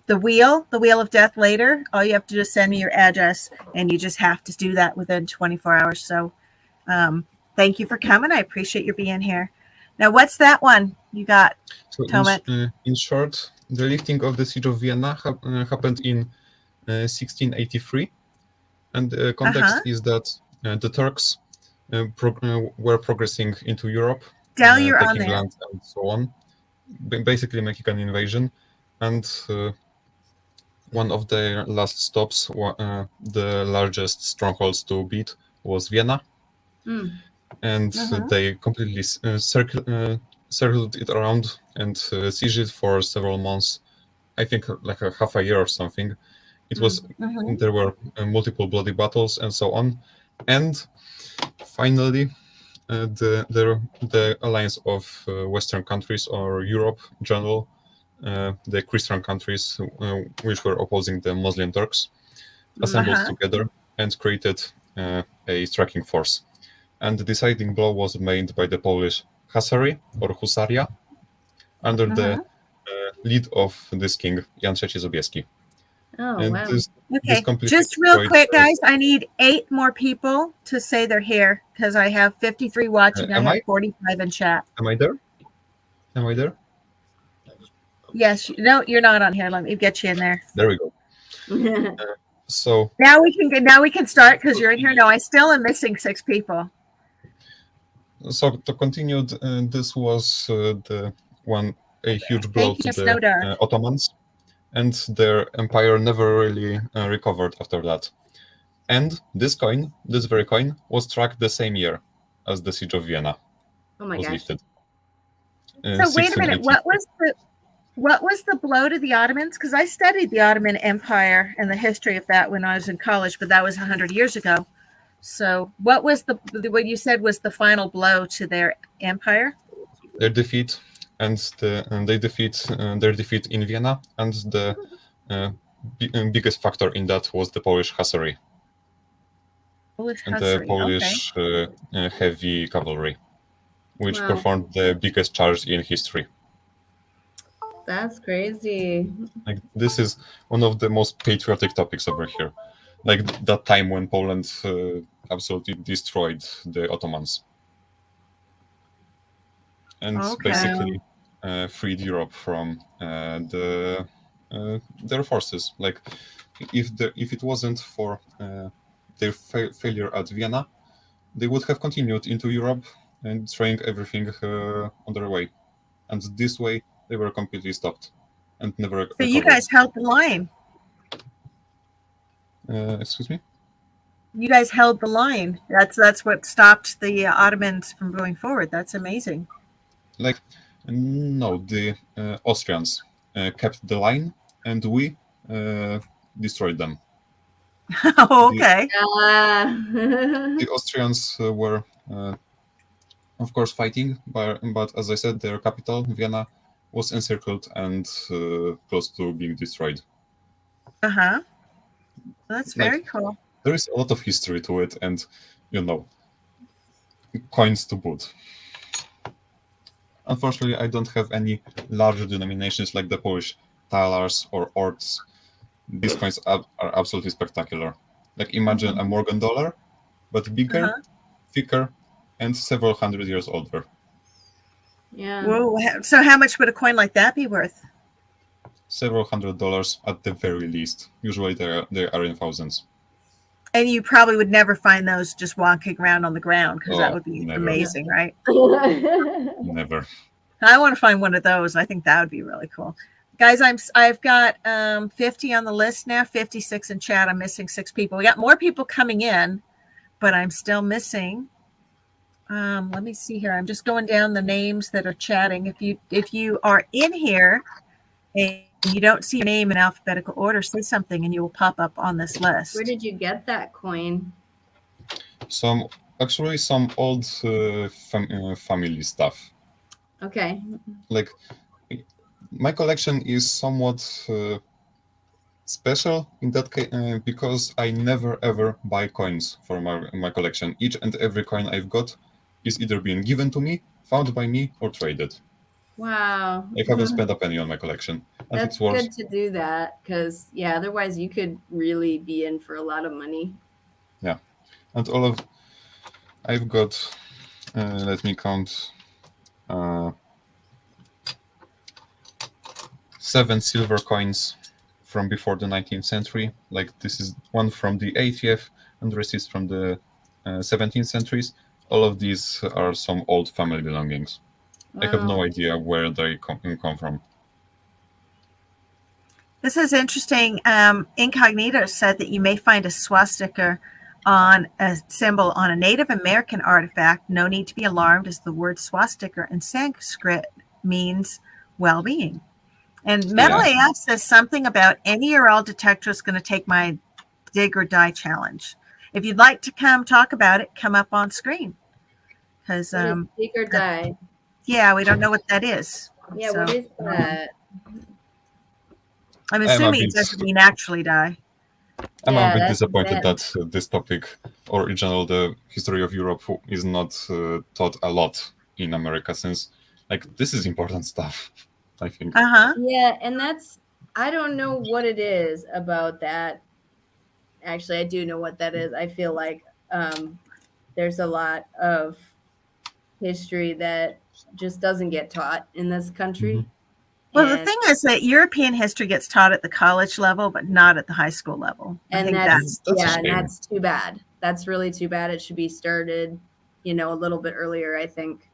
wheel of death later, all you have to just send me your address, and you just have to do that within 24 hours. So thank you for coming. I appreciate your being here. Now, what's that one you got, Tomek? In short, the lifting of the siege of Vienna happened in 1683, and the context is that the Turks were progressing into Europe, Del, you're on taking there. land and so on, basically making an invasion. And one of their last stops, the largest strongholds to beat, was Vienna. And they completely circled it around and sieged it for several months. I think like a half a year or something. It was there were multiple bloody battles and so on, and finally the alliance of Western countries or Europe in general, the Christian countries which were opposing the Muslim Turks, assembled together and created a striking force. And the deciding blow was made by the Polish Hussary or Husaria under the lead of this king, Jan III Sobieski. Oh, And wow. Okay, just real quick, guys, I need 8 more people to say they're here because I have 53 watching. I have 45 in chat. Am I there? Am I there? Yes. No, you're not on here. Let me get you in there. There we go. So now we can start because you're in here. No, I still am missing 6 people. So to continue, this was a huge blow to the Ottomans, and their empire never really recovered after that. And this very coin, was struck the same year as the siege of Vienna was lifted. So wait a minute, what was the blow to the Ottomans? Because I studied the Ottoman Empire and the history of that when I was in college, but that was 100 years ago. So what was what you said was the final blow to their empire? Their defeat, and their defeat in Vienna, and the biggest factor in that was the Polish Hussary. The Polish heavy cavalry, which performed the biggest charge in history. That's crazy. Like, this is one of the most patriotic topics over here. Like that time when Poland absolutely destroyed the Ottomans and basically freed Europe from their forces. Like if it wasn't for their failure at Vienna, they would have continued into Europe and destroying everything on their way. And this way, they were completely stopped and never recovered. So you guys held the line. Excuse me? You guys held the line. That's what stopped the Ottomans from going forward. That's amazing. Like, no, the Austrians kept the line, and we destroyed them. Oh, okay. The Austrians were, of course, fighting, but as I said, their capital, Vienna, was encircled and close to being destroyed. That's very cool. There is a lot of history to it, and coins to boot. Unfortunately, I don't have any larger denominations like the Polish talars or orts. These coins are absolutely spectacular. Like, imagine a Morgan dollar, but bigger, thicker, and several hundred years older. Yeah. Whoa. So how much would a coin like that be worth? Several $100s at the very least. Usually they are in thousands. And you probably would never find those just walking around on the ground because that Oh, would be never. amazing, right? Never. I want to find one of those. I think that would be really cool. Guys, I've got 50 on the list now, 56 in chat. I'm missing 6 people. We got more people coming in, but I'm still missing. Let me see here. I'm just going down the names that are chatting. If you are in here and you don't see your name in alphabetical order, say something and you will pop up on this list. Where did you get that coin? Some old family stuff. Okay. Like, my collection is somewhat special in that case because I never ever buy coins for my collection. Each and every coin I've got is either being given to me, found by me, or traded. Wow. I haven't spent a penny on my collection. And That's it's worth. good to do that because, yeah, otherwise you could really be in for a lot of money. Yeah. And I've got, let me count, 7 silver coins from before the 19th century. Like, this is one from the 80th, and the rest is from the 17th centuries. All of these are some old family belongings. Wow. I have no idea where they come from. This is interesting. Incognito said that you may find a swastika on a symbol on a Native American artifact. No need to be alarmed, as the word swastika in Sanskrit means well-being. And Metal AF says something about any or all detector is going to take my dig or die challenge. If you'd like to come talk about it, come up on screen. Because dig or die. Yeah, we don't know what that is. Yeah, So, what is that? I'm assuming it doesn't mean actually die. I'm Yeah, a bit that's disappointed bad. that this topic, or in general the history of Europe, is not taught a lot in America, since like this is important stuff, I think. Yeah, and that's, I don't know what it is about that. Actually, I do know what that is. I feel like there's a lot of history that just doesn't get taught in this country. Well, the thing is that European history gets taught at the college level, but not at the high school level. I And think that's a yeah, shame. and that's too bad. That's really too bad. It should be started, a little bit earlier, I think.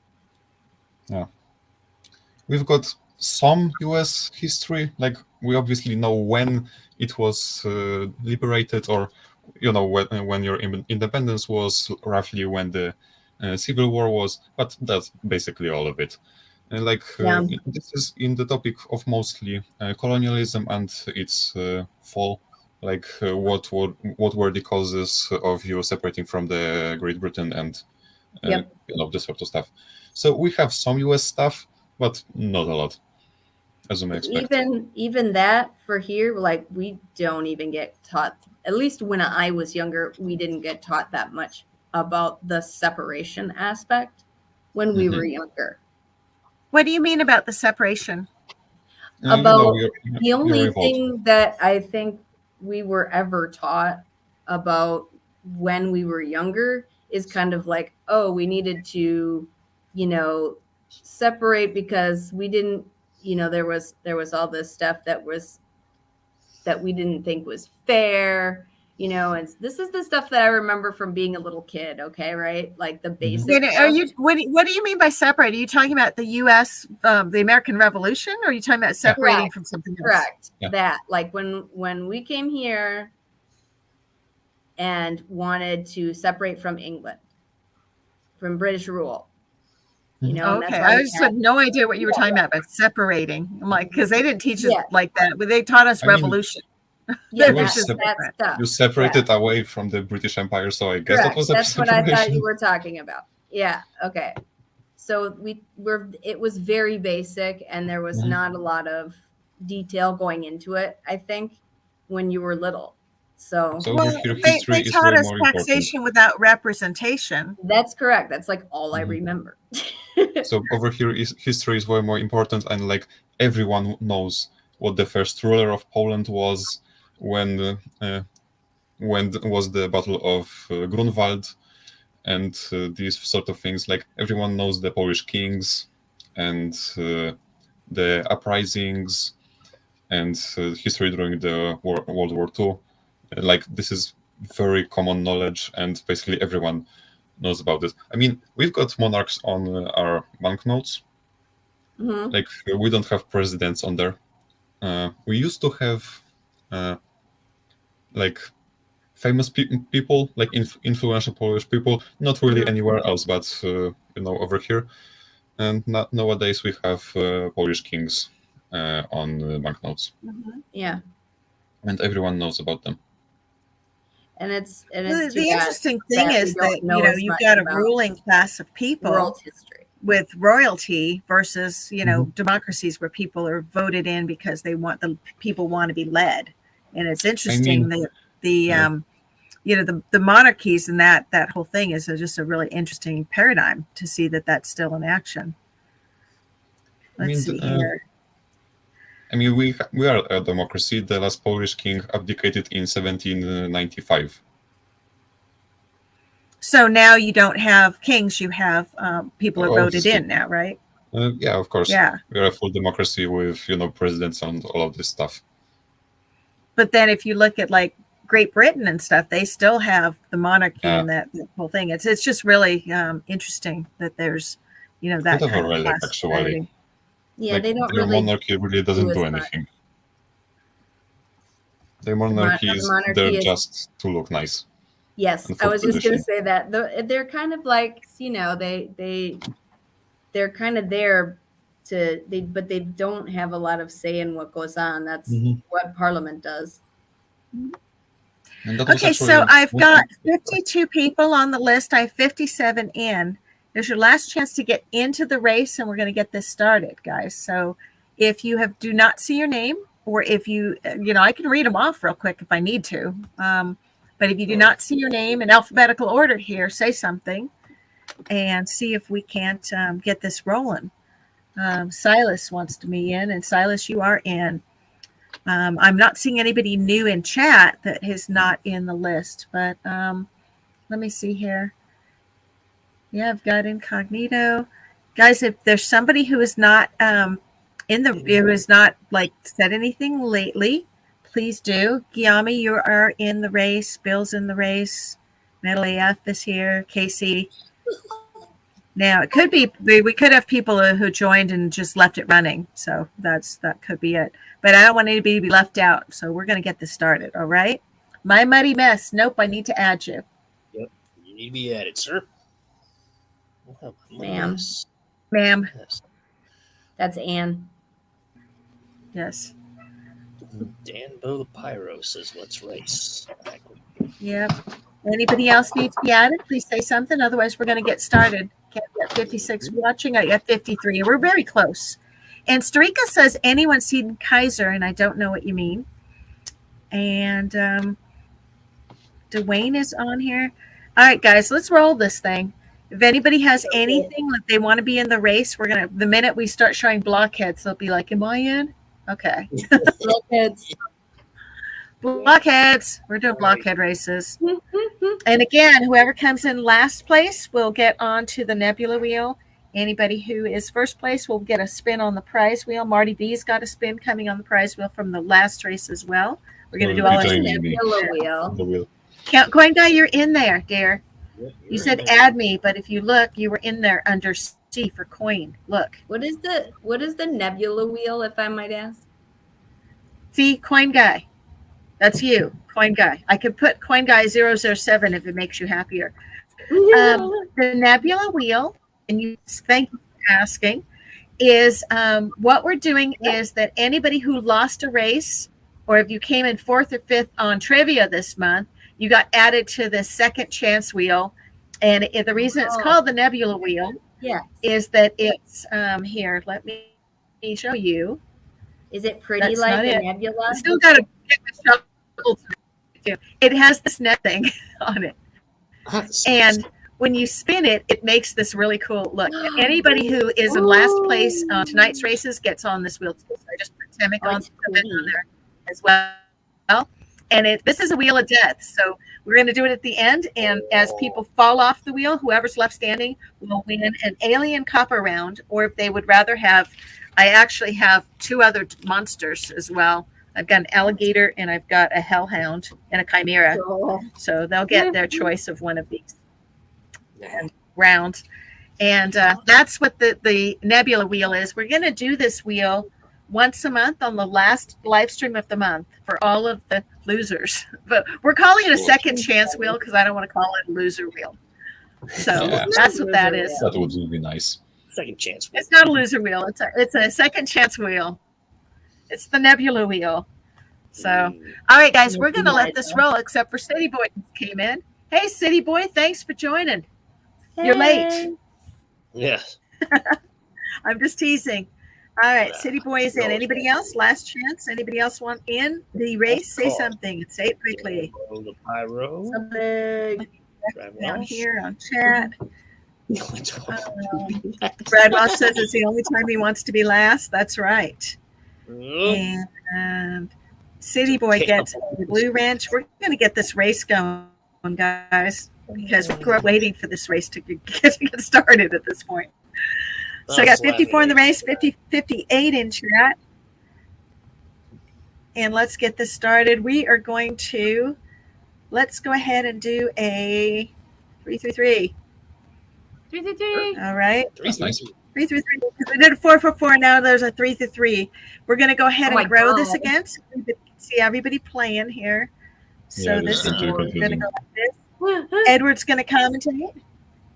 Yeah. We've got some US history, like we obviously know when it was liberated, or when your independence was, roughly when the Civil War was, but that's basically all of it. This is in the topic of mostly colonialism and its fall. Like what were the causes of you separating from the Great Britain and this sort of stuff. So we have some US stuff, but not a lot, as you may expect. Even that for here, like we don't even get taught. At least when I was younger, we didn't get taught that much about the separation aspect when we were younger. What do you mean about the separation? About your the only revolt. thing that I think we were ever taught about when we were younger is kind of like, oh, we needed to, separate because we didn't, there was all this stuff that we didn't think was fair, and this is the stuff that I remember from being a little kid. Okay. Right. Like the basic. What do you mean by separate? Are you talking about the U.S., the American Revolution, or are you talking about separating from something else? Correct. Yeah. That, like when we came here and wanted to separate from England, from British rule, Okay, I just had no idea what you were talking about separating. I'm like, because they didn't teach us like that, but they taught us revolution. That stuff. You separated away from the British Empire, so I guess that was that's what I thought you were talking about. Yeah. Okay. So it was very basic, and there was not a lot of detail going into it, I think, when you were little. So they taught us taxation without representation. That's correct. That's like all I remember. So over here, history is way more important, and like everyone knows what the first ruler of Poland was, when was the Battle of Grunwald, and these sort of things. Like everyone knows the Polish kings and the uprisings and history during the World War II. Like this is very common knowledge, and basically everyone knows about it. I mean, we've got monarchs on our banknotes. Mhm. Like we don't have presidents on there. We used to have like famous people, like influential Polish people. Not really anywhere else, but over here. And nowadays we have Polish kings on banknotes, Yeah, and everyone knows about them. and it's The too bad interesting thing that we is don't that, know as you've much got a about ruling class of people world history. with royalty versus, democracies where people are voted in because the people want to be led. And it's interesting that the monarchies and that whole thing is just a really interesting paradigm to see that that's still in action. Let's see here. I mean, we are a democracy. The last Polish king abdicated in 1795. So now you don't have kings, you have people are voted Obviously. in now, right? Yeah, of course. Yeah. We are a full democracy with, presidents and all of this stuff. But then if you look at like Great Britain and stuff, they still have the monarchy and that whole thing. It's just really interesting that there's, that Bit of a kind of relic, classification. actually. Yeah, Like, they don't their really monarchy really doesn't do do as much. anything. Their monarchy is monarchy there is- just to look nice. Yes, and I for was just going to tradition. say that they're kind of like, they're kind of there but they don't have a lot of say in what goes on. That's what Parliament does. And that was Okay, actually so I've got 52 people on the list. I have 57 in. There's your last chance to get into the race, and we're going to get this started, guys. So if you do not see your name, or if you, I can read them off real quick if I need to. But if you do not see your name in alphabetical order here, say something and see if we can't get this rolling. Silas wants to be in, and Silas, you are in. I'm not seeing anybody new in chat that is not in the list, but let me see here. Yeah, I've got incognito. Guys, if there's somebody who is not who has not like said anything lately, please do. Guillaume, you are in the race. Bill's in the race. Metal AF is here. Casey. Now it could be we could have people who joined and just left it running, so that could be it. But I don't want anybody to be left out, so we're going to get this started. All right, my muddy mess. Nope, I need to add you. Yep, you need to be added, sir. Ma'am. Ma'am. Yes. That's Anne. Yes. Danbo the Pyro says, "Let's race." Yep. Anybody else need to be added? Please say something. Otherwise, we're going to get started. Okay, I got 56 watching. I got 53. We're very close. And Starika says, anyone seen Kaiser? And I don't know what you mean. And Dwayne is on here. All right, guys, let's roll this thing. If anybody has anything that they want to be in the race, we're going to, the minute we start showing blockheads, they'll be like, am I in? Okay. Blockheads. Blockheads. We're doing blockhead races. And again, whoever comes in last place will get onto the Nebula Wheel. Anybody who is first place will get a spin on the prize wheel. Marty B's got a spin coming on the prize wheel from the last race as well. We're going to do all the Nebula Wheel. Coin Guy, you're in there, dear. Yep, You said add me, but if you look, you were in there under C for coin. Look. What is the Nebula Wheel, if I might ask? See, Coin Guy. That's you, Coin Guy. I could put Coin Guy 007 if it makes you happier. The Nebula Wheel, and you thank you for asking, is what we're doing is that anybody who lost a race, or if you came in 4th or 5th on trivia this month, you got added to the second chance wheel. And the reason it's called the Nebula Wheel is that it's here. Let me show you. Is it pretty That's like not a it. nebula? I still got to get the shuffle. It has this net thing on it. And when you spin it, it makes this really cool look. Anybody who is in last place on tonight's races gets on this wheel too. So I just put Temic on there as well. And this is a wheel of death. So we're going to do it at the end. And as people fall off the wheel, whoever's left standing will win an alien copper round. Or if they would rather have, I actually have 2 other monsters as well. I've got an alligator and I've got a hellhound and a chimera. So they'll get their choice of one of these rounds. And that's what the Nebula Wheel is. We're going to do this wheel once a month on the last live stream of the month for all of the losers. But we're calling it a second chance wheel because I don't want to call it a loser wheel. So that's what that is. That would be nice. Second chance wheel. It's not a loser wheel. It's a second chance wheel. It's the Nebula Wheel. So, all right, guys, we're going to let this roll, except for City Boy came in. Hey, City Boy, thanks for joining. You're late. Yes. I'm just teasing. All right, City Boy is in. Anybody else? Last chance. Anybody else want in the race? Say something. Say it quickly. The pyro. Something. Down here on chat. Brad Welch says it's the only time he wants to be last. That's right. And City Boy gets a Blue Ranch. We're going to get this race going, guys, because we're waiting for this race to get started at this point. So I got 54 in the race, 58 in chat. And let's get this started. We are going to, let's go ahead and do a 3-3-3. 3-3-3. All right. That's nice. 3-3-3. We did a 4-4-4. Now there's a 3-3-3. We're going to go ahead and grow this again. So we can see everybody playing here. So this is going to go like this. Edward's going to commentate. Going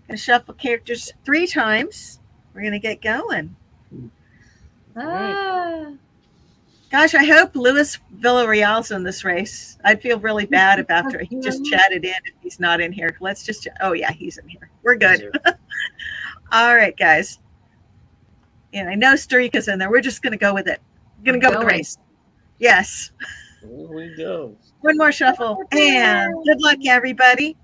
to shuffle characters 3 times. We're going to get going. Gosh, I hope Luis Villarreal's in this race. I'd feel really bad if after he just chatted in if he's not in here. Let's just, oh yeah, he's in here. We're good. All right, guys. And I know Starika's in there. We're just going to go with it. We're going to go with the race. Yes. Here we go. One more shuffle. And good luck, everybody.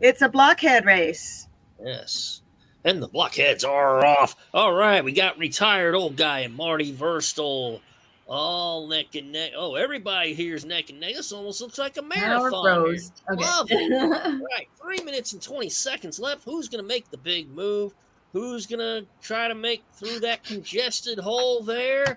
It's a blockhead race. Yes. And the blockheads are off. All right, we got retired old guy and Marty Verstel. All neck and neck. Oh, everybody here's neck and neck. This almost looks like a marathon. Okay. Lovely. Right, 3 minutes and 20 seconds left. Who's going to make the big move? Who's going to try to make through that congested hole there?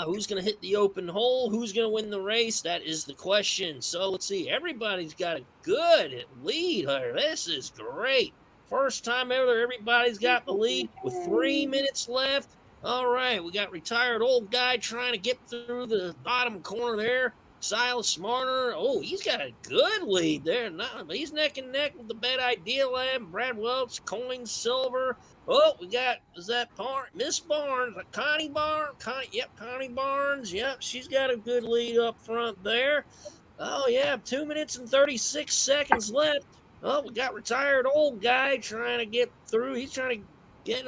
Who's going to hit the open hole? Who's going to win the race? That is the question. So let's see. Everybody's got a good lead here. This is great. First time ever, everybody's got the lead with 3 minutes left. All right, we got retired old guy trying to get through the bottom corner there. Silas Smarter. Oh, he's got a good lead there. He's neck and neck with the Bad Idea Lab. Brad Welch, Coin Silver. Oh, we got, is that Miss Barnes? Connie Barnes? Connie Barnes. Yep, she's got a good lead up front there. Oh, yeah, 2 minutes and 36 seconds left. Oh, we got retired old guy trying to get through. He's trying to get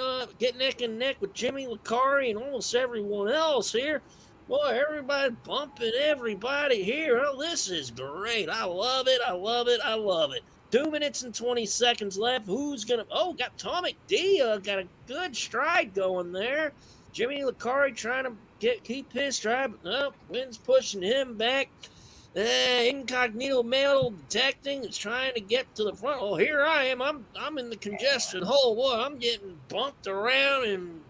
neck and neck with Jimmy Licari and almost everyone else here. Boy, everybody bumping everybody here. Oh, this is great. I love it. I love it. I love it. 2 minutes and 20 seconds left. Who's going to... Oh, got Atomic D. Got a good stride going there. Jimmy Licari trying to keep his stride. But no, wind's pushing him back. Incognito Metal Detecting is trying to get to the front. Oh, here I am. I'm in the congested hole. Boy, I'm getting bumped around and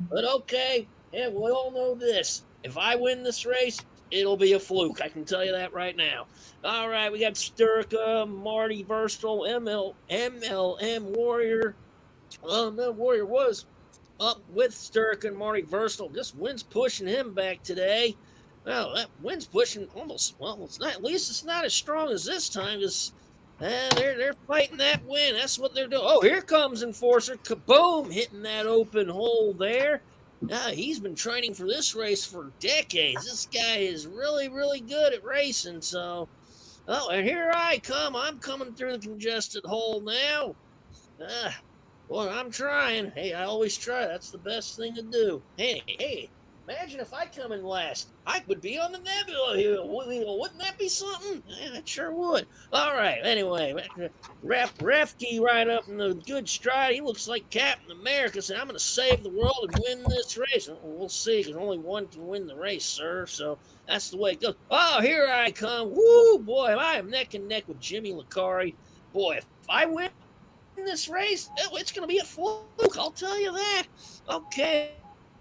but okay. Yeah, we all know this. If I win this race, it'll be a fluke. I can tell you that right now. All right, we got Sturka, Marty Verstel, MLM Warrior. No, Warrior was up with Sturka and Marty Verstel. This wind's pushing him back today. Well, that wind's pushing almost. Well, it's not. At least it's not as strong as this time. Because they're fighting that wind. That's what they're doing. Oh, here comes Enforcer. Kaboom! Hitting that open hole there. He's been training for this race for decades. This guy is really, really good at racing. So, oh, and here I come. I'm coming through the congested hole now. Boy, I'm trying. Hey, I always try. That's the best thing to do. Hey. Imagine if I come in last. I would be on the Nebula Wheel. Wouldn't that be something? Yeah, it sure would. All right. Anyway, Refke right up in the good stride. He looks like Captain America. Said, "I'm going to save the world and win this race." Well, we'll see, because only one can win the race, sir. So that's the way it goes. Oh, here I come. Woo, boy, I am neck and neck with Jimmy Licari. Boy, if I win this race, it's going to be a fluke. I'll tell you that. Okay.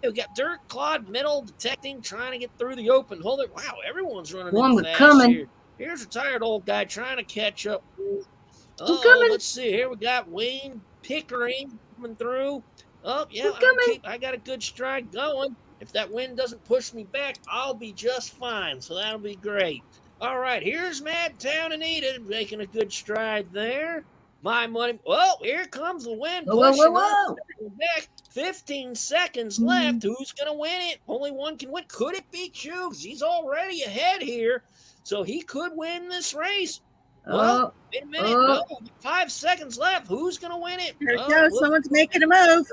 We got Dirt, Claude, Metal, Detecting, trying to get through the open. Hold it. Wow, everyone's running in fast coming. here. Here's a tired old guy trying to catch up. Oh, coming. let's see. Here we got Wayne Pickering coming through. Oh, yeah, I got a good stride going. If that wind doesn't push me back, I'll be just fine. So that'll be great. All right, here's Madtown Anita making a good stride there. My money. Well, here comes the wind pushing up. Back. 15 seconds left. Who's going to win it? Only one can win. Could it be Chugs? He's already ahead here, so he could win this race. Well, wait a minute. No, 5 seconds left. Who's going to win it? There it goes. Someone's making a move.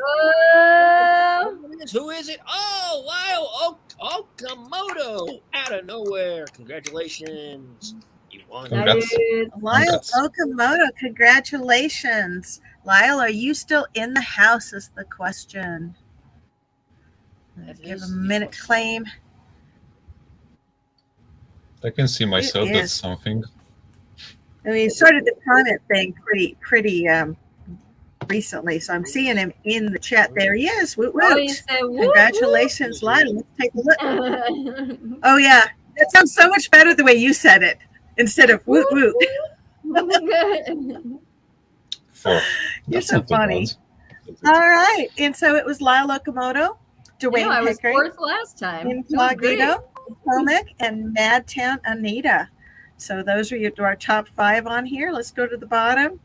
Who is it? Oh, Lyle Okamoto out of nowhere. Congratulations. You won. Congrats. Lyle Okamoto, congratulations. Lyle, are you still in the house is the question. Give a minute claim. I can see myself. That's something. I mean, he started the comment thing pretty recently, so I'm seeing him in the chat. There he is. Woot woot. Congratulations, Lyle. Let's take a look. Oh, yeah. That sounds so much better the way you said it instead of woot woot. You're so funny. All right. And so it was Lyle Okamoto, Dwayne I was Pickering, fourth last time. Incognito, Pomic, and Madtown Anita. So those are our top 5 on here. Let's go to the bottom.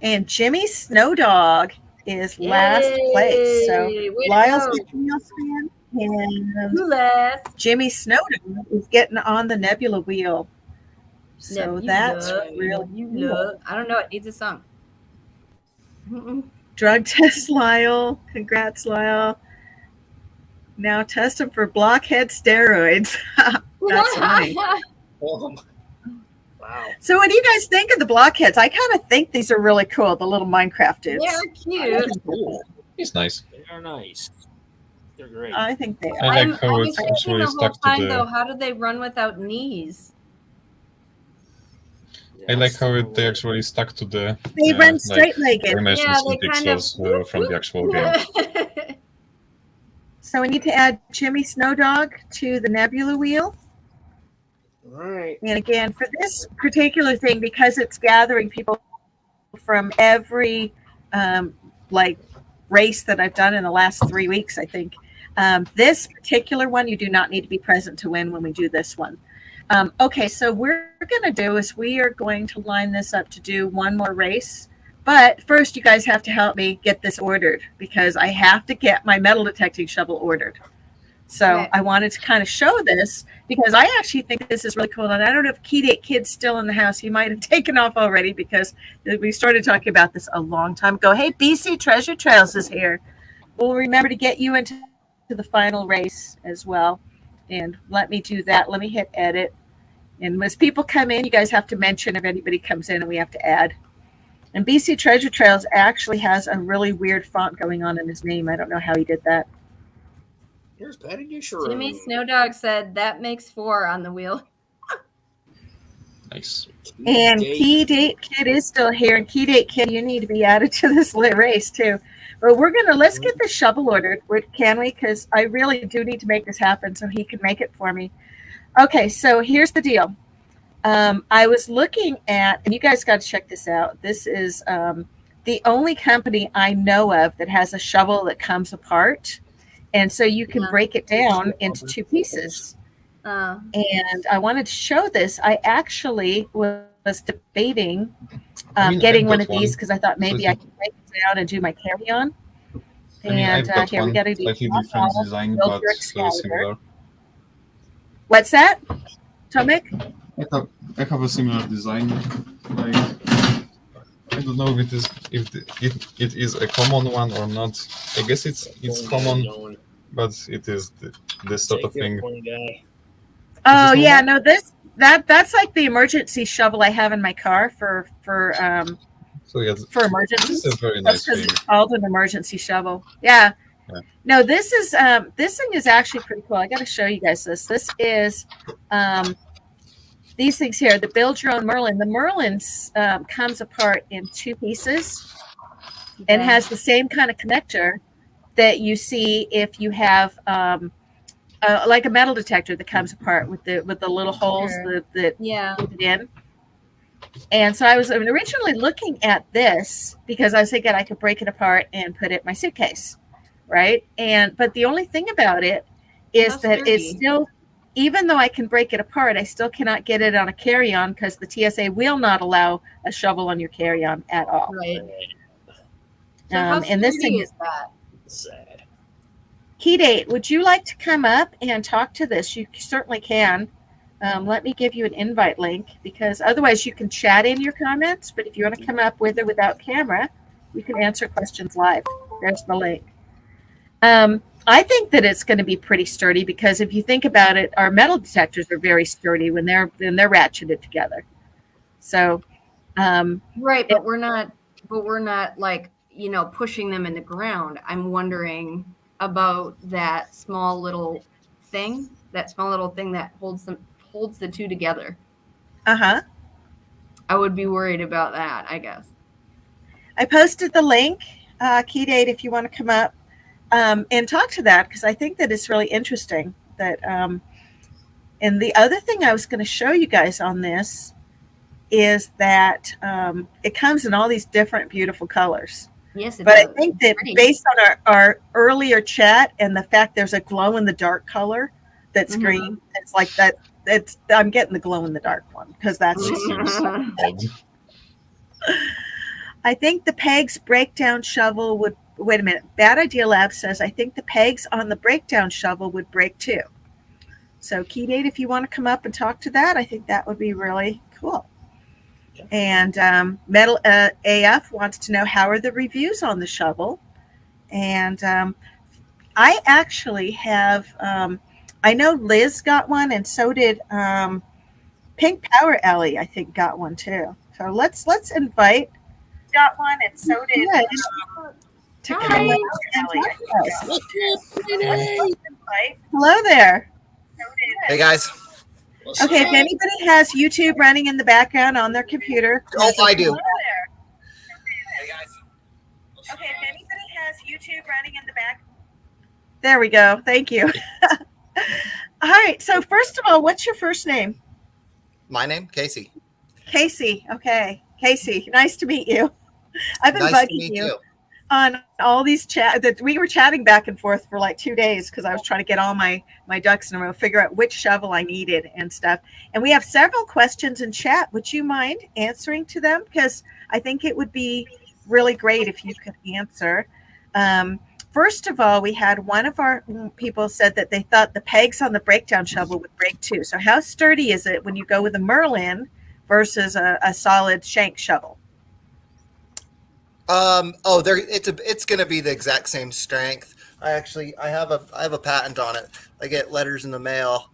And Jimmy Snowdog is last place. So Lyle's the Chaos fan, and Jimmy Snowdog is getting on the Nebula Wheel. So that's really cool. I don't know. It needs a song. Drug test, Lyle. Congrats, Lyle. Now test him for Blockhead steroids. That's funny. Wow. So what do you guys think of the Blockheads? I kind of think these are really cool, the little Minecraft dudes. They're cute. Cool. He's nice. They are nice. They're great. I think they are. I like how it's actually stuck to the... Though, how do they run without knees? I like how they actually stuck to the... They run straight-legged. Animations and pixels from the actual game. So we need to add Jimmy Snowdog to the Nebula Wheel. All right. And again, for this particular thing, because it's gathering people from every race that I've done in the last 3 weeks, I think. This particular one, you do not need to be present to win when we do this one. Okay, so we're going to do is we are going to line this up to do one more race. But first, you guys have to help me get this ordered because I have to get my metal detecting shovel ordered. So I wanted to kind of show this because I actually think this is really cool. And I don't know if Key Kid's still in the house. He might have taken off already because we started talking about this a long time ago. Hey, BC Treasure Trails is here. We'll remember to get you into the final race as well. And let me do that. Let me hit edit. And as people come in, you guys have to mention if anybody comes in and we have to add. And BC Treasure Trails actually has a really weird font going on in his name. I don't know how he did that. Here's Patty Dusher. Jimmy Snowdog said that makes 4 on the wheel. Nice. And Key Date Kid is still here. And Key Date Kid, you need to be added to this race too. But let's get the shovel ordered, can we? Because I really do need to make this happen so he can make it for me. Okay, so here's the deal. I was looking at, and you guys got to check this out. This is the only company I know of that has a shovel that comes apart. And so you can break it down into 2 pieces. And I wanted to show this. I actually was debating getting one of these because I thought maybe I could break it down and do my carry-on. And here we got to do slightly different design, but similar. What's that, Tomek? I have a similar design. I don't know if it is a common one or not. I guess it's common, but it is this sort of thing. Oh this yeah, normal? no, that's like the emergency shovel I have in my car for So yeah, for this emergencies. is a very That's nice because thing. it's called an emergency shovel. Yeah. Yeah. No, this thing is actually pretty cool. I got to show you guys this. This is these things here. The build your own Merlin. The Merlin's comes apart in two pieces and Okay. has the same kind of connector that you see if you have like a metal detector that comes apart with the little holes Sure. that Yeah. put it in. And so I was originally looking at this because I was thinking I could break it apart and put it in my suitcase, right? But the only thing about it is How that it's sturdy. still, even though I can break it apart, I still cannot get it on a carry-on because the TSA will not allow a shovel on your carry-on at all. Right. So how And this sturdy thing is that? Sad. Key Date, would you like to come up and talk to this? You certainly can. Let me give you an invite link because otherwise you can chat in your comments. But if you want to come up with or without camera, you can answer questions live. There's the link. I think that it's going to be pretty sturdy because if you think about it, our metal detectors are very sturdy when they're ratcheted together. So, Right, but we're not like, pushing them in the ground. I'm wondering about that small little thing that holds the two together. I would be worried about that, I guess. I posted the link, Key Date, if you want to come up and talk to that because I think that it's really interesting. That and the other thing I was going to show you guys on this is that it comes in all these different beautiful colors. Yes, it But does. I think that Pretty. based on our earlier chat and the fact there's a glow in the dark color that's Mhm. green, it's like that. I'm getting the glow in the dark one because that's just. I think the pegs breakdown shovel would. Wait a minute. Bad Idea Lab says I think the pegs on the breakdown shovel would break too. So Key Date, if you want to come up and talk to that, I think that would be really cool. And Metal AF wants to know how are the reviews on the shovel. And I actually have. I know Liz got one, and so did Pink Power Ellie. I think got one too. So let's invite. Got one, and so did. To come Hi. up and talk to us. What's up, Renee? Hello there. Hey guys. What's Okay, if up? anybody has YouTube running in the background on their computer. Oh, I do. Hello there. Hey guys. Okay, if anybody has YouTube running in the back. There we go. Thank you. All right. So first of all, what's your first name? My name, Casey. Casey. Okay. Casey, nice to meet you. I've been Nice to bugging meet you you. on all these that we were chatting back and forth for like 2 days because I was trying to get all my ducks in a row, figure out which shovel I needed and stuff. And we have several questions in chat. Would you mind answering to them? Because I think it would be really great if you could answer. First of all, we had one of our people said that they thought the pegs on the breakdown shovel would break too. So how sturdy is it when you go with a Merlin versus a solid shank shovel? It's gonna be the exact same strength. I have a patent on it. I get letters in the mail,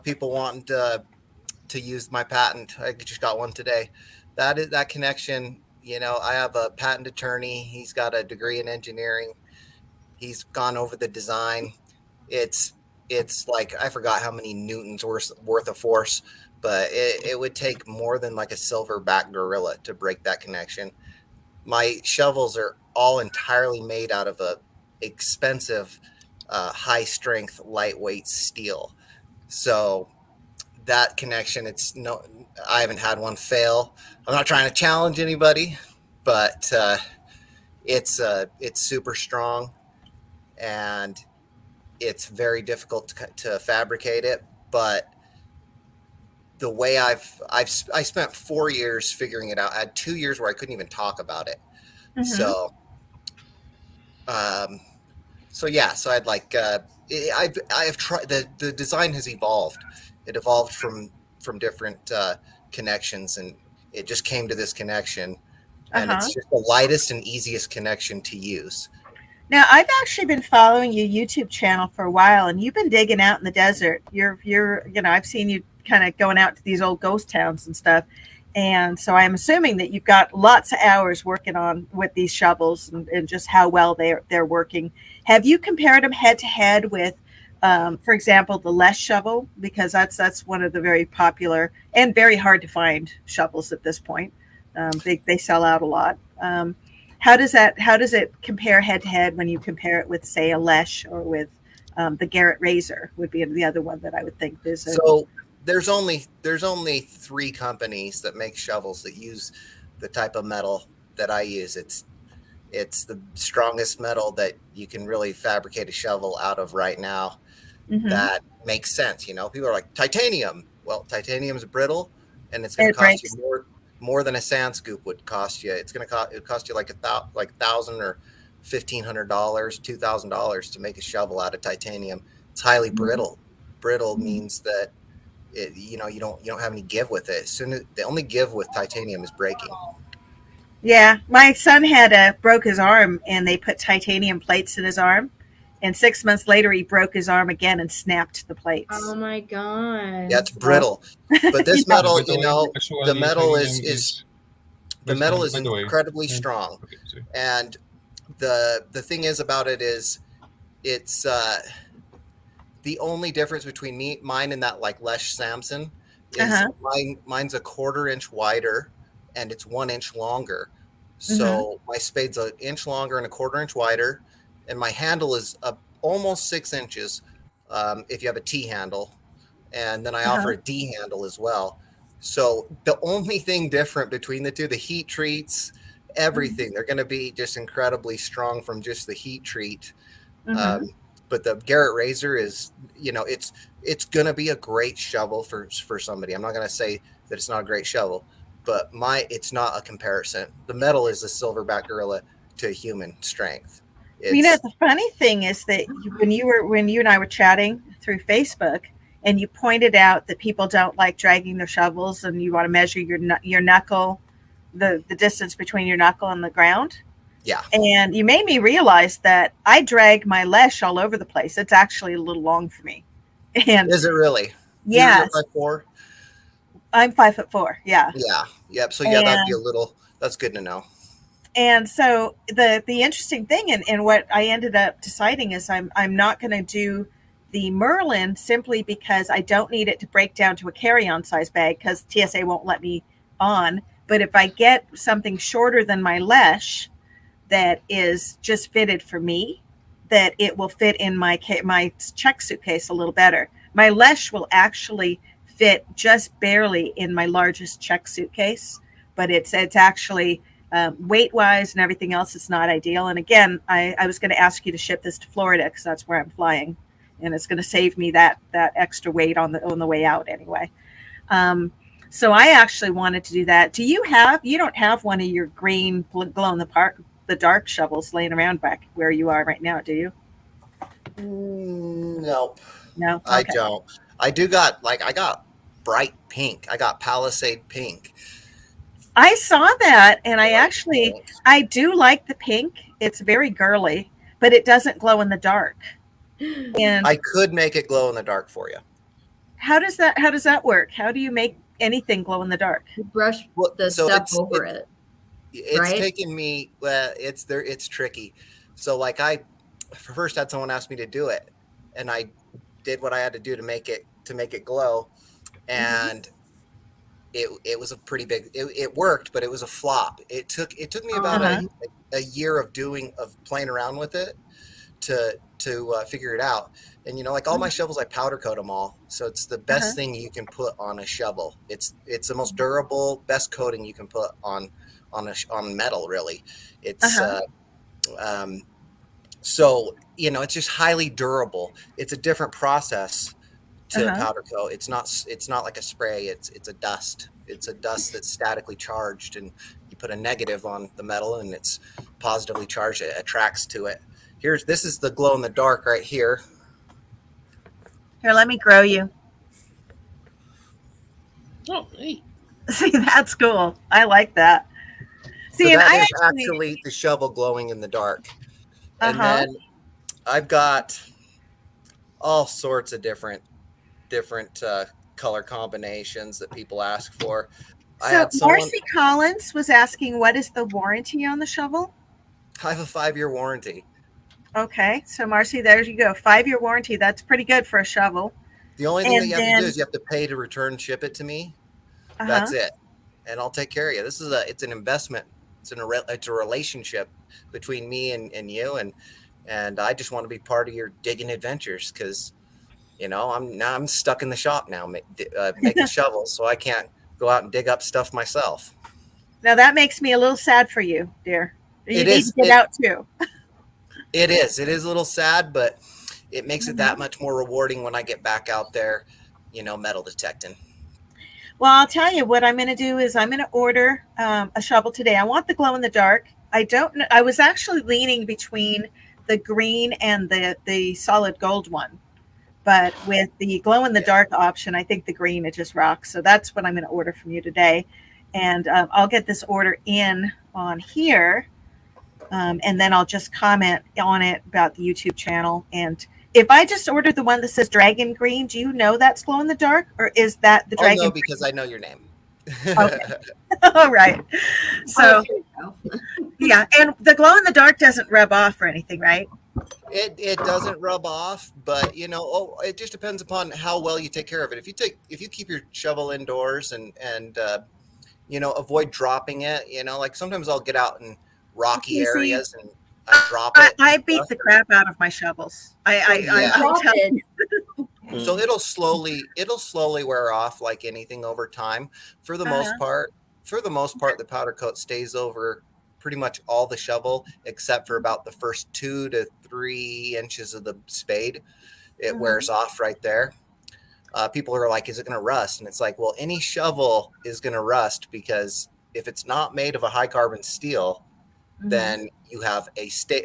people wanting to use my patent. I just got one today. That connection. I have a patent attorney. He's got a degree in engineering. He's gone over the design. It's like I forgot how many newtons worth of force, but it would take more than like a silverback gorilla to break that connection. My shovels are all entirely made out of a expensive, high strength, lightweight steel. So that connection, I haven't had one fail. I'm not trying to challenge anybody, but it's super strong, and it's very difficult to fabricate it. But the way I spent 4 years figuring it out. I had 2 years where I couldn't even talk about it. Mhm. So yeah. So I'd like I've tried the design has evolved. It evolved from different connections, and it just came to this connection. and Uh-huh. it's just the lightest and easiest connection to use. Now, I've actually been following your YouTube channel for a while, and you've been digging out in the desert. I've seen you kind of going out to these old ghost towns and stuff. And so I'm assuming that you've got lots of hours working on with these shovels and just how well they're working. Have you compared them head to head with, for example, the Lesh shovel? Because that's one of the very popular and very hard to find shovels at this point. They sell out a lot. How does it compare head to head when you compare it with, say, a Lesh or with the Garrett Razor would be the other one that I would think is a, So there's only 3 companies that make shovels that use the type of metal that I use. It's the strongest metal that you can really fabricate a shovel out of right now. Mhm. That makes sense. People are like, titanium. Well, titanium's brittle, and it's going to It cost breaks. you more than a sand scoop would cost you. It's going to cost you like $1,000 or $1,500, $2,000 to make a shovel out of titanium. It's highly brittle. Brittle means that you don't have any give with it. The only give with titanium is breaking. Yeah, my son broke his arm, and they put titanium plates in his arm. And 6 months later, he broke his arm again and snapped the plates. Oh my god. Yeah, it's brittle. But this Yeah. metal, By the way, actually, the metal titanium is the metal is by the way. incredibly Yeah. strong. Okay, sorry. And the thing is about it is it's the only difference between mine and that like Lesh Samson is mine's a 1/4 inch wider and it's 1 inch longer. So my spade's an inch longer and a 1/4 inch wider, and my handle is almost 6 inches if you have a T handle, and then I offer a D handle as well. So the only thing different between the two, the heat treats, everything, they're going to be just incredibly strong from just the heat treat. But the Garrett Razor is, it's going to be a great shovel for somebody. I'm not going to say that it's not a great shovel, but it's not a comparison. The metal is a silverback gorilla to human strength. The funny thing is that when you and I were chatting through Facebook, and you pointed out that people don't like dragging their shovels, and you want to measure your knuckle, the distance between your knuckle and the ground. Yeah. And you made me realize that I drag my Lesh all over the place. It's actually a little long for me. And is it really? Yeah. You're 5'4"? I'm 5'4". Yeah. Yeah. Yep. So yeah, that'd be that's good to know. And so the interesting thing and what I ended up deciding is I'm not going to do the Merlin simply because I don't need it to break down to a carry-on size bag because TSA won't let me on. But if I get something shorter than my Lesh that is just fitted for me, that it will fit in my check suitcase a little better. My Lesh will actually fit just barely in my largest check suitcase, but it's actually weight-wise and everything else, it's not ideal. And again, I was going to ask you to ship this to Florida because that's where I'm flying, and it's going to save me that extra weight on the way out anyway. So I actually wanted to do that. You don't have one of your green glow in the dark shovels laying around back where you are right now, do you? Nope. No, okay. I don't. I got bright pink. I got Palisade pink. I saw that, and I do like the pink. It's very girly, but it doesn't glow in the dark. And I could make it glow in the dark for you. How does that work? How do you make anything glow in the dark? You brush stuff over it. It's right? taken me. It's tricky. So like I first had someone ask me to do it, and I did what I had to do to make it glow, and it was a pretty big. It worked, but it was a flop. It took me about a year of playing around with it to figure it out. And like all my shovels, I powder coat them all, so it's the best thing you can put on a shovel. It's the most durable, best coating you can put on metal. Really, it's so it's just highly durable. It's a different process to powder coat. It's not like a spray. It's a dust. It's a dust that's statically charged, and you put a negative on the metal, and it's positively charged. It attracts to it. This is the glow in the dark right here. Here, let me grow you. Oh, neat. See, that's cool. I like that. See, and that I is actually, actually the shovel glowing in the dark. And uh-huh. then I've got all sorts of different color combinations that people ask for. I So had someone. Marcy Collins was asking, what is the warranty on the shovel? I have a 5-year warranty. Okay, so Marcy, there you go. 5-year warranty. That's pretty good for a shovel. The only thing that And you have to do then, is you have to pay to return ship it to me. uh-huh. That's it, and I'll take care of you. It's an investment. It's a relationship between me and you, and I just want to be part of your digging adventures because I'm stuck in the shop now making shovels, so I can't go out and dig up stuff myself. Now that makes me a little sad for you, dear. You It need is to get out too. It is a little sad, but it makes it that much more rewarding when I get back out there, metal detecting. Well, I'll tell you what I'm going to do is I'm going to order a shovel today. I want the glow in the dark. I don't know. I was actually leaning between the green and the solid gold one, but with the glow in the dark option, I think the green, it just rocks. So that's what I'm going to order from you today. And I'll get this order in on here. And then I'll just comment on it about the YouTube channel. And if I just order the one that says dragon green, do you know that's glow in the dark, or is that the Oh dragon? no, because I know your name. Okay. All right. So yeah, and the glow in the dark doesn't rub off or anything, right? It doesn't rub off, but it just depends upon how well you take care of it. If you keep your shovel indoors and avoid dropping it, like sometimes I'll get out in rocky areas and I drop it. I beat the crap out of my shovels. I'm telling you. So it'll slowly wear off like anything over time. For the most part, the powder coat stays over pretty much all the shovel except for about the first 2 to 3 inches of the spade. It wears off right there. People are like, is it going to rust? And it's like, well, any shovel is going to rust because if it's not made of a high carbon steel, then you have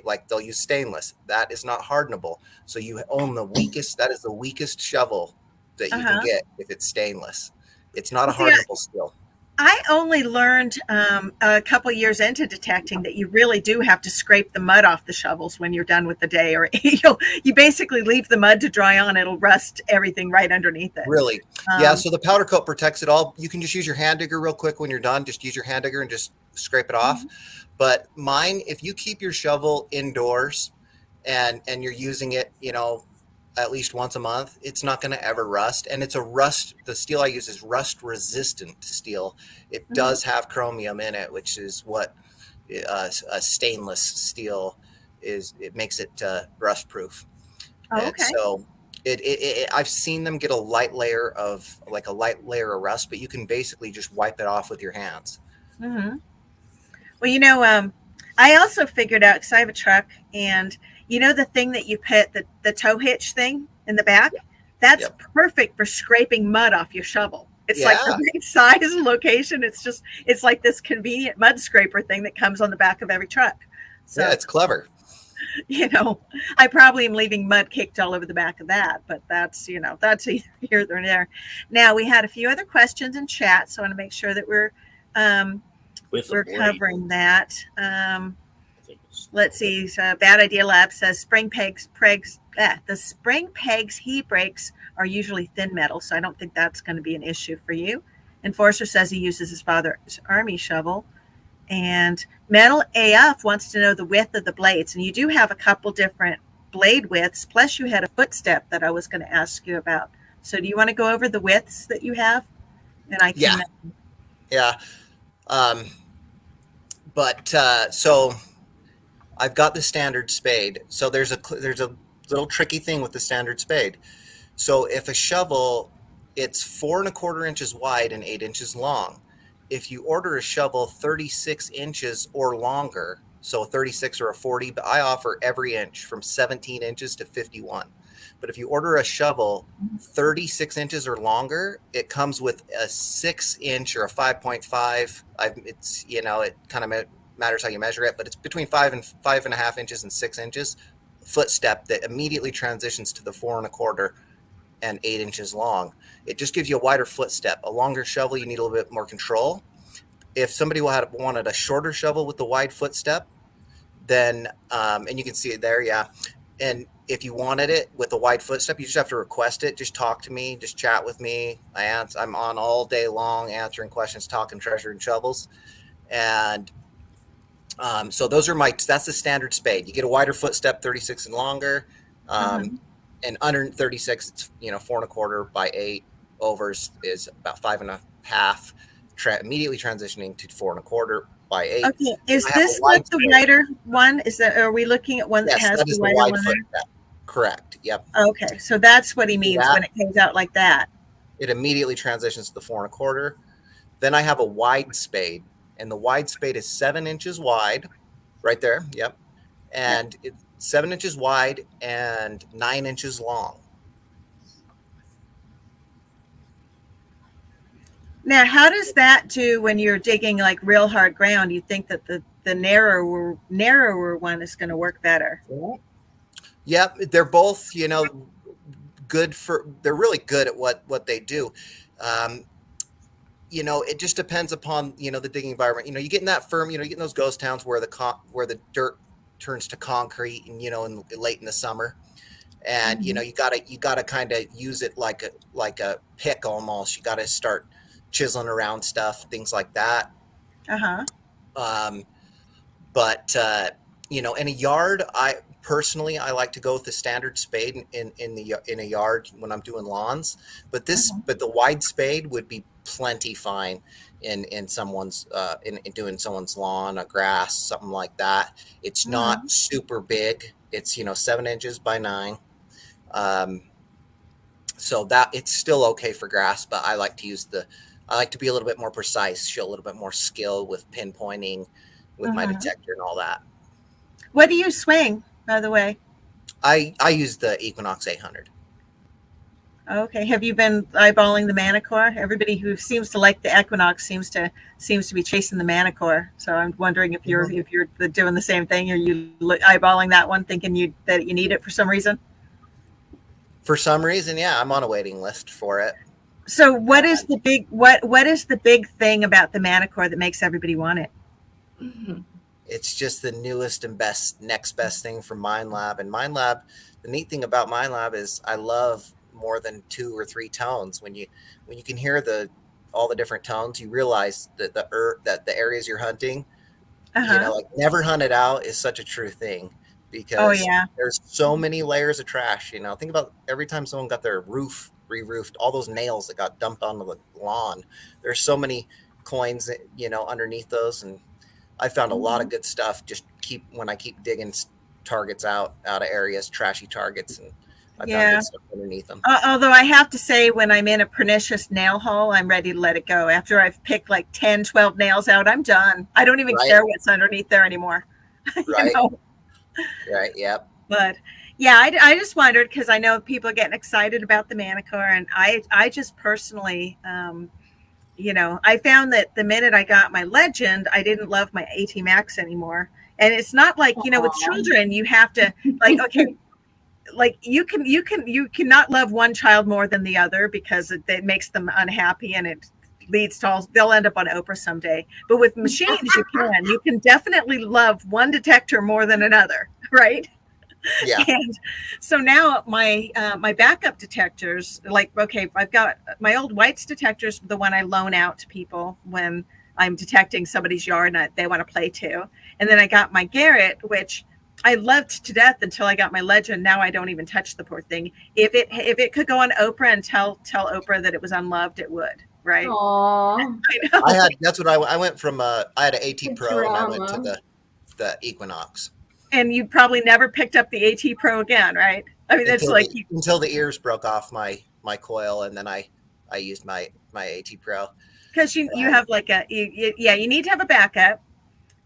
like they'll use stainless. That is not hardenable. So you own that is the weakest shovel that you can get if it's stainless. It's not a hardenable steel. I only learned a couple years into detecting that you really do have to scrape the mud off the shovels when you're done with the day, or you basically leave the mud to dry on. It'll rust everything right underneath it. Really? Yeah. So the powder coat protects it all. You can just use your hand digger real quick when you're done. Just use your hand digger and just scrape it off. But mine, if you keep your shovel indoors and you're using it, at least once a month, it's not going to ever rust. And the steel I use is rust resistant steel. It does have chromium in it, which is what a stainless steel is. It makes it rust proof. Oh, okay. So I've seen them get a light layer of rust, but you can basically just wipe it off with your hands. Well, I also figured out, because I have a truck, and the thing that you put the tow hitch thing in the back, that's perfect for scraping mud off your shovel. It's like the right size and location. It's like this convenient mud scraper thing that comes on the back of every truck. So yeah, it's clever. I probably am leaving mud caked all over the back of that, but that's either here or there. Now, we had a few other questions in chat, so I want to make sure that we're covering that. Let's see. So Bad Idea Lab says the spring pegs heat brakes are usually thin metal, so I don't think that's going to be an issue for you. Enforcer says he uses his father's army shovel. And Metal AF wants to know the width of the blades. And you do have a couple different blade widths, plus you had a footstep that I was going to ask you about. So do you want to go over the widths that you have? And I can. Yeah. So I've got the standard spade. So there's a little tricky thing with the standard spade. So if a shovel, it's 4 1/4 inches wide and 8 inches long. If you order a shovel 36 inches or longer, so a 36 or a 40, but I offer every inch from 17 inches to 51. But if you order a shovel 36 inches or longer, it comes with a 6-inch or a 5.5. It kind of matters how you measure it, but it's between 5.5 inches and 6 inches footstep that immediately transitions to the 4 1/4 and 8 inches long. It just gives you a wider footstep. A longer shovel, you need a little bit more control. if somebody wanted a shorter shovel with the wide footstep, then and you can see it there, yeah. And if you wanted it with a wide footstep, you just have to request it. Just talk to me, just chat with me. I'm on all day long answering questions, talking treasure and shovels. And so that's the standard spade. You get a wider footstep, 36 and longer. And under 36, it's 4.25 by 8. Overs is about 5.5. Immediately transitioning to 4.25 by 8. Okay, is this what the wider one is? That are we looking at one that has the wider one? Footstep. Correct. Yep. Okay, so that's what he means when it comes out like that. It immediately transitions to the 4.25. Then I have a wide spade, and the wide spade is 7 inches wide, right there. Yep. And it's 7 inches wide and 9 inches long. Now, how does that do when you're digging like real hard ground? You think that the narrower one is going to work better? Yep, they're both, good they're really good at what they do. It just depends upon, the digging environment. You get in that firm, you get in those ghost towns where the dirt turns to concrete and, late in the summer. And, you gotta kind of use it like a pick almost. You got to start chiseling around stuff, things like that. But in a yard, I like to go with the standard spade in a yard when I'm doing lawns. But the wide spade would be plenty fine in someone's in doing someone's lawn, a grass, something like that. It's not super big. It's 7 inches by 9. So that it's still okay for grass, but I like to be a little bit more precise, show a little bit more skill with pinpointing with my detector and all that. What do you swing, by the way? I use the Equinox 800. Okay. Have you been eyeballing the Manicore? Everybody who seems to like the Equinox seems to be chasing the Manicore. So I'm wondering if you're doing the same thing. Are you eyeballing that one, thinking that you need it for some reason? For some reason, yeah, I'm on a waiting list for it. So what is the big thing about the Manicore that makes everybody want it? It's just the newest and next best thing from MindLab. And MindLab, the neat thing about MindLab is I love more than 2 or 3 tones. When you can hear all the different tones, you realize that the areas you're hunting, like never hunted out is such a true thing. Because there's so many layers of trash. Think about every time someone got their roof re-roofed, all those nails that got dumped onto the lawn. There's so many coins, underneath those. And I found a lot of good stuff. Just when I keep digging targets out of areas, trashy targets, and I found good stuff underneath them. Although I have to say, when I'm in a pernicious nail hole, I'm ready to let it go. After I've picked like 10, 12 nails out, I'm done. I don't even care what's underneath there anymore. Right. Right. Yep. But yeah, I just wondered because I know people are getting excited about the Manicore, and I just personally, I found that the minute I got my Legend, I didn't love my AT Max anymore. And it's not like with children, you have to you cannot love one child more than the other because it makes them unhappy and it leads to they'll end up on Oprah someday. But with machines, you can definitely love one detector more than another, right? Yeah. And so now my backup detectors, I've got my old White's detectors, the one I loan out to people when I'm detecting somebody's yard and they want to play too. And then I got my Garrett, which I loved to death until I got my Legend. Now I don't even touch the poor thing. If it could go on Oprah and tell Oprah that it was unloved, it would. Right. Aww. I know. I went from I had an AT Pro and I went to the Equinox. And you probably never picked up the AT Pro again, right? I mean, until the ears broke off my coil, and then I used my AT Pro. Because you have you need to have a backup.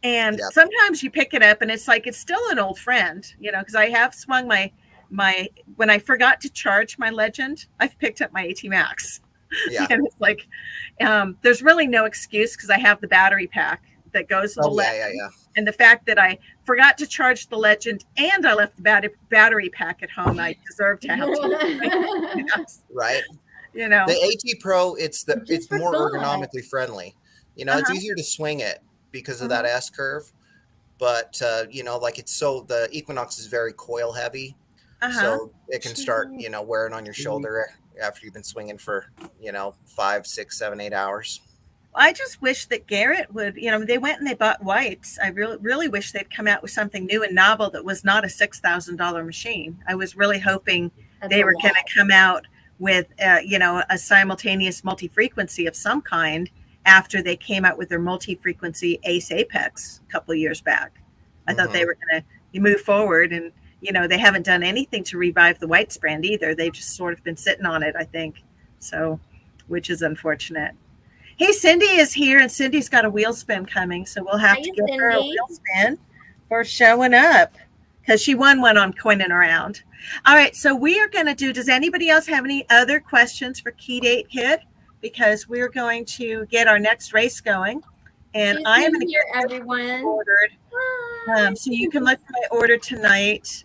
And sometimes you pick it up and it's still an old friend, because I have swung my when I forgot to charge my Legend, I've picked up my AT Max. Yeah. And it's there's really no excuse because I have the battery pack that goes with the Legend. Yeah. And the fact that I forgot to charge the Legend and I left the battery pack at home, I deserve to have to. Right. The AT Pro, it's more ergonomically friendly. You know, it's Uh-huh. easier to swing it because of that S curve. But you know, like the Equinox is very coil heavy, Uh-huh. so it can start, you know, wearing on your shoulder after you've been swinging for, you know, 5, 6, 7, 8 hours. I just wish that Garrett would, they went and they bought whites. I really, really wish they'd come out with something new and novel that was not a $6,000 machine. I was really hoping That's they a were lot. going to come out with, a simultaneous multi-frequency of some kind after they came out with their multi-frequency Ace Apex a couple of years back. I thought they were going to move forward, and, they haven't done anything to revive the whites brand either. They've just sort of been sitting on it, I think. So, which is unfortunate. Hey, Cindy is here, and Cindy's got a wheel spin coming, so we'll have Hi, to give her a Cindy. wheel spin for showing up because she won one on Coining Around. All right, so we are going to do, does anybody else have any other questions for Key Date Kid? Because we're going to get our next race going, and She's I am in going to here, get everyone. ordered. Hi. So you can look for my order tonight.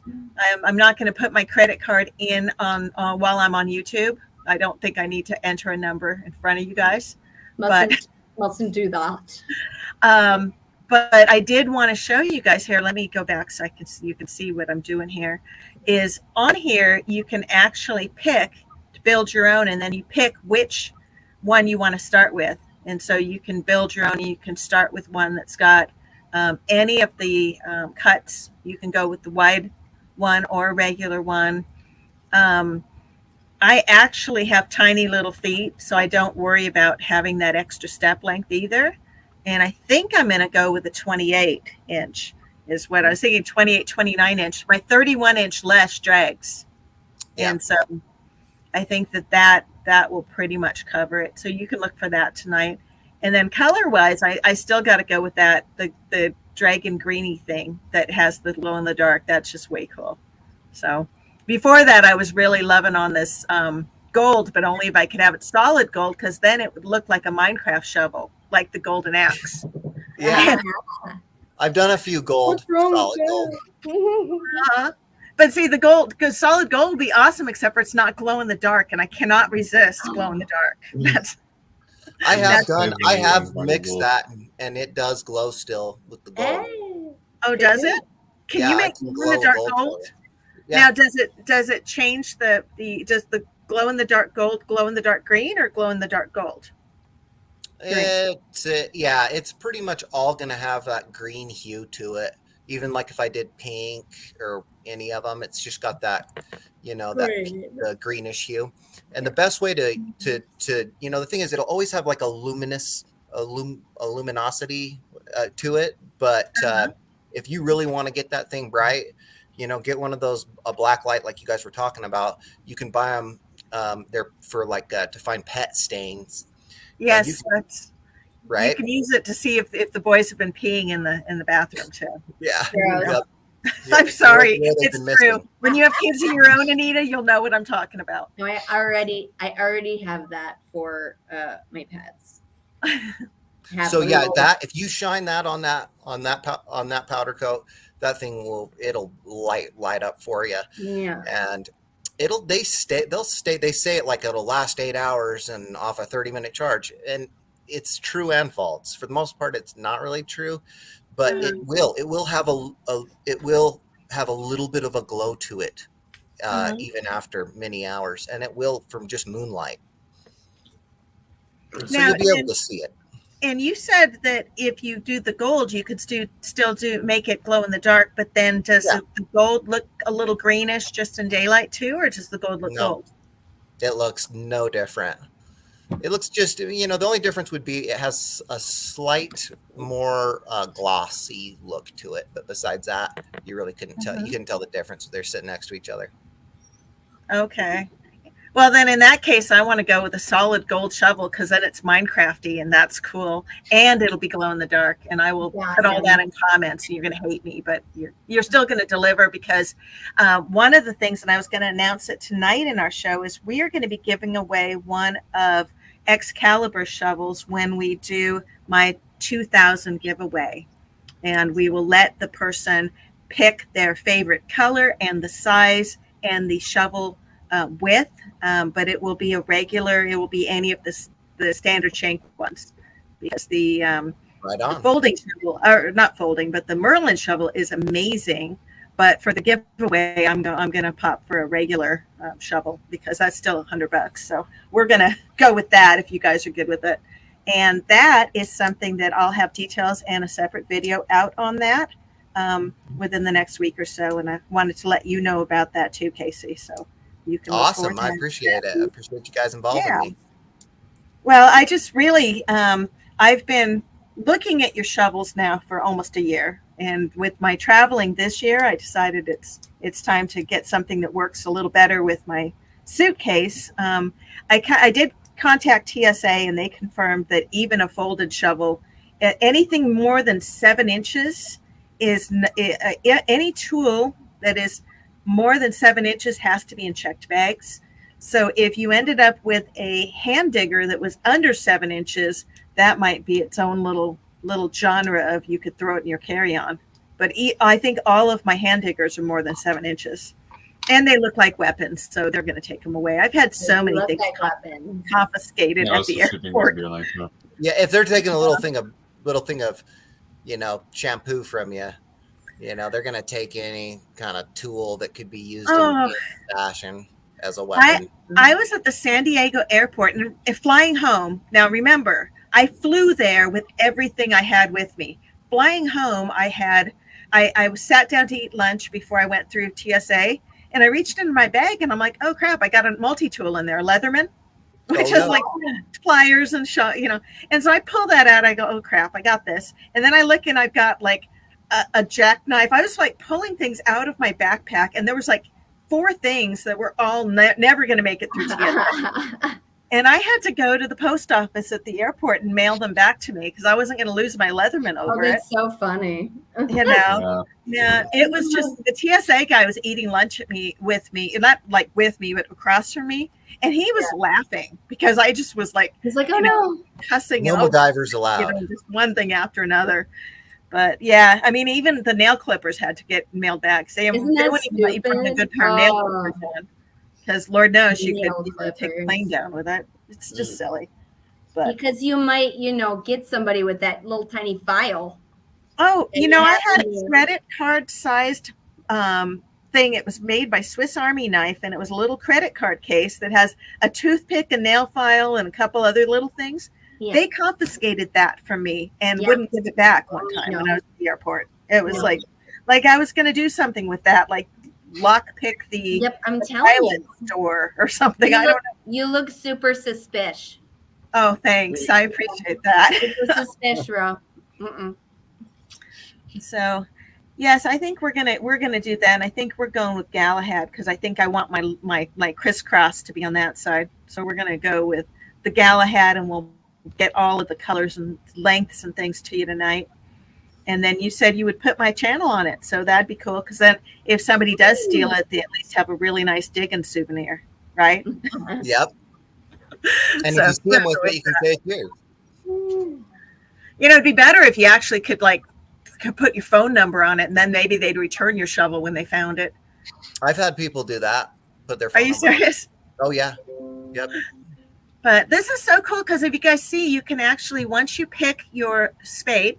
I'm not going to put my credit card in on while I'm on YouTube. I don't think I need to enter a number in front of you guys. Mustn't do that. But I did want to show you guys here. Let me go back so you can see what I'm doing here. Is on here you can actually pick to build your own, and then you pick which one you want to start with. And so you can build your own. You can start with one that's got any of the cuts. You can go with the wide one or a regular one. I actually have tiny little feet, so I don't worry about having that extra step length either. And I think I'm going to go with a 28 inch is what I was thinking, 28, 29 inch. My 31 inch less drags. Yeah. And so I think that will pretty much cover it. So you can look for that tonight. And then color wise, I still got to go with that, the dragon greeny thing that has the glow in the dark. That's just way cool. So before that, I was really loving on this gold, but only if I could have it solid gold, because then it would look like a Minecraft shovel, like the golden axe. Yeah. I've done a few gold, solid gold. But see, the gold, because solid gold would be awesome, except for it's not glow in the dark, and I cannot resist glow in the dark. I have mixed that, and it does glow still with the gold. Oh, does it? Can you make glow in the dark gold? Yeah. Now, does it change does the glow in the dark gold glow in the dark green or glow in the dark gold? It's pretty much all going to have that green hue to it. Even like if I did pink or any of them, it's just got that, the greenish hue. And the best way to the thing is, it'll always have like a luminosity to it. But if you really want to get that thing bright, get one of those, a black light like you guys were talking about. You can buy them. They're for like to find pet stains. Yes, right. You can use it to see if the boys have been peeing in the bathroom too. Yeah. Yep. I'm sorry, it's true. When you have kids of your own, Anita, you'll know what I'm talking about. No, I already have that for my pets. So that if you shine that on that powder coat, that thing it'll light up for you. Yeah. And they say it like it'll last 8 hours and off a 30-minute charge, and it's true and false. For the most part, it's not really true, but it will have a little bit of a glow to it, even after many hours, and it will from just moonlight. So you'll be able to see it. And you said that if you do the gold, you could still make it glow in the dark, but then does the gold look a little greenish just in daylight too, or does the gold look gold? It looks no different. It looks just, the only difference would be it has a slight more glossy look to it. But besides that, you really couldn't tell. You couldn't tell the difference if they're sitting next to each other. Okay. Well, then in that case, I want to go with a solid gold shovel because then it's Minecrafty and that's cool. And it'll be glow in the dark. And I will put all that in comments. And you're going to hate me, but you're still going to deliver because one of the things, and I was going to announce it tonight in our show, is we are going to be giving away one of Excalibur shovels when we do my 2000 giveaway. And we will let the person pick their favorite color and the size and the shovel width, but it will be it will be any of the standard shank ones because the Right the on. folding shovel, or not folding, but the Merlin shovel is amazing. But for the giveaway, I'm gonna pop for a regular shovel because that's still $100. So we're gonna go with that if you guys are good with it. And that is something that I'll have details and a separate video out on that within the next week or so. And I wanted to let you know about that too, Casey. So you can look forward Awesome. to I that. appreciate it. I appreciate you guys involving Yeah. me. Well, I just really, I've been looking at your shovels now for almost a year, and with my traveling this year, I decided it's time to get something that works a little better with my suitcase. I did contact TSA, and they confirmed that even a folded shovel, anything more than 7 inches is any tool that is more than 7 inches has to be in checked bags. So if you ended up with a hand digger that was under 7 inches, that might be its own little genre of you could throw it in your carry-on. But I think all of my hand diggers are more than 7 inches, and they look like weapons, so they're going to take them away. I've had so many things confiscated at the airport. Yeah, if they're taking a little thing of, shampoo from you, they're gonna take any kind of tool that could be used in fashion as a weapon. I was at the San Diego airport and flying home. Now remember, I flew there with everything I had with me. Flying home, I sat down to eat lunch before I went through TSA, and I reached into my bag and I'm like, oh crap, I got a multi-tool in there, Leatherman, which is like pliers and and so I pull that out. I go, oh crap, I got this. And then I look and I've got like a jackknife. I was like pulling things out of my backpack, and there was like 4 things that were all never going to make it through TSA. And I had to go to the post office at the airport and mail them back to me because I wasn't going to lose my Leatherman over it. That's so funny. Yeah, it was just the TSA guy was eating lunch with me, not like with me, but across from me. And he was laughing because I just was like, he's like, oh no, cussing. No MacGyver's allowed. Just one thing after another. But yeah, I mean, even the nail clippers had to get mailed back. They wouldn't even let you bring a good pair of nail clippers in because Lord knows you could take a plane down with it. It's just silly. But because you might, get somebody with that little tiny file. Oh, I had a credit card sized thing. It was made by Swiss Army Knife, and it was a little credit card case that has a toothpick, a nail file, and a couple other little things. Yeah. They confiscated that from me and wouldn't give it back one time when I was at the airport. It was like I was going to do something with that, like lockpick the I'm telling you, store or something. I don't know. You look super suspicious. Oh, thanks. I appreciate that. Super suspicious, bro. So, yes, I think we're gonna do that. And I think we're going with Galahad because I think I want my crisscross to be on that side. So we're gonna go with the Galahad, and we'll get all of the colors and lengths and things to you tonight. And then you said you would put my channel on it, so that'd be cool. Because then, if somebody does steal it, they at least have a really nice digging souvenir, right? Yep. And if you see them with it, you can say it too. It'd be better if you actually could put your phone number on it, and then maybe they'd return your shovel when they found it. I've had people do that. Put their phone Are you number serious? Oh yeah. Yep. But this is so cool because if you guys see, you can actually, once you pick your spade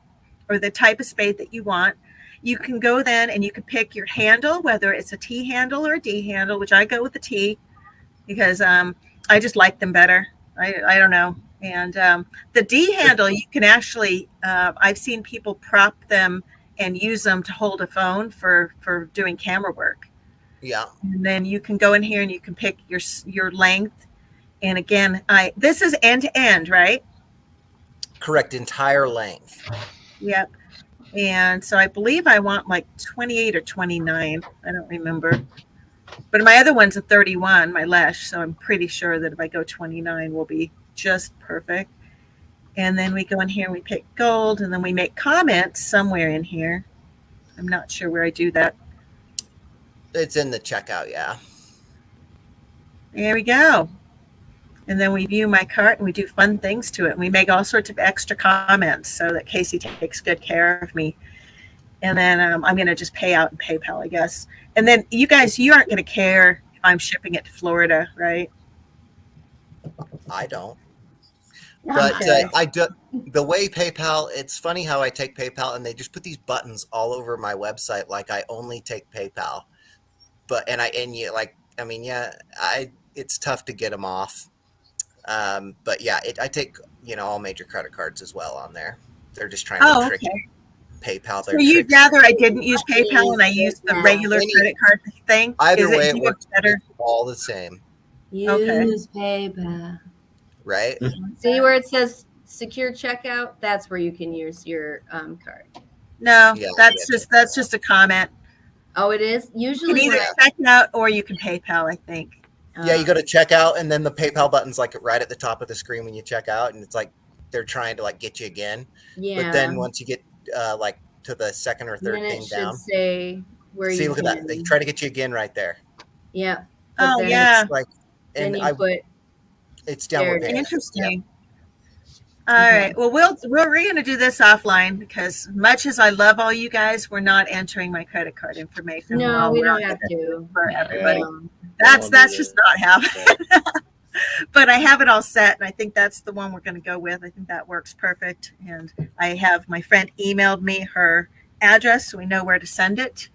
or the type of spade that you want, you can go then and you can pick your handle, whether it's a T handle or a D handle, which I go with the T because I just like them better. I don't know. And the D handle, you can actually, I've seen people prop them and use them to hold a phone for doing camera work. Yeah. And then you can go in here and you can pick your length. And again, this is end to end, right? Correct, entire length. Yep. And so I believe I want like 28 or 29. I don't remember. But my other one's a 31, my lash. So I'm pretty sure that if I go 29 will be just perfect. And then we go in here and we pick gold, and then we make comments somewhere in here. I'm not sure where I do that. It's in the checkout, yeah. There we go. And then we view my cart and we do fun things to it. And we make all sorts of extra comments so that Casey takes good care of me. And then I'm going to just pay out in PayPal, I guess. And then you guys, you aren't going to care if I'm shipping it to Florida, right? I don't. But Okay. I do the way PayPal. It's funny how I take PayPal and they just put these buttons all over my website, like I only take PayPal. But and you like, I mean, yeah, it's tough to get them off. But yeah, I take all major credit cards as well on there. They're just trying to Oh, trick okay. PayPal. So They're you'd tricks. rather I didn't use PayPal and I used the regular Any- credit card thing? Either Is it way, do it you have works. better? It's all the same, Use PayPal. right? See where it says secure checkout? That's where you can use your card. No, Yeah. that's just a comment. Oh, it is? You can Usually either when check out or you can PayPal, I think. Yeah, you go to checkout, and then the PayPal button's like right at the top of the screen when you check out, and it's like they're trying to like get you again. yeah. But then once you get like to the second or third then it thing should down, say where see, you look can. at that. They try to get you again right there. Yeah. But Oh then yeah, It's like, Then and you I, put it's there downward it is. payment. interesting. Yeah. All right. Well, we're going to do this offline because much as I love all you guys, we're not entering my credit card information. No, while we we're don't on have it to. for everybody. Don't That's do just that. not happening. But I have it all set, and I think that's the one we're going to go with. I think that works perfect. And I have my friend emailed me her address, so we know where to send it.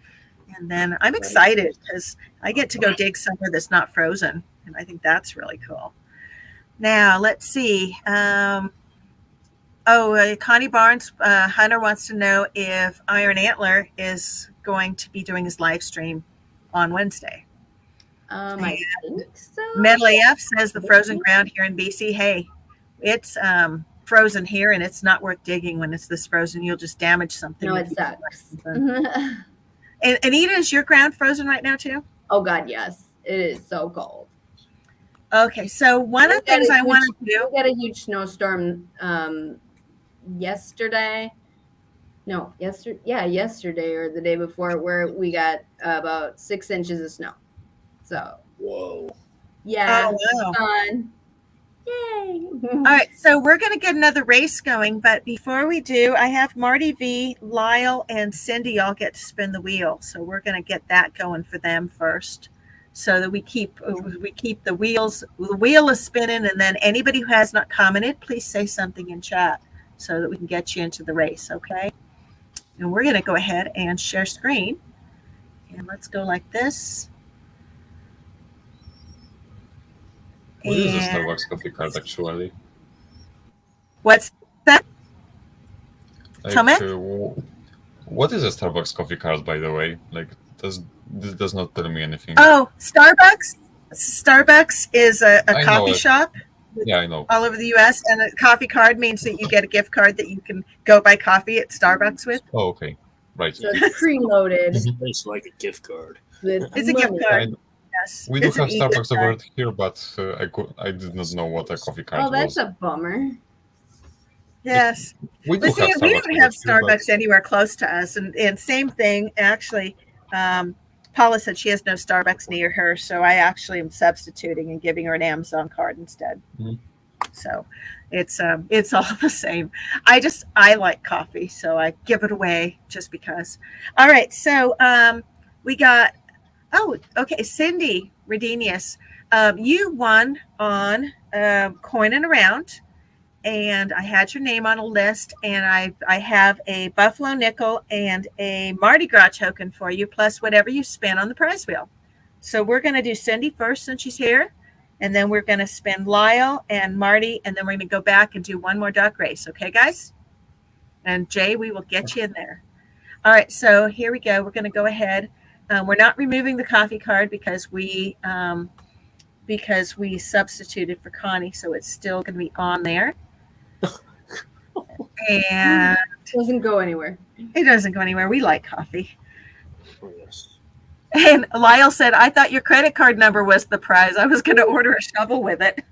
And then I'm excited because I get to go dig somewhere that's not frozen, and that's really cool. Now let's see. Connie Barnes, Hunter wants to know if Iron Antler is going to be doing his live stream on Wednesday. I think so. Metal AF says the frozen ground here in BC. Hey, it's frozen here, and it's not worth digging when it's this frozen. You'll just damage something. No, if it you sucks. And Anita, is your ground frozen right now too? Oh God, yes. It is so cold. Okay, so one of the things I want to do. We got a huge snowstorm yesterday. No, yesterday or the day before, where we got about 6 inches of snow. So Whoa. yeah, Oh wow! fun. Yay! All right, so we're going to get another race going, but before we do, I have Marty V, Lyle, and Cindy all get to spin the wheel. So we're going to get that going for them first, so that we keep the wheels. The wheel is spinning, and then anybody who has not commented, please say something in chat so that we can get you into the race. Okay, and we're going to go ahead and share screen, and let's go like this. What is a Starbucks coffee card actually? What's that? Like, Comment? what is a Starbucks coffee card, by the way? Like, this does not tell me anything. Oh, Starbucks. Starbucks is a I know coffee it. shop Yeah, I know. all over the U.S. And a coffee card means that you get a gift card that you can go buy coffee at Starbucks with. Oh, okay. Right. So it's preloaded It's like a gift card. with It's a gift money. card. Yes, We do it's an have e-gift Starbucks card. over here, but I did not know what a coffee card Oh, that's was. a bummer. Yes. We do But see, have we Starbucks don't have over here, Starbucks anywhere close to us. And same thing, actually. Paula said she has no Starbucks near her, so I actually am substituting and giving her an Amazon card instead. Mhm. So it's all the same. I like coffee, so I give it away just because. All right, so we got Cindy Redenius, you won on Coin Around, and I had your name on a list, and I have a Buffalo nickel and a Mardi Gras token for you, plus whatever you spend on the prize wheel. So we're going to do Cindy first since she's here, and then we're going to spend Lyle and Marty, and then we're going to go back and do one more duck race. Okay, guys? And Jay, we will get you in there. All right, so here we go. We're going to go ahead. We're not removing the coffee card because we substituted for Connie, so it's still going to be on there. And Doesn't go anywhere. it doesn't go anywhere. We like coffee. Oh, yes. And Lyle said, I thought your credit card number was the prize. I was going to order a shovel with it.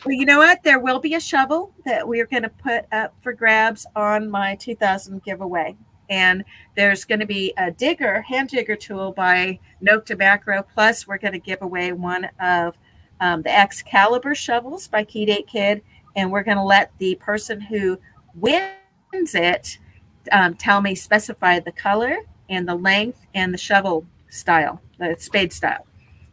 Well, you know what? There will be a shovel that we're going to put up for grabs on my 2000 giveaway. And there's going to be a hand digger tool by Note Tobacco. Plus, we're going to give away one of the Excalibur shovels by Key Date Kid. And we're going to let the person who wins it specify the color and the length and the shovel style, the spade style.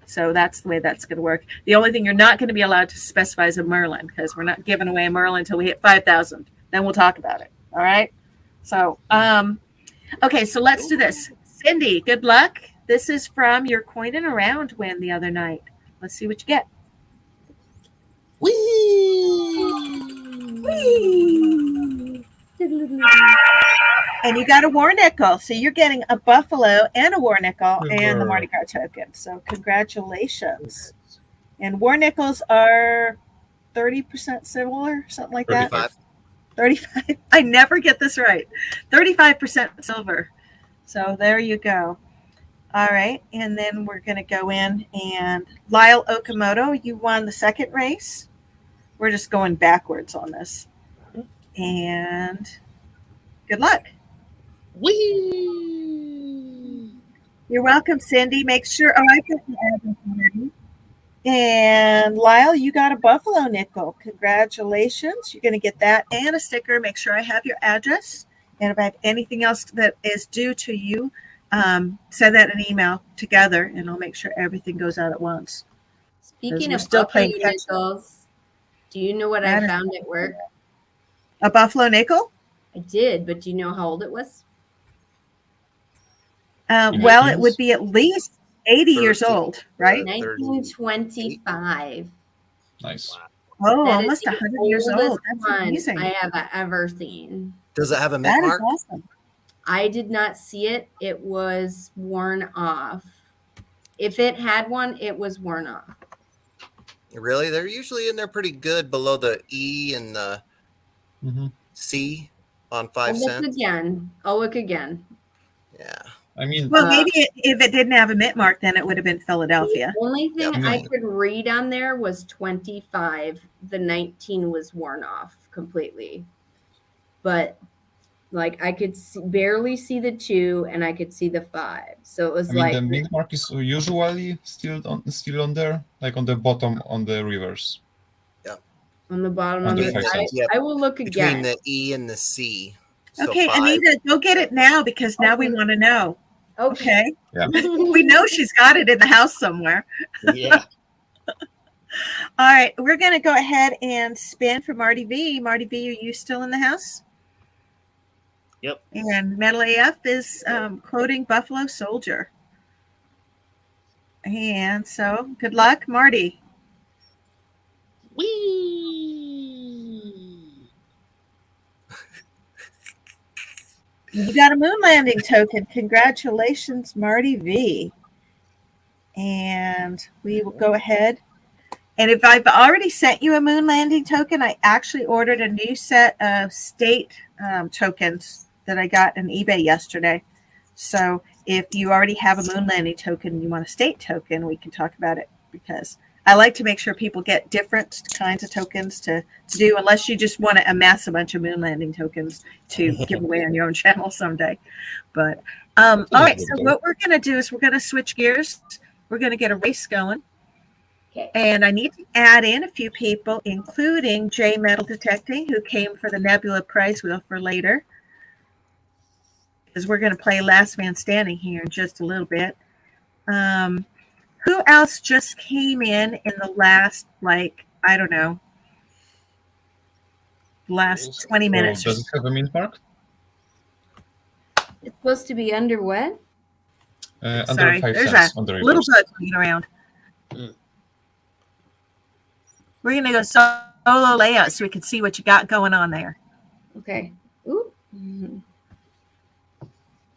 So that's the way that's going to work. The only thing you're not going to be allowed to specify is a Merlin, because we're not giving away a Merlin until we hit 5,000. Then we'll talk about it. All right. So, okay. So let's do this. Cindy, good luck. This is from your coin and around win the other night. Let's see what you get. Whee! And you got a war nickel. So you're getting a buffalo and a war nickel and the Mardi Gras token. So congratulations. And war nickels are 30% silver, something like 35. that. 35. I never get this right. 35% silver. So there you go. All right. And then we're going to go in, and Lyle Okamoto, you won the second race. We're just going backwards on this. And good luck. Whee! You're welcome, Cindy. Make sure, I put the address already. And Lyle, you got a buffalo nickel. Congratulations. You're going to get that and a sticker. Make sure I have your address. And if I have anything else that is due to you, send that an email together, and I'll make sure everything goes out at once. Speaking we're of still buffalo playing catch up. nickels, do you know what I found at work? A buffalo nickel? I did, but do you know how old it was? Well, it would be at least 80 years 13. old, right? 1925. Nice. Oh, That is almost the 100 years old. oldest That's one amazing. I have ever seen. Does it have a mint That is mark? awesome. I did not see it. It was worn off. If it had one, it was worn off. Really? They're usually in there pretty good below the E and the C on 5 I'll look cents. again. I'll look again. Yeah. I mean, Well, maybe if it didn't have a mint mark, then it would have been Philadelphia. The only thing Yep. I could read on there was 25. The 19 was worn off completely. But like I could barely see the 2 and I could see the 5. So it was I mean, like the mint mark is usually still on there, like on the bottom on the reverse. on the bottom On of the the 5 cents. Yep. I will look Between again. the E and the C. So Okay, 5. Anita, go get it now, because now we want to know. Okay. Okay. We know she's got it in the house somewhere. Yeah. All right, we're going to go ahead and spin for Marty V. Marty V, are you still in the house? Yep. And Metal AF is quoting Buffalo Soldier. And so, good luck, Marty. Whee! You got a moon landing token. Congratulations, Marty V. And we will go ahead. And if I've already sent you a moon landing token, I actually ordered a new set of state tokens that I got on eBay yesterday. So if you already have a moon landing token and you want a state token, we can talk about it, because I like to make sure people get different kinds of tokens to do, unless you just want to amass a bunch of moon landing tokens to give away on your own channel someday. But all right, so what we're going to do is we're going to switch gears. We're going to get a race going. Okay. And I need to add in a few people, including J Metal Detecting, who came for the Nebula prize wheel for later, because we're going to play Last Man Standing here in just a little bit. Who else just came in the last, I don't know, last 20 minutes? So does it have a mint mark? It's supposed to be under what? Under Sorry, 5 there's cents a on the reverse. little bug moving around. We're going to go solo layout so we can see what you got going on there. Okay. Ooh. Mm-hmm.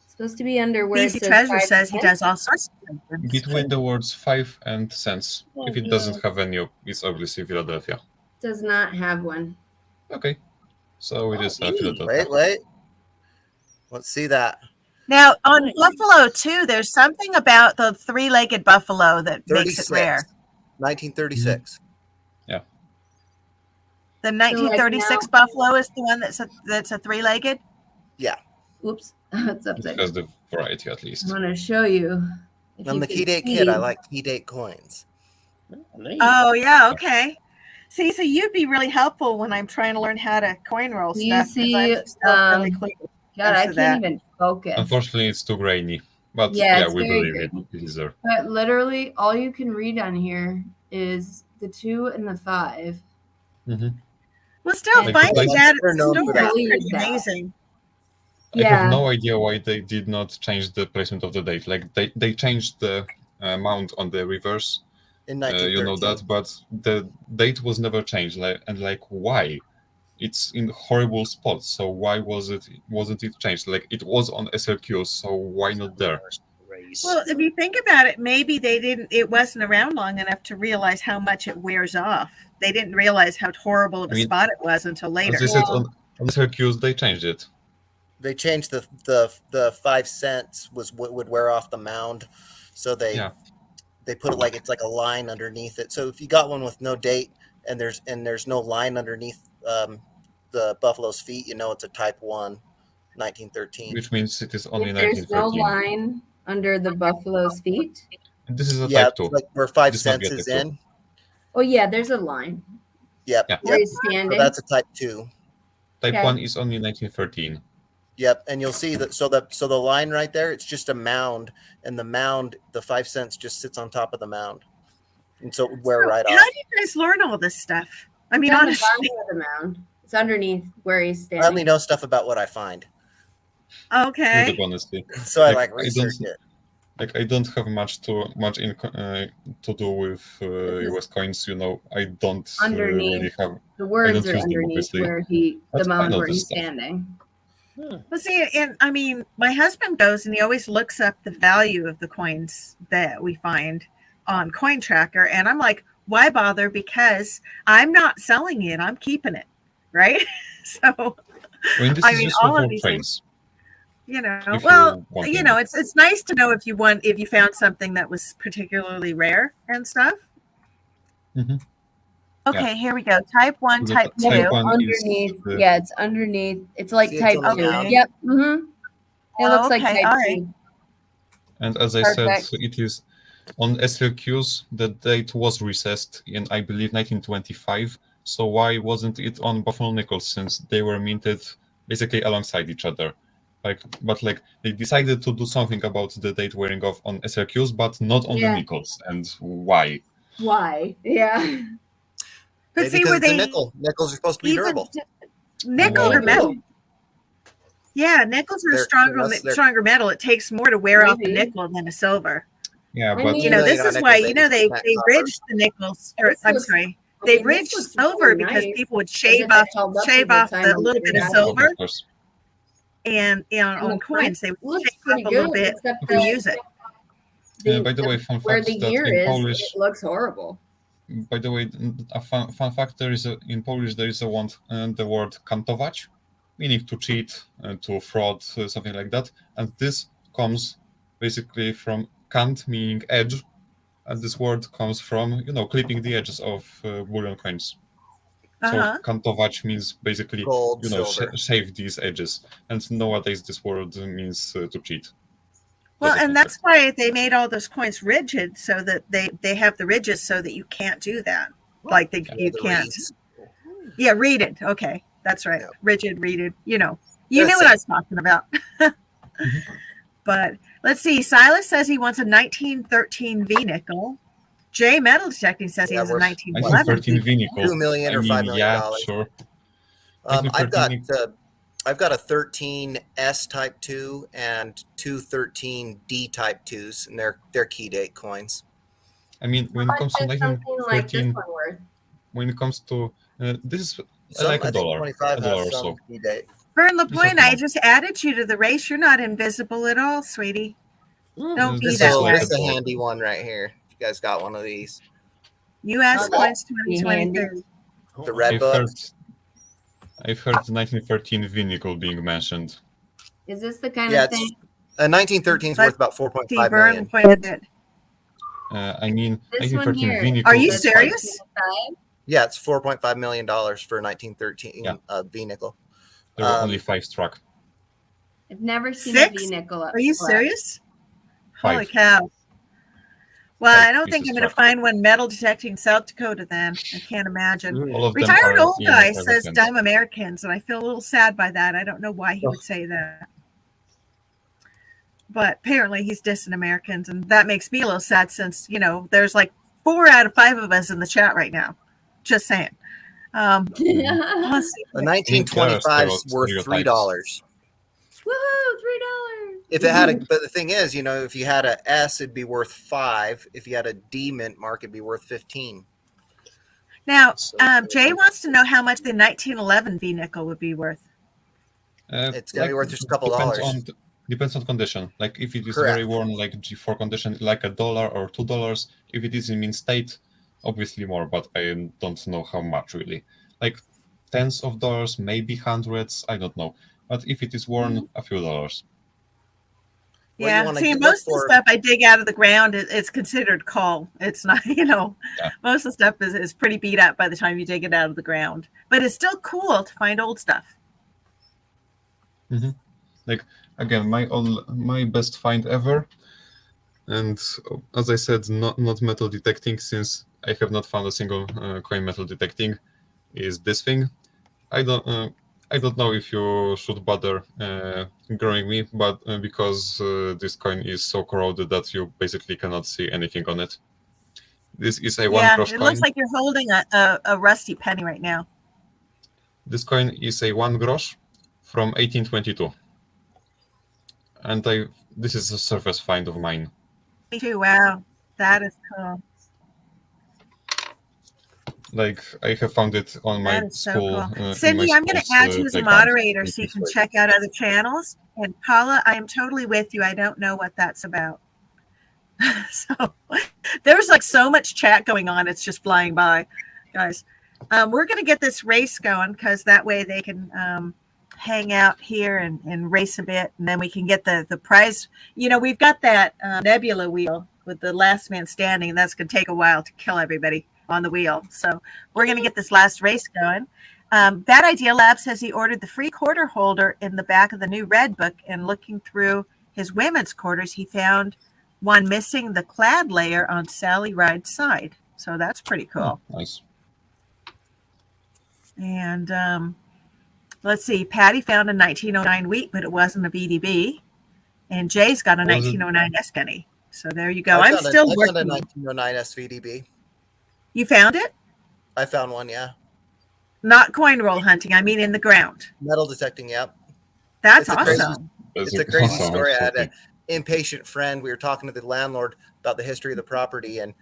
Supposed to be under where Easy it says Treasure 5 says he cents. does all sorts of things. Between the words 5 and cents. If it doesn't have any, it's obviously Philadelphia. Does not have one. Okay. So it is Philadelphia. Wait. Let's see that. Now, on buffalo, too, there's something about the three-legged buffalo that makes it 36. rare. 1936. Yeah. The 1936 buffalo is the one that's a three-legged? Yeah. Oops. It's up It there. has the variety at I least. want to show you. If I'm you the can key date see. kid. I like key date coins. Neat. Oh, yeah, okay. See, so you'd be really helpful when I'm trying to learn how to coin roll Do you stuff. 'cause see, I'm still really clueless. God, I of can't that. even focus. Unfortunately, it's too grainy. But Yeah, yeah, it's we very believe good. it is there. But literally, all you can read on here is the 2 and the 5. Hmm. Well, still Like, finding that's- that they're at the known store for is that. pretty Believe that. amazing. I have Yeah. no idea why they did not change the placement of the date. Like they changed the mount on the reverse, In you know 1913. that, but the date was never changed. Like why? It's in horrible spots. So why wasn't it changed? Like it was on SLQ, so why not there? Race. Well, if you think about it, maybe it wasn't around long enough to realize how much it wears off. They didn't realize how horrible of a I mean, spot it was until later. As I said, on SLQs they changed it. They changed the 5 cents was what would wear off the mound, so they put it like it's like a line underneath it. So if you got one with no date and there's no line underneath the buffalo's feet, you know it's a Type 1, 1913. Which means it is only If there's no 1913. line under the buffalo's feet. And this is a Yeah, Type 2. like where 5 This might be cents a is Type 2. in. Oh yeah, there's a line Yep. Yeah. where Yep. he's So standing. that's a Type 2. Type Okay. 1 is only 1913. Yep, and you'll see that. So the line right there, it's just a mound, and the mound, the 5 cents just sits on top of the mound, and so it would wear right How off. do you guys learn all this stuff? I mean, It's on the honestly, bottom of the mound. It's underneath where he's I only standing. know stuff about what I find, okay. Really, honestly. so I Like, like research it. I don't have much to do with US coins. You know, I don't Underneath. really have. The words don't are use them, underneath obviously. where the But I mound know where this he's stuff. standing. Well, see, and I mean, my husband goes and he always looks up the value of the coins that we find on Coin Tracker, and I'm like, why bother? Because I'm not selling it; I'm keeping it, right? So, I mean, this I is mean, useful all of for these trains. you know, If well, you want you them. know, it's nice to know if you found something that was particularly rare and stuff. Mhm. Okay, here we go. Type 1, The Type 2. Type 1 is Underneath. the- Yeah, it's underneath. It's like See, it's type on the 2. mound. Yep. Mm-hmm. It looks like Okay, type all right. 2. And as I Perfect. said, it is on SLQs. The date was recessed in, I believe, 1925. So why wasn't it on Buffalo nickels, since they were minted basically alongside each other? But they decided to do something about the date wearing off on SLQs, but not on the Yeah. nickels. And why? Why? Yeah. But Maybe see, because were it's a they nickel. Nickels are supposed to be even durable. nickel Well, or metal? Yeah, nickels are They're- stronger unless they're- stronger metal. It takes more to wear off a Maybe. nickel than a silver. Yeah, I but mean- You know, Well, this you know, is why nickels, they can't they copper. ridged the nickels. Or, This I'm looks- sorry, they Okay, this ridged looks silver really because nice. people would As shave if it off held up shave to the off time the of little bit of the silver, of course. and on And the coins they would looks shave pretty off a little good, bit except to that use it. By the way, fun where fact the that year in is, Polish, it looks horrible. by the way, a fun fact, in Polish there is a word, the word kantować, meaning to cheat, to fraud, something like that. And this comes basically from kant, meaning edge, and this word comes from, clipping the edges of bullion coins. Uh-huh. So kantować means basically, Gold, silver. shave these edges. And nowadays this word means to cheat. Well, That's a and fun that's fact. why they made all those coins rigid, so that they have the ridges, so that you can't do that. Like you The can't. reeds. Yeah, reeded. Okay, that's right. Yeah. Rigid, reeded. You They're knew the what I was talking about. But let's see. Silas says he wants a 1913 V nickel. Jay Metal Detecting says he Yeah, has a we're- 1911 1913 V. V nickel. $2 million or $5 million. Yeah, sure. I've got a 13S Type 2 and two 13D Type 2s, and they're key date coins. I mean, when it comes to Something like this 1913, one worth. when it comes to this is Some, like I a think dollar, 25 a dollar has or some so. key date. Vern LaPointe, okay. I just added you to the race. You're not invisible at all, sweetie. Don't be This that is way. like This is a dollar. handy one right here. If you guys got one of these, U.S. Oh, that Coins would be handy. 2023. the red book. I've heard the 1913 V nickel being mentioned. Is this the kind Yeah, of thing? 1913 is But worth about 4.5 Steve million. Vern pointed it. I mean, This one 1913 here. V nickel. Are you is serious? Yeah, it's $4.5 million for 1913 Yeah. V nickel. There were only 5 struck. I've never seen 6? a V nickel up Are you close. serious? 5. Holy cow. Well, 5 I don't think pieces I'm going to struck. find one metal detecting South Dakota then. I can't imagine. All of them Retired are old in guy private says hands. dumb Americans, and I feel a little sad by that. I don't know why he would say that. But apparently he's dissing Americans, and that makes me a little sad since, there's like 4 out of 5 of us in the chat right now. Just saying. Let's see. A 1925 is worth $3. Woohoo! $3. If it had but the thing is, if you had a S, it'd be worth 5. If you had a D mint mark, it'd be worth 15. Now, Jay wants to know how much the 1911 V nickel would be worth. It's gonna be worth just a couple dollars. Depends on condition. Like if it is Correct. very worn, like G4 condition, like $1 or $2. If it is in mint state, obviously more, but I don't know how much really. Like tens of dollars, maybe hundreds, I don't know. But if it is worn, a few dollars. Yeah, see, most of the stuff I dig out of the ground, it's considered coal. It's not, most of the stuff is pretty beat up by the time you dig it out of the ground. But it's still cool to find old stuff. Mm-hmm. Like, again, my best find ever. And as I said, not metal detecting, since I have not found a single coin metal detecting, is this thing. I don't know if you should bother growing me, but because this coin is so corroded that you basically cannot see anything on it. This is a 1 grosz coin. It looks like you're holding a rusty penny right now. This coin is a 1 grosz from 1822. And this is a surface find of mine. Me too. Wow, that is cool. Like, I have found it on my school. So cool. Cindy, I'm going to add you as a moderator so you can check out other channels. And Paula, I am totally with you. I don't know what that's about. So there's like so much chat going on. It's just flying by, guys. We're going to get this race going because that way they can hang out here and race a bit. And then we can get the prize. We've got that Nebula Wheel with the last man standing. And that's going to take a while to kill everybody on the wheel. So we're going to get this last race going. Bad Idea Lab says he ordered the free quarter holder in the back of the new Red Book, and looking through his women's quarters, he found one missing the clad layer on Sally Ride's side. So that's pretty cool. Oh, nice. And let's see. Patty found a 1909 wheat, but it wasn't a VDB. And Jay's got a 1909 S penny. So there you go. I'm still working. I found a 1909 SVDB. You found it? I found one, yeah. Not coin roll hunting. I mean in the ground. Metal detecting, yep. That's awesome. It's a crazy story. I had an impatient friend. We were talking to the landlord about the history of the property, and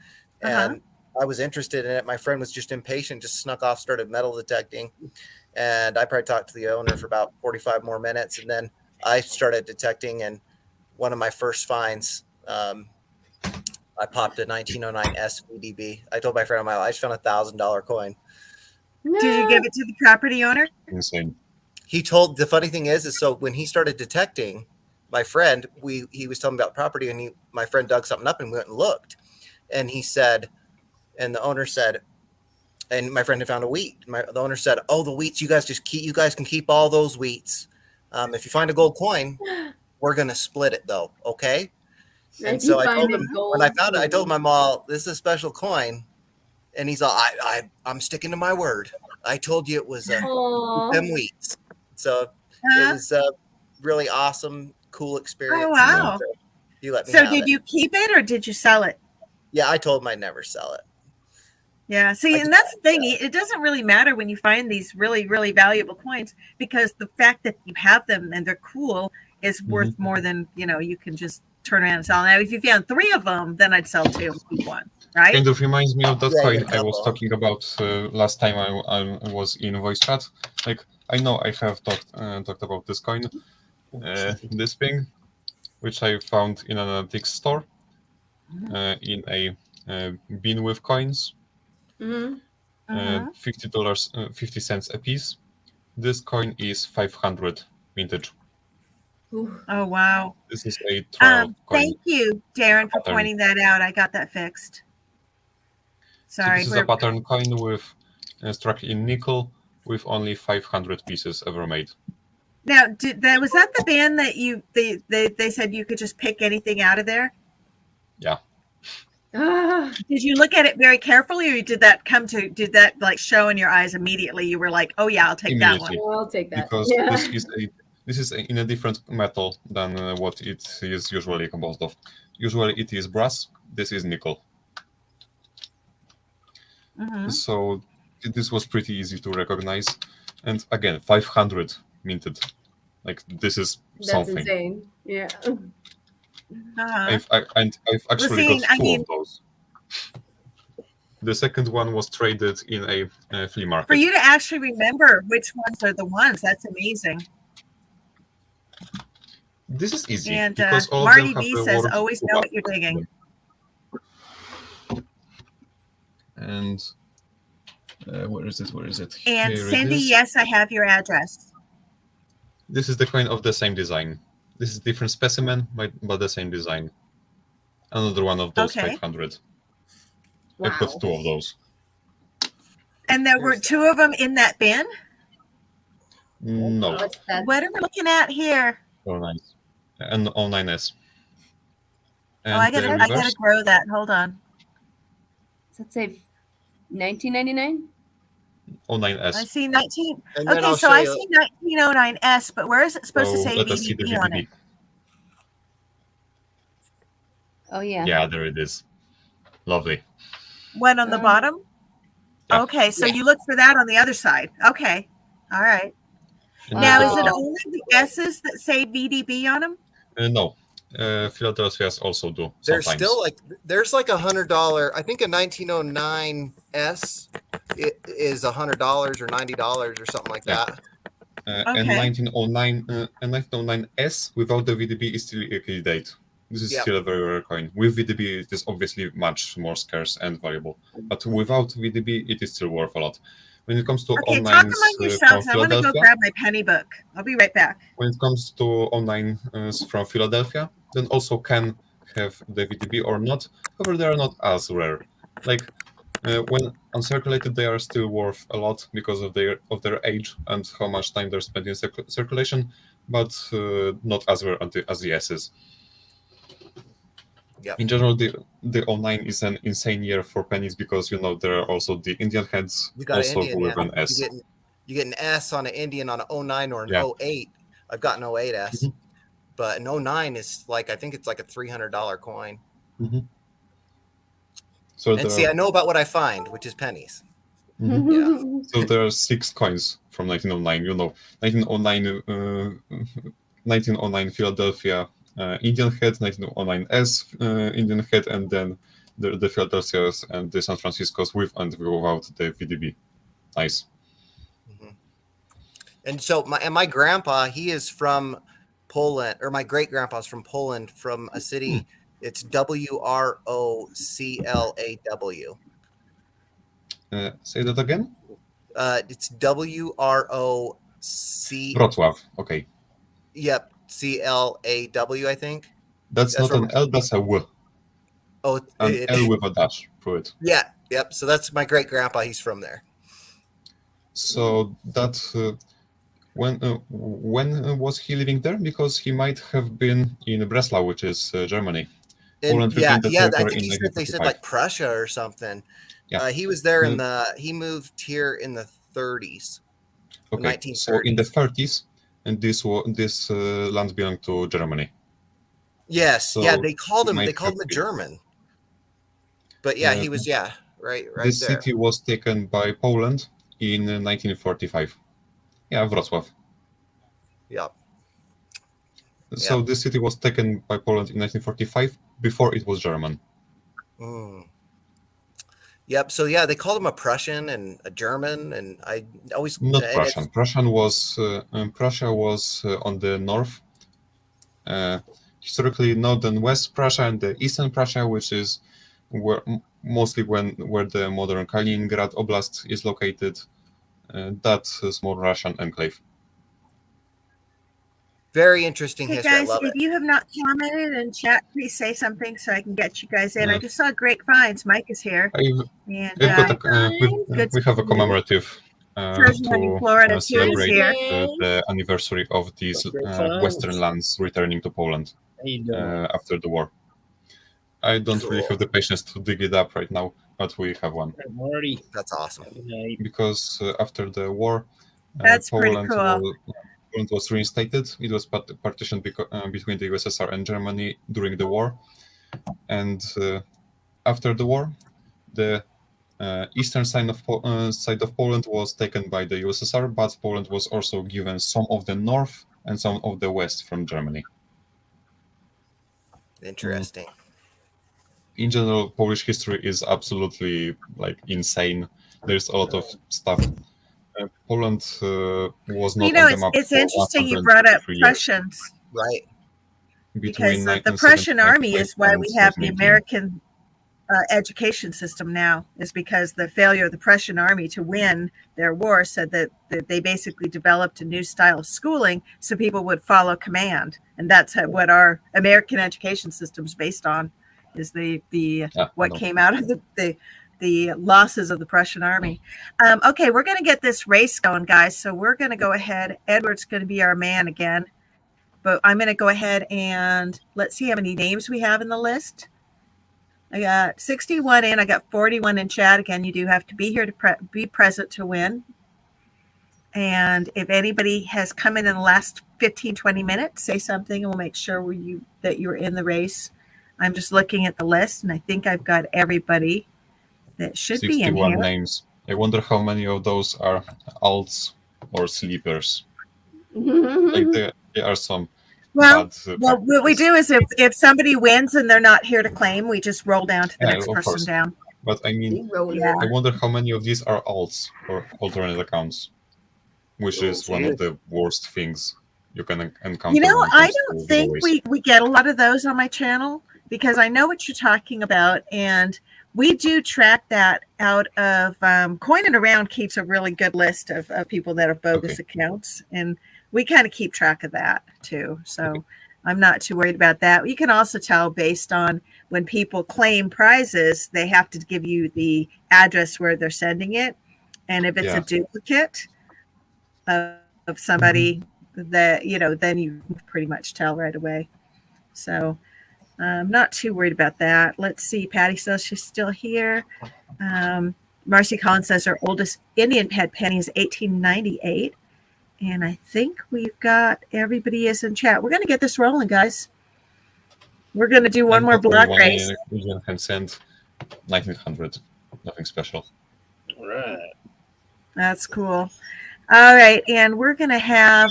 I was interested in it. My friend was just impatient, just snuck off, started metal detecting. And I probably talked to the owner for about 45 more minutes. And then I started detecting, and one of my first finds, I popped a 1909 SVDB. I told my friend, I just found $1,000 coin. No. Did you give it to the property owner? Insane. The funny thing is so when he started detecting, my friend, he was telling me about property, and my friend dug something up and we went and looked. And he said, and the owner said, and my friend had found a wheat. The owner said, "Oh, the wheats, you guys can keep all those wheats. If you find a gold coin, we're gonna split it though, okay?" And so I told him when I found it, I told my mom, "This is a special coin," and he's all, "I'm sticking to my word. I told you it was them wheats." So it was a really awesome, cool experience. Oh wow! You let me. So did you keep it or did you sell it? Yeah, I told him I'd never sell it. Yeah, see, and that's the thing. It doesn't really matter when you find these really, really valuable coins, because the fact that you have them and they're cool is worth more than, you can just turn around and sell. Now, if you found 3 of them, then I'd sell 2 and keep 1, right? Kind of reminds me of that coin I was talking about last time I was in voice chat. Like, I know I have talked about this coin, this thing, which I found in an antique store in a bin with coins. $50, 50 cents a piece. This coin is 500 vintage. Oh wow! This is a trial coin. Thank you, Darren, for pointing that out. I got that fixed. Sorry. So this is a pattern coin with struck in nickel with only 500 pieces ever made. Now, was that the band that they said you could just pick anything out of there? Yeah. Did you look at it very carefully, or did that like show in your eyes immediately? You were like, "Oh yeah, I'll take that one." Oh, I'll take that. Because This is in a different metal than what it is usually composed of. Usually it is brass. This is nickel. Mhm. So this was pretty easy to recognize. And again, 500 minted. Like this is That's something. insane. Yeah. Uh-huh. I've actually seeing, got I two mean- of those. The second one was traded in a flea market. For you to actually remember which ones are the ones, that's amazing. This is easy And because all Marty of them B have says, words always to know what back you're digging. them. And where is it? Where is it? And Here it Cindy, is. yes, I have your address. This is the coin of the same design. This is different specimen, but the same design. Another one of those Okay. 500. Wow. I've got two of those. And there were two of them in that bin? No. What's that? What are we looking at here? Oh, nice. And 09S. And Oh, I the gotta reverse, grow that. Hold on. Does that say 1999? 09S. I see 19. And then Okay, I'll so show I you. see 1909S, but where is it supposed to So say let us see the VDB on VDB. it? Oh yeah. Yeah, there it is. Lovely. One on the bottom? Yeah. Okay, so Yeah. you look for that on the other side. Okay. All right. And Now, the is it bottom- only the S's that say VDB on them? No. Philadelphia's also do There's sometimes. still there's like $100. I think a 1909S is $100 or $90 or something like Yeah. that. And Okay. 1909 and 1909S without the VDB is still a date. This is Yep. still a very rare coin. With VDB, it is obviously much more scarce and valuable. But without VDB, it is still worth a lot. When it comes to Okay, talk 09s among from yourselves. I want to go Philadelphia, grab my penny book. I'll be right back. when it comes to 09s from Philadelphia, then also can have the VDB or not. However, they are not as rare. Like when uncirculated, they are still worth a lot because of their age and how much time they're spent in circulation, but not as rare as the S's. Yep. In general, the 09 is an insane year for pennies because there are also the Indian heads You got also an Indian. with Yeah. an S. You get an S on an Indian on an 09 or an Yeah. 08. I've got an 08S, Mhm. but an 09 is I think it's like a $300 coin. So And see, I know about what I find, which is pennies. So there are 6 coins from 1909. 1909 Philadelphia Indian head, 1909S Indian head, and then the Philadelphia's and the San Francisco's with and without the VDB. Nice. And so my grandpa, he is from Poland, or my great grandpa's from Poland, from a city. It's Wroclaw. Say that again. It's Wroc. Wrocław. Okay. Yep, CLAW. I think. That's not an L. That's a W. Oh, An L with a dash through it. yeah, yep. So that's my great grandpa. He's from there. So that when was he living there? Because he might have been in Breslau, which is Germany. And Poland yeah, regained the I territory think in they said 1945. like Prussia or something. Yeah. He was there he moved here in the 30s. Okay, so in the 30s, and this land belonged to Germany. Yes, So yeah, they called him might a have been. German. But yeah, he was right This there. city was taken by Poland in 1945. Yeah, Wrocław. Yep. So this city was taken by Poland in 1945 before it was German. Yep. So yeah, they called him a Prussian and a German, and I always Not Prussian. Prussia was on the north. Historically, northern West Prussia and the eastern Prussia, which is mostly where the modern Kaliningrad Oblast is located. That small Russian enclave. Very interesting Hey history. I guys, love if it. you have not commented in chat, please say something so I can get you guys in. Yeah. I just saw Great Finds. Mike is here. And we have a commemorative Persian in to Florida too is celebrate here. the anniversary of these Western lands returning to Poland How you doing? after the war. I don't really Cool. have the patience to dig it up right now, but we have one. Marty. That's awesome. Good night. Because after the war, That's pretty Poland cool. Poland was reinstated. It was partitioned between the USSR and Germany during the war. And after the war, the eastern side of Poland was taken by the USSR, but Poland was also given some of the north and some of the west from Germany. Interesting. In general, Polish history is absolutely like insane. There's a lot of stuff. Poland was not on the map it's for interesting you brought up 153 years. Prussians, Right. because Between the Prussian 1975 army is why we have the 1918. American education system now, is because the failure of the Prussian army to win their war said that they basically developed a new style of schooling so people would follow command, and that's what our American education system is based on, is what came out of the losses of the Prussian army. Okay, we're going to get this race going, guys, so we're going to go ahead. Edward's going to be our man again, but I'm going to go ahead and let's see how many names we have in the list. I got 61 in. I got 41 in chat. Again, you do have to be here to be present to win. And if anybody has come in the last 15, 20 minutes, say something and we'll make sure that you're in the race. I'm just looking at the list, and I think I've got everybody that should be in 61 here. names. I wonder how many of those are alts or sleepers. Like there are some. Well, what we do is if somebody wins and they're not here to claim, we just roll down to the next person course. down. But I mean, I wonder how many of these are alts or alternate accounts, which is one of the worst things you can encounter. I don't think we get a lot of those on my channel, because I know what you're talking about, and we do track that out of Coin and Around keeps a really good list of people that are bogus accounts, and we kind of keep track of that too. So I'm not too worried about that. You can also tell based on when people claim prizes, they have to give you the address where they're sending it. And if it's a duplicate of somebody that, then you pretty much tell right away. So I'm not too worried about that. Let's see. Patty says she's still here. Marcy Collins says her oldest Indian pet penny is 1898. And I think we've got everybody is in chat. We're going to get this rolling, guys. We're going to do one more block race. Consent, 1900. Nothing special. All right. That's cool. All right. And we're going to have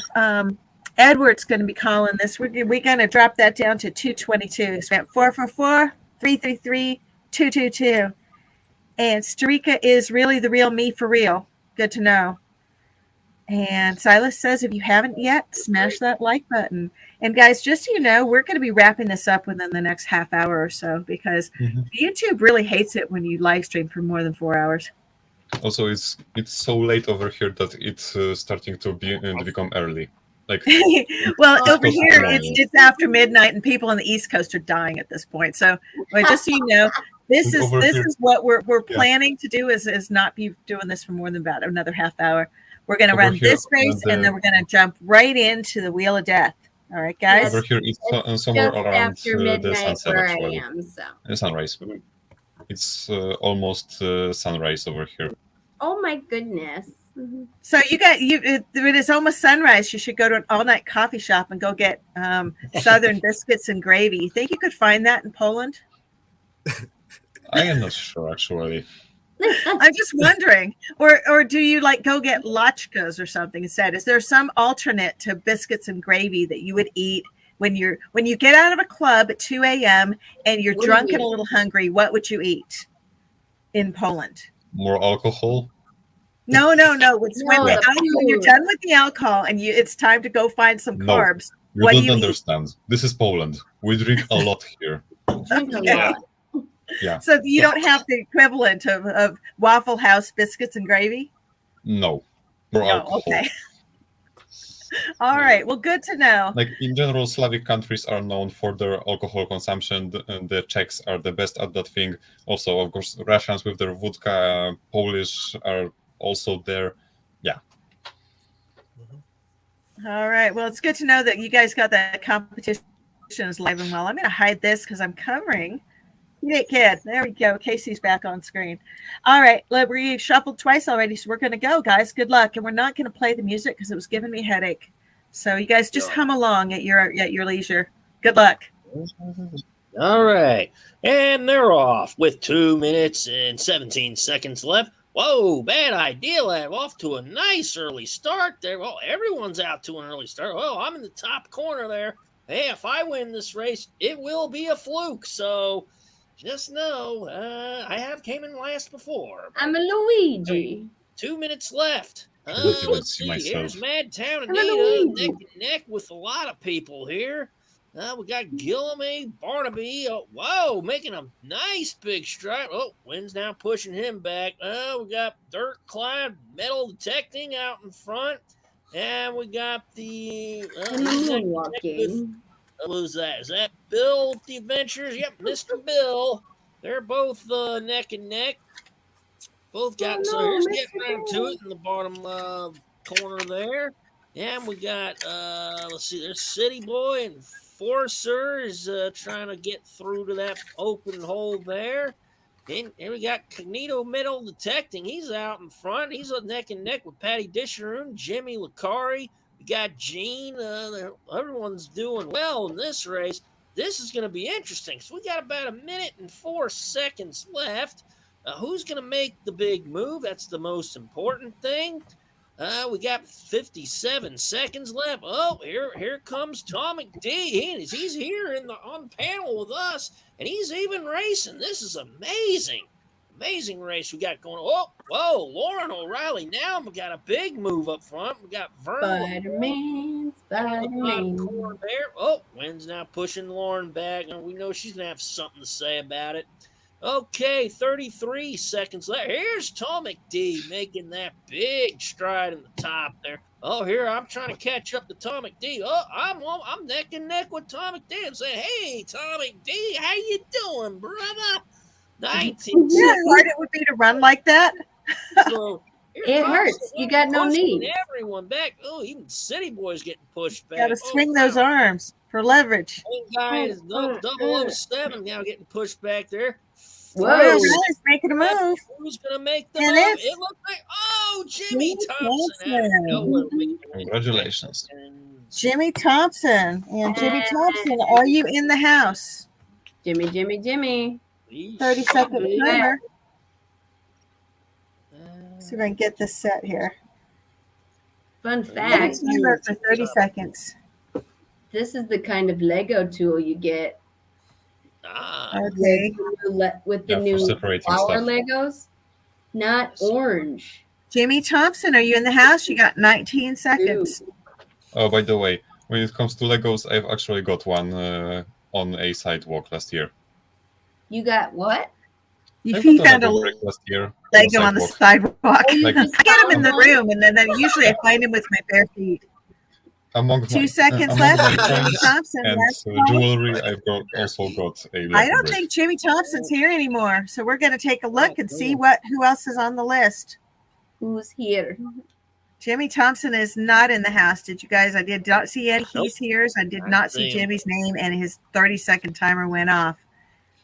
Edward's going to be calling this. We're going to drop that down to 222. So we have 444, 333, 222. And Starika is really the real me for real. Good to know. And Silas says, if you haven't yet, smash that like button. And guys, just so you know, we're going to be wrapping this up within the next half hour or so, because YouTube really hates it when you live stream for more than 4 hours. Also, it's so late over here that it's starting to become early. Like, well, over here it's after midnight, and people on the East Coast are dying at this point. So, just so you know, this is what we're planning to do is not be doing this for more than about another half hour. We're going to run this race, and then we're going to jump right into the Wheel of Death. All right, guys? Over here, it's somewhere around after midnight the sunset, where actually. I am, so. The sunrise. It's almost sunrise over here. Oh, my goodness. So it is almost sunrise. You should go to an all-night coffee shop and go get Southern biscuits and gravy. You think you could find that in Poland? I am not sure, actually. I'm just wondering, or do you go get latkes or something instead? Is there some alternate to biscuits and gravy that you would eat when you get out of a club at 2 a.m. and you're drunk and a little hungry? What would you eat in Poland? More alcohol? No. When you're done with the alcohol and it's time to go find some carbs. You don't understand. Eat? This is Poland. We drink a lot here. Drink a lot. Yeah. So you don't have the equivalent of Waffle House biscuits and gravy? No. More alcohol. Okay. All right. Well, good to know. Like in general, Slavic countries are known for their alcohol consumption. The Czechs are the best at that thing. Also, of course, Russians with their vodka, Polish are also there. Yeah. All right. Well, it's good to know that you guys got that competition is live and well. I'm going to hide this because I'm covering. Kid. There we go. Casey's back on screen. All right. We shuffled twice already, so we're going to go, guys. Good luck. And we're not going to play the music because it was giving me a headache. So you guys just hum along at your leisure. Good luck. All right. And they're off with 2 minutes and 17 seconds left. Whoa, bad idea, lad. Off to a nice early start there. Well, everyone's out to an early start. Well, I'm in the top corner there. Hey, if I win this race, it will be a fluke. So just know I have came in last before. I'm a Luigi. 2 minutes left. Let's see. myself. Here's Mad Town and I'm a Nita Luigi. neck to neck with a lot of people here. We got Gillamy, Barnaby. Whoa, making a nice big stride. Oh, Wynn's now pushing him back. We got Dirt Clyde, Metal Detecting out in front. And we got the... I'm moonwalking. Who's that? Is that Bill with the Adventures? Yep, Mr. Bill. They're both neck and neck. Both got... So here's getting round to it in the bottom corner there. And we got, let's see, there's City Boy and Forcer is trying to get through to that open hole there. And we got Cognito Metal Detecting. He's out in front. He's neck and neck with Patty Disharoon, Jimmy Licari. We got Gene. Everyone's doing well in this race. This is going to be interesting. So we got about 1 minute and 4 seconds left. Who's going to make the big move? That's the most important thing. We got 57 seconds left. Oh, here comes Tom McD. He's here on the panel with us, and he's even racing. This is amazing. Amazing race we got going. Oh, whoa, Lauren O'Reilly. Now we got a big move up front. We got Spider-Man. There. Oh, Wynn's now pushing Lauren back, and we know she's going to have something to say about it. Okay, 33 seconds left. Here's Tom McD making that big stride in the top there. Oh, here I'm trying to catch up to Tom McD. Oh, I'm neck and neck with Tom McD and saying, "Hey, Tom McD, how you doing, brother?" 19. You know how hard it would be to run like that? So It hurts. You got no knees. Everyone back. Oh, even City Boy's getting pushed back. Got to swing those arms for leverage. Old guy is 007 now getting pushed back there. Whoa. He's making a move. Who's going to make the And move? it's It looks like, Jimmy Thompson. Thompson. Congratulations. Jimmy Thompson. And Jimmy Thompson, are you in the house? Jimmy. 30-second Yeah. timer. See if I can get this set here. Fun fact. Timer for 30 seconds. This is the kind of Lego tool you get Okay. with the Yeah, for new separating flower stuff. Legos. Not orange. Jimmy Thompson, are you in the house? You got 19 seconds. Oh, by the way, when it comes to Legos, I've actually got one on a sidewalk last year. You got what? You I got a found a Lego brick last year Lego on the sidewalk. Like- I get him in the room, and then usually I find him with my bare feet. Among 2 my, seconds among left. my Jimmy friends Thompson. and That's jewelry, I've also got a Lego I don't brick. think Jimmy Thompson's here anymore. So we're going to take a look and see who else is on the list. Who's here? Jimmy Thompson is not in the house. Did you guys? I did not see Ed He's here. I did not see Jimmy's name, and his 30-second timer went off.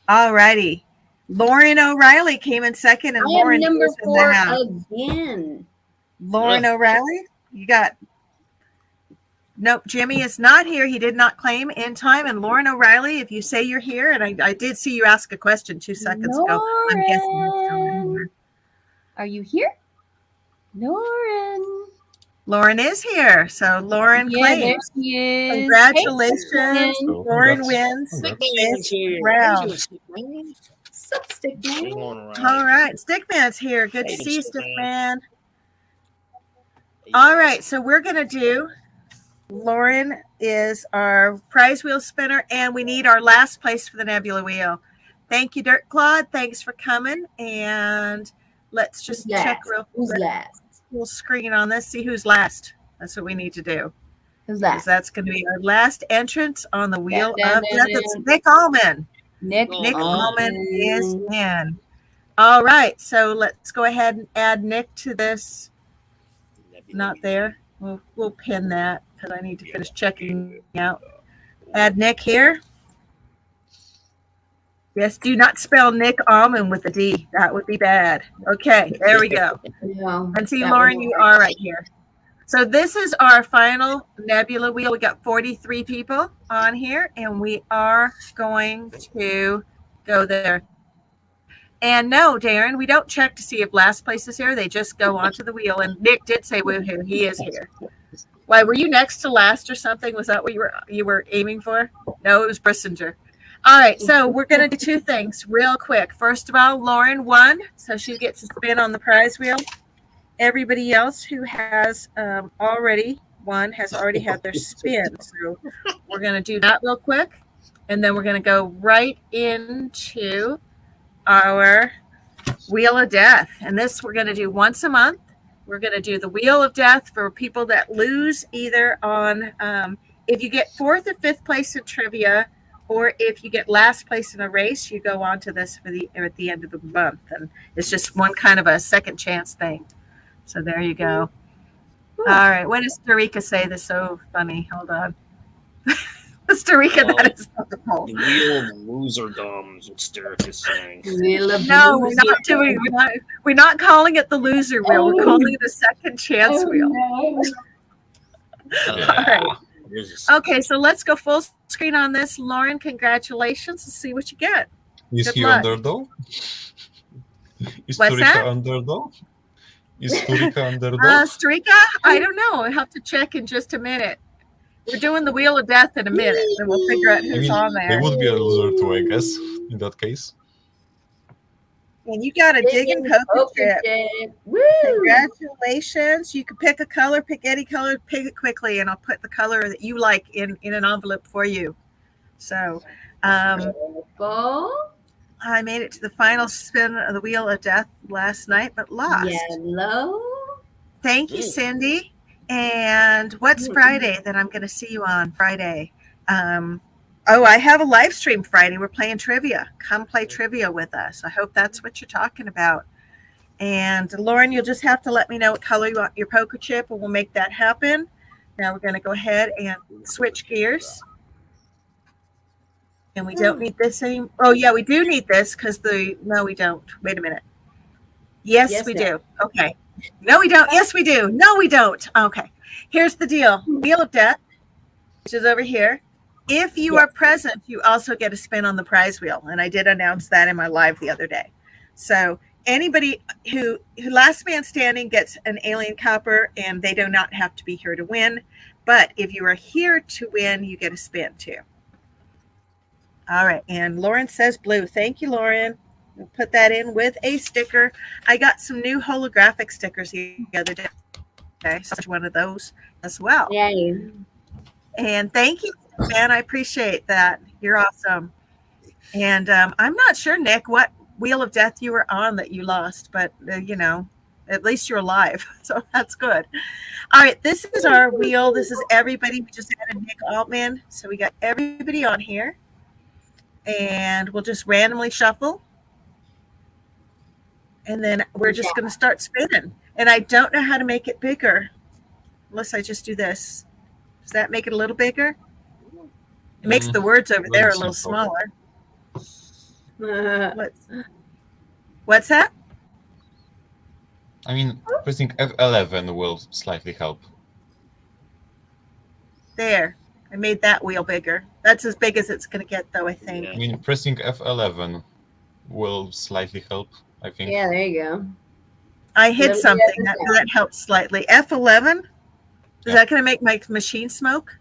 All righty. Lauren O'Reilly came in second, and I Lauren am number is in the 4 house. again. Lauren O'Reilly, you got. Nope, Jimmy is not here. He did not claim in time. And Lauren O'Reilly, if you say you're here, and I did see you ask a question 2 seconds ago. I'm guessing you're still in here. Are you here? Lauren. Lauren is here. So Lauren Yeah, there claims. she is. Congratulations. Hey, So, Lauren congrats. wins Congrats. this round. sup, stick man? All right. Stickman's here. Good to see you, Stickman. All right. So we're going to do. Lauren is our prize wheel spinner, and we need our last place for the Nebula Wheel. Thank you, Dirt Claude. Thanks for coming. And let's just check real Who's quick. last? We'll screen on this, see who's last. That's what we need to do. Who's 'Cause last? that's going to be our last entrance on the Wheel Dun, of dun, Death. dun, It's dun. Nick Allman. Nick Nick Allman. Allman is in. All right. So let's go ahead and add Nick to this. Not there. We'll pin that because I need to finish checking out. Add Nick here. Yes, do not spell Nick Allman with a D. That would be bad. Okay, there we go. No, And see, that Lauren, would you work. are right here. So this is our final Nebula Wheel. We got 43 people on here, and we are going to go there. And no, Darren, we don't check to see if last place is here. They just go onto the wheel. And Nick did say woohoo, he is here. Why, were you next to last or something? Was that what you were aiming for? No, it was Brissinger. All right, so we're going to do two things real quick. First of all, Lauren won, so she gets a spin on the prize wheel. Everybody else who has already won has already had their spin. So we're going to do that real quick, and then we're going to go right into our Wheel of Death. And this we're going to do once a month. We're going to do the Wheel of Death for people that lose either on if you get 4th or 5th place in trivia, or if you get last place in a race, you go on to this for at the end of the month. And it's just one kind of a second chance thing. So there you go. All right. What does Tarika say that's so funny? Hold on. Tarika, that is wonderful. The wheel of loserdom is what Derek is saying. No, we're not doing. We're not calling it the loser wheel. We're calling it a second chance wheel. All right. Okay, so let's go full screen on this. Lauren, congratulations. Let's see what you get. Is Good he luck. underdog? Is What's Turika that? underdog? Is Turika underdog? Starika, I don't know. I have to check in just a minute. We're doing the Wheel of Death in a minute, and we'll figure out who's on they there. would be a loser too, I guess, in that case. And you got a digging poker chip. Woo! Congratulations. You can pick a color, pick any color, pick it quickly, and I'll put the color that you like in an envelope for you. So Ball. I made it to the final spin of the Wheel of Death last night, but lost. Yellow. Thank you, Cindy. And what's Friday that I'm going to see you on Friday? I have a live stream Friday. We're playing trivia. Come play trivia with us. I hope that's what you're talking about. And Lauren, you'll just have to let me know what color you want your poker chip, and we'll make that happen. Now we're going to go ahead and switch gears. And we don't need this anymore. Oh, yeah, we do need this because no, we don't. Wait a minute. Yes, we do. Okay. No, we don't. Yes, we do. No, we don't. Okay. Here's the deal. Wheel of Death, which is over here. If you are present, you also get a spin on the prize wheel. And I did announce that in my live the other day. So anybody who last man standing gets an alien copper, and they do not have to be here to win. But if you are here to win, you get a spin too. All right. And Lauren says blue. Thank you, Lauren. We'll put that in with a sticker. I got some new holographic stickers the other day. Okay, so one of those as well. Yay. And thank you, man. I appreciate that. You're awesome. And I'm not sure, Nick, what Wheel of Death you were on that you lost, but at least you're alive, so that's good. All right, this is our wheel. This is everybody. We just had a Nick Altman, so we got everybody on here, and we'll just randomly shuffle. And then we're just going to start spinning. And I don't know how to make it bigger unless I just do this. Does that make it a little bigger? It makes the words over there a little smaller. What's that? I mean, pressing F11 will slightly help. There. I made that wheel bigger. That's as big as it's going to get, though, I think. I mean, pressing F11 will slightly help, I think. Yeah, there you go. I hit something. That helps slightly. F11? Is that going to make my machine smoke?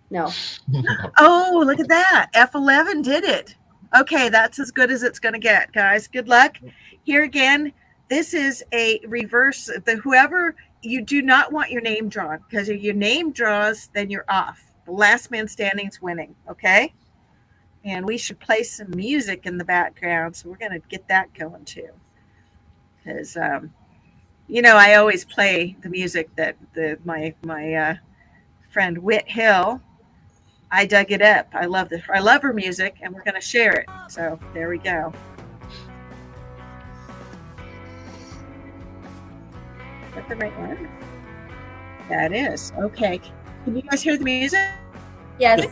No. Oh, look at that. F11 did it. Okay, that's as good as it's going to get, guys. Good luck. Here again, this is a reverse. Whoever, you do not want your name drawn, because if your name draws, then you're off. The last man standing is winning, okay? And we should play some music in the background, so we're going to get that going too. Because, I always play the music that my friend Whit Hill, I dug it up. I love her music, and we're going to share it. So there we go. Is that the right one? That is. Okay. Can you guys hear the music? Yes.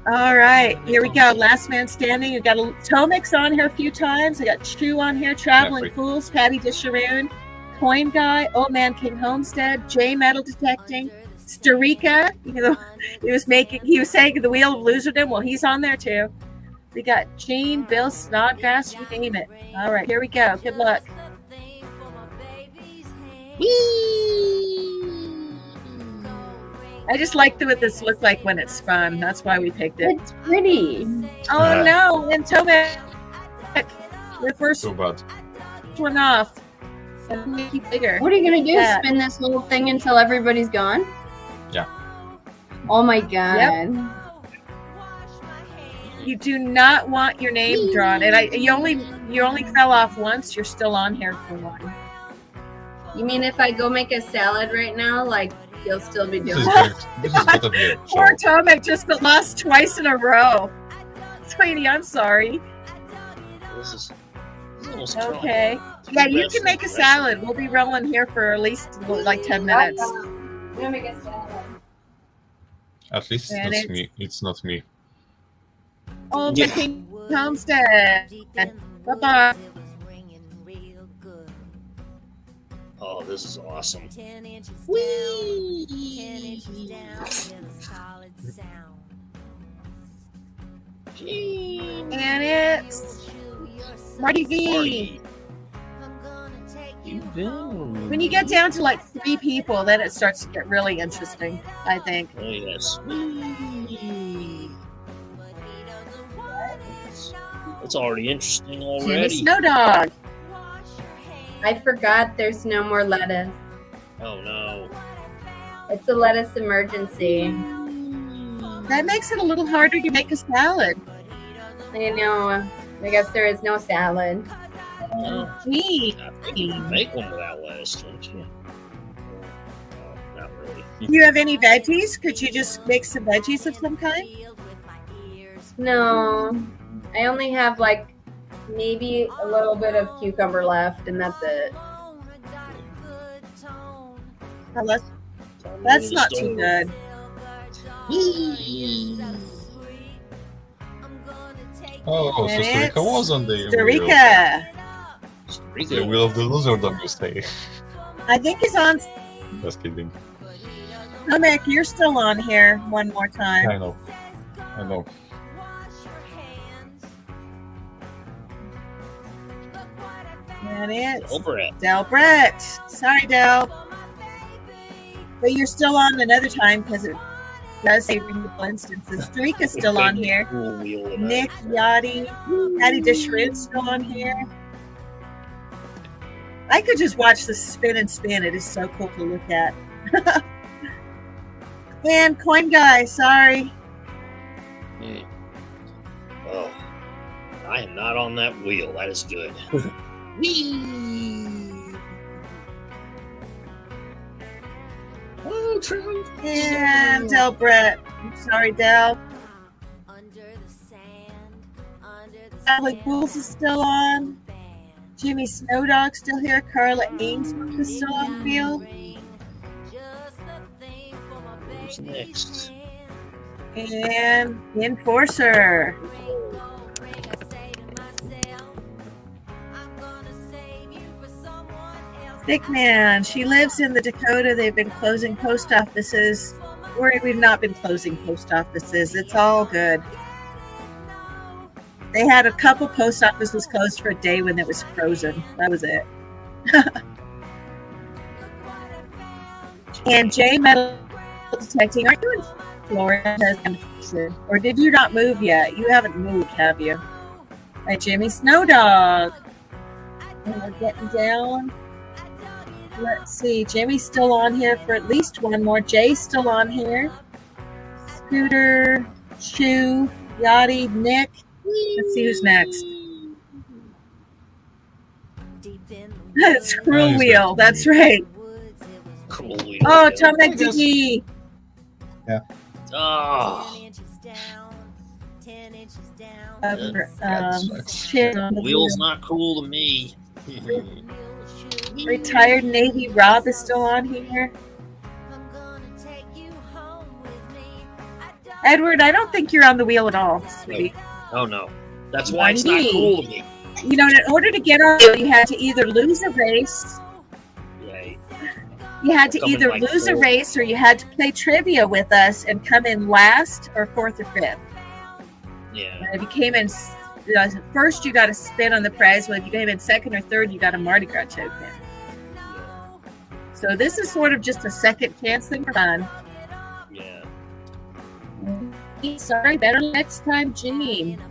All All right, here we go. Last man standing. We got Tomic's on here a few times. I got Chew on here. Traveling Jeffrey. Fools. Patty Disharoon. Coin Guy. Old Man King Homestead. J Metal Detecting. Starika. You know, he was saying the Wheel of Loserdom. Well, he's on there too. We got Gene, Bill, Snodgrass, you name it. All right, here we go. Good luck. I just like what this looks like when it's spun. That's why we picked it. It's pretty. Oh no, and Tomek, the first Too bad. one off. And make it bigger. What are you gonna do? Yeah. Spin this whole thing until everybody's gone? Yeah. Oh my god. You do not want your name drawn, and you only fell off once. You're still on here for one. You mean if I go make a salad right now, like you'll still be This doing is it? very, this is gonna be a Poor show. Tomek just got lost twice in a row. Sweetie, I'm sorry. This is almost Okay. Yeah, you can make a salad. We'll be rolling here for at least like 10 minutes. I'm gonna make a salad. At least And it's me. It's not me. Old Yeah. King Homestead. Bye-bye. Oh, this is awesome. And it's Marty V. When you get down to like 3 people, then it starts to get really interesting, I think. Oh, yes. It's already interesting Jimmy already. Snow Dog. I forgot there's no more lettuce. Oh, no. It's a lettuce emergency. That makes it a little harder to make a salad. I know. I guess there is no salad. Oh, Gee. I think you can make one without lettuce, don't you? Not really. Do you have any veggies? Could you just make some veggies of some kind? No. I only have like maybe a little bit of cucumber left, and that's it. Oh, that's not too good. Oh, so And Starika it's was on the wheel. Starika. The wheel of the loserdom, you say. I think he's on. Just kidding. Tomek, you're still on here one more time. I know. I know. And it's Delbert. Del Brett. Sorry, Del. But you're still on another time because it does say renewable instances. Starika's still on here. Cool wheel of Nick, that. Yachty, Patty Disharoon's still on here. I could just watch this spin and spin. It is so cool to look at. And Coin Guy, sorry. Hmm. Oh, I am not on that wheel. That is good. Whee! Oh, Trump. And Del Brett. I'm sorry, Del. Alec Bulls is still on. Jimmy Snowdog still here. Carla Ames is still on field. Who's next? And the Enforcer. Stickman. She lives in the Dakota. They've been closing post offices. We've not been closing post offices. It's all good. They had a couple post offices closed for a day when it was frozen. That was it. And J Metal Detecting, are you in Florida? Or did you not move yet? You haven't moved, have you? By Jimmy Snowdog. And we're getting down. Let's see. Jimmy's still on here for at least one more. Jay's still on here. Scooter, Chew, Yachty, Nick. Let's see who's next. Screw Wheel. That's right. Cool wheel. Oh, Tomek DD. Oh, wheel's not cool to me. Retired Navy Edward, I don't think you're on the wheel at all, sweetie. Oh no, that's why it's not Marty. cool to me. You know, in order to get on the wheel, you had to either lose a race. Yeah, You had to Come in either like lose a fourth. race or you had to play trivia with us and come in last or fourth or fifth. yeah. And if you came in first, you got a spin on the prize. Well, if you came in second or third, you got a Mardi Gras token. So this is sort of just a second chance thing for fun. Yeah. Sorry, better next time, Gene.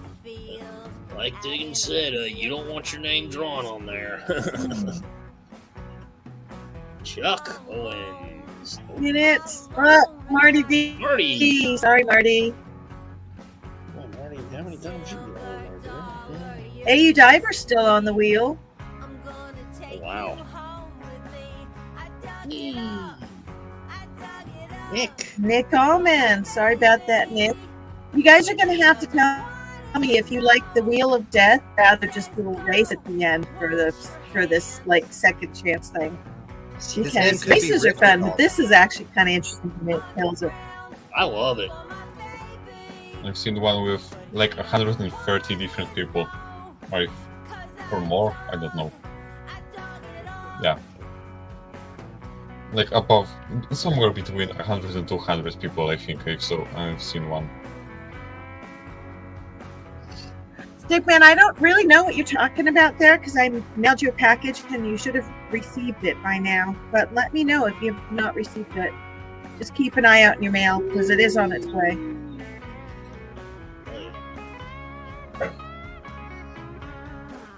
Like Diggins said, you don't want your name drawn on there. Chuck Owens. Minutes. Oh, Marty V. Marty. Sorry, Marty. Oh, Marty, how many times you been on there? AU Diver's still on the wheel. Oh, wow. Nick. Allman. Sorry about that, Nick. You guys are going to have to tell me if you like the Wheel of Death, rather just do a race at the end for this like second chance thing. This game Because could be races are really fun, cool. but this is actually kind of interesting to make kills it. I love it. I've seen one with like 130 different people, or more. I don't know. Yeah, like above, somewhere between 100 and 200 people. I think I've seen one. Stickman, I don't really know what you're talking about there because I mailed you a package and you should have received it by now. But let me know if you have not received it. Just keep an eye out in your mail because it is on its way.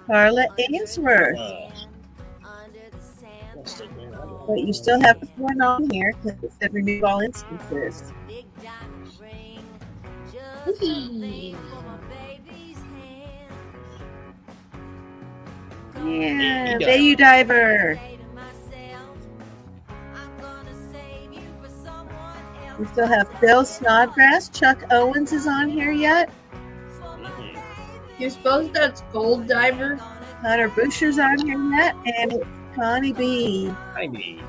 Carla Ainsworth. But you still have one on here because it said remove all instances. Yeah, Bayou Diver. We still have Bill Snodgrass. Chuck Owens is on here yet. You suppose that's Gold Diver? Hunter Boucher's on here yet. And it's Connie B. I mean,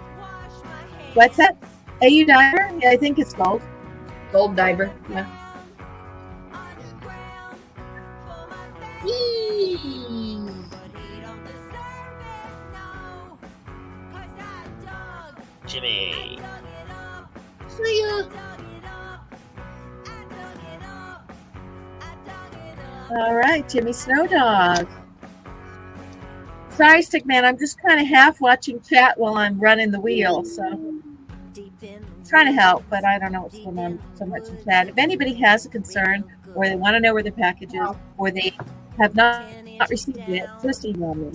What's that? AU Diver? Yeah, I think it's gold. Gold Diver. Yeah. Jimmy. All right, Jimmy Snowdog. Sorry, Stickman. I'm just kind of half watching chat while I'm running the wheel, so trying to help, but I don't know what's going on so much in chat. If anybody has a concern, or they want to know where their package is, or they have not received it, just email me.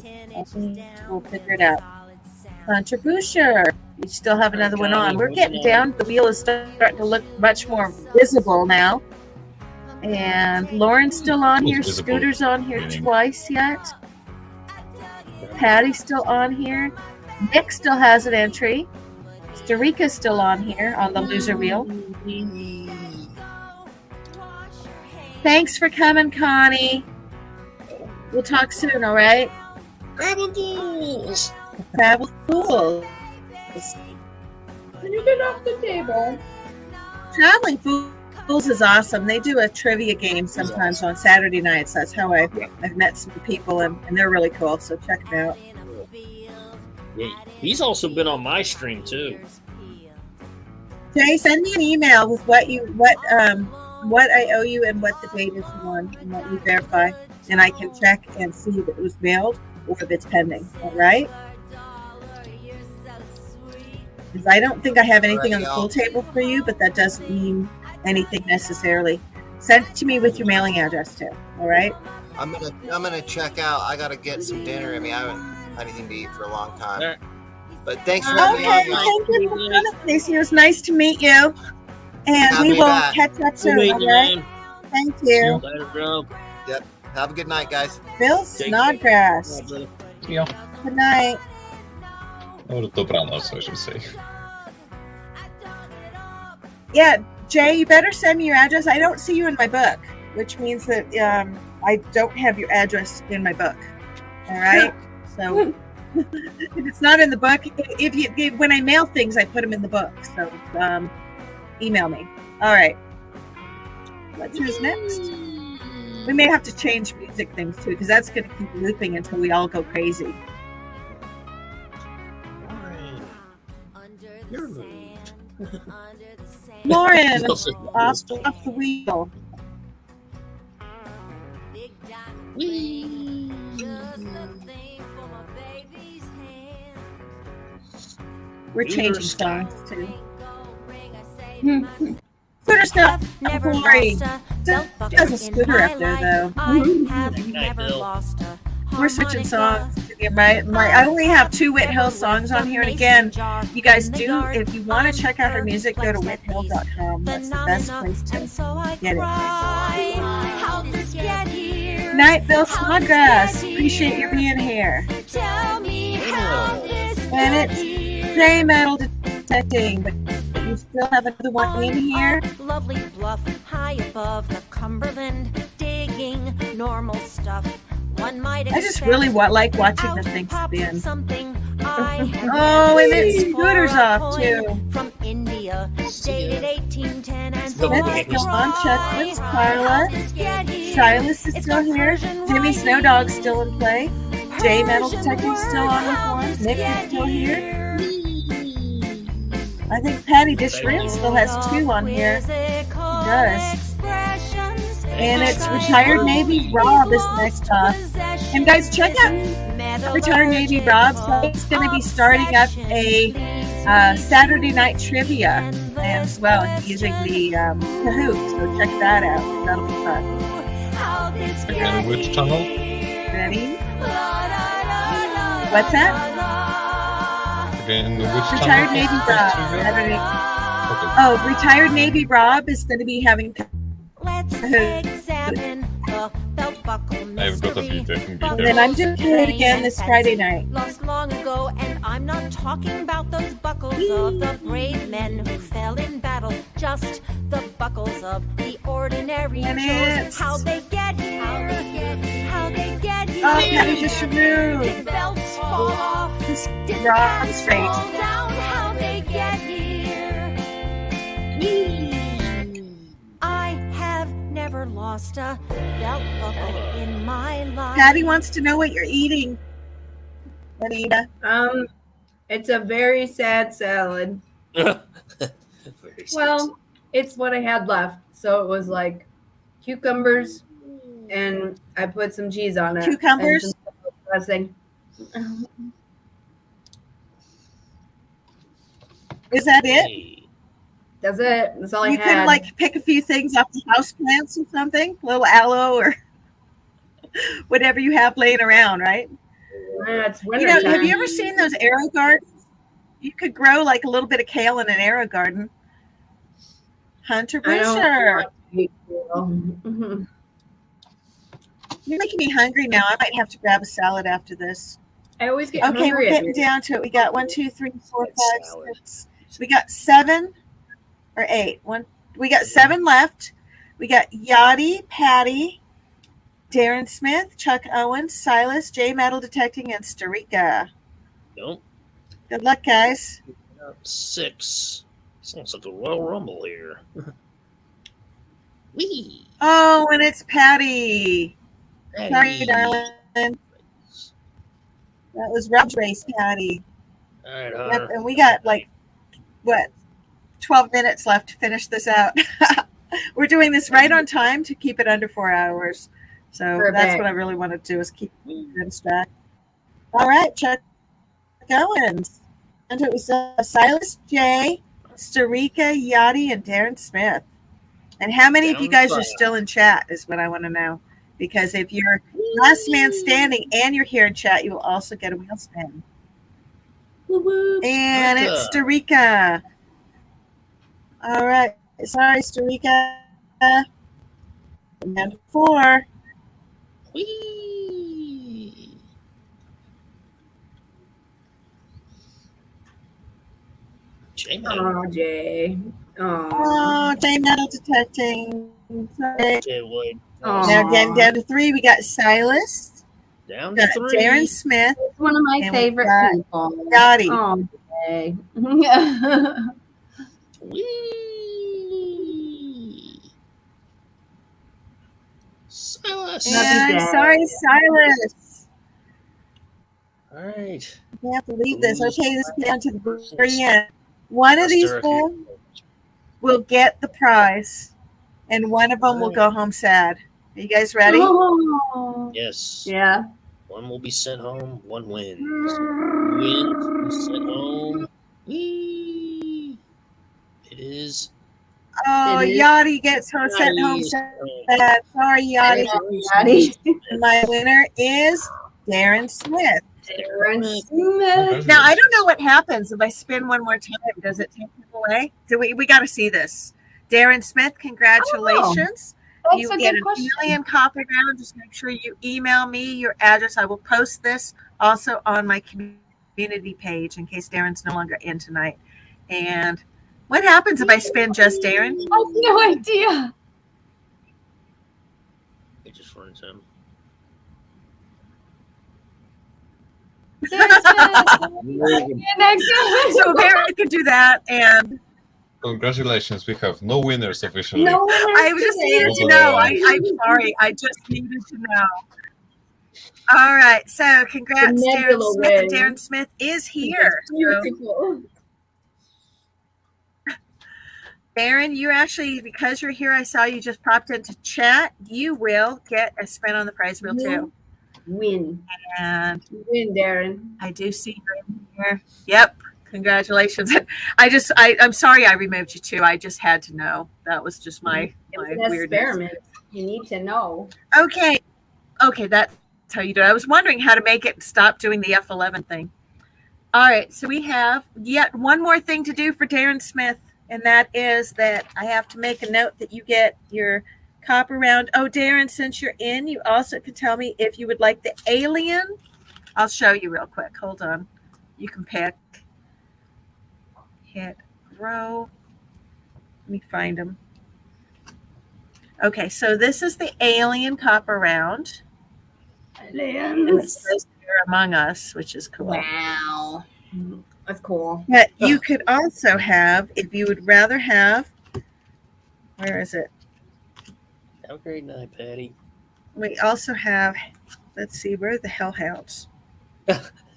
We'll figure it out. Hunter Boucher. We still have another one on. We're getting down. The wheel is starting to look much more visible now. And Lauren's still on here. Scooter's on here twice yet. Patty's still on here. Nick still has an entry. Starika's still on here on the loser wheel. Thanks for coming, Connie. We'll talk soon, all right? Travel Fools. Travel Fools. Can you get off the table? Traveling Fools is awesome. They do a trivia game sometimes on Saturday nights. That's how I've met some people, and they're really cool. So check them out. Yeah, he's also been on my stream too. Jay, send me an email with what I owe you and what the date is on, and let me verify, and I can check and see if it was mailed or if it's pending. All right? Because I don't think I have anything on the pool table for you, but that doesn't mean anything necessarily. Send it to me with your mailing address too. All right? I'm gonna check out. I gotta get some dinner. I mean, I haven't had anything to eat for a long time. All right. But thanks for having Okay, me on. thank you for coming, Stacey. It was nice to meet you. And Have we me will back. catch up soon, Wait, all right? man. Thank you. Later, bro. Yep. Have a good night, guys. Bill Take care. Snodgrass. Bye, brother. Yeah. Good night. Or dobranoc, I should say. Yeah, Jay, you better send me your address. I don't see you in my book, which means that I don't have your address in my book. All right? So if it's not in the book, when I mail things, I put them in the book. So email me. All right. Let's who's next. We may have to change music things too, because that's going to keep looping until we all go crazy. You're moved. Lauren, Wilson. off the wheel. Whee! We're changing Scott. songs too. Scooter stuff. Never Corey. lost a belt There's buckle a in scooter my up there, life. though. I have Good night, never Bill. lost a We're switching harmonica. songs. I only have 2 Whithill songs on here, and again, you guys do. If you want to check out her music, go to whithill.com. That's the best place to get it. How this get here? Night, Bill Snodgrass. Appreciate you being here. Tell me how this And get it's here. J Metal Detecting, but you still have another one in here. Lovely bluff, high above the Cumberland, digging normal stuff. One might I just really like watching the things pops spin. something I have Oh, and then never Scooter's for a off coin too. From India, dated 1810 and so Let's I go on, Chuckles, cry. Carla. How this get here? Silas is It's still got here. Persian Jimmy writing. Snowdog's still in play. J Metal Persian Detective's still on words, how with one. this Nick get is still here. here? I think Patty Dishrim still has 2 on here. Quizzical does. expressions, And it's Retired Navy Rob is next up. And guys, check out Retired Navy Rob's. He's going to be starting up a Saturday night trivia as well, using the Kahoot. So check that out. That'll be fun. Again, which channel? Ready? What's that? Again, which Retired channel? Navy Rob. Saturday. Okay. Oh, Retired Navy Rob is going to be having. Let's examine the belt buckle I've got a mystery. bit, I can be And there. then I'm doing it again this Friday night. Lost long ago, and I'm not talking about those buckles of the brave men who fell in battle. Just the buckles of the ordinary And Joes. it's- How they get here? How they get here? Oh, Patty Dishrim. Did belts fall off? Did Rob's pants face. fall down? How they get here? I have never lost a belt buckle in my life. Patty wants to know what you're eating. Anita. It's a very sad salad. Very Well, it's what I had left. So it was like cucumbers, and I put some cheese on it. Cucumbers? and some dressing. Is that it? Hey. That's it. That's all I You had. can like pick a few things off the house plants or something, a little aloe or whatever you have laying around, right? It's You winter know, time. have you ever seen those arrow gardens? You could grow like a little bit of kale in an arrow garden. Hunter I don't Busher, want to eat kale. Mhm. you're making me hungry now. I might have to grab a salad after this. I always get Okay, we're hungry. getting down to it. We got 1, 2, 3, 4, Good 5, salad. 6. So we got 7 or 8. We got 7 left. We got Yachty, Patty, Darren Smith, Chuck Owens, Silas, J Metal Detecting, and Starika. Nope. Good luck, guys. 6. Sounds like a Royal Rumble here. Wee. Oh, and it's Patty. Sorry, Patty. darling. That was Rob's race, Patty. All right, Yep, Hunter. and we got like, what, 12 minutes left to finish this out. We're doing this right on time to keep it under 4 hours. So that's Perfect. what I really want to do is keep this back. All right, Chuck Owens. And it was Silas J, Starika, Yachty, and Darren Smith. And how many of you guys are still in chat is what I want to know. Because if you're last man standing and you're here in chat, you will also get a wheel spin. Woo woo. And it's Starika. All right. Sorry, Starika. And 4. Wee. J-Metal. Oh, Jay. Oh. Oh, J Metal Detecting. Sorry. J Wood. Aw. Now getting down to 3, we got Silas. Down We to got 3. Darren Smith. It's one of my And we favorite got people. Yachty. Oh, Jay. Wee. Silas. Happy And day. sorry, Silas. All right. We have to leave this. Who's Okay, this is down to the very end. One of these Buster, fools will get the prize, and one of them will Right. go home sad. Are you guys ready? Oh. Yes. Yeah. One will be sent home. One wins. Wins. Who's sent home? Whee! It is. Oh, It is. Yachty gets her sent home Yachty's sad. home. Sorry, Yachty. Daddy. My winner is Darren Smith. Darren Smith. Now I don't know what happens if I spin one more time. Does it take him away? Do we got to see this? Darren Smith, congratulations. That's You a get good an question. alien copy round. Just make sure you email me your address. I will post this also on my community page in case Darren's no longer in tonight. And what happens if I spin just Darren? I have no idea. It just runs him. Darren Smith. Next one. So Darren could do that. And Congratulations, we have no winners officially. No winners I just today. needed to know. I'm sorry. I just needed to know. All right. So congrats, The Darren Nebula Smith. Wheel. Darren Smith is here. So, Beautiful. Darren, you actually, because you're here, I saw you just popped into chat. You will get a spin on the prize wheel too. Win. And Win, Darren. I do see you in here. Yep. Congratulations. I'm sorry I removed you too. I just had to know. That was just my It was an weirdness. experiment. You need to know. Okay. Okay, that's how you do it. I was wondering how to make it stop doing the F11 thing. All right, so we have yet one more thing to do for Darren Smith, and that is that I have to make a note that you get your copper round. Oh, Darren, since you're in, you also could tell me if you would like the alien. I'll show you real quick. Hold on. You can pick. Hit grow. Let me find them. Okay, so this is the alien copper round. And it Aliens. says they're among us, which is cool. Wow. That's cool. But you could also have, if you would rather have, where is it? Have a great night, Patty. We also have, let's see, where are the hellhounds?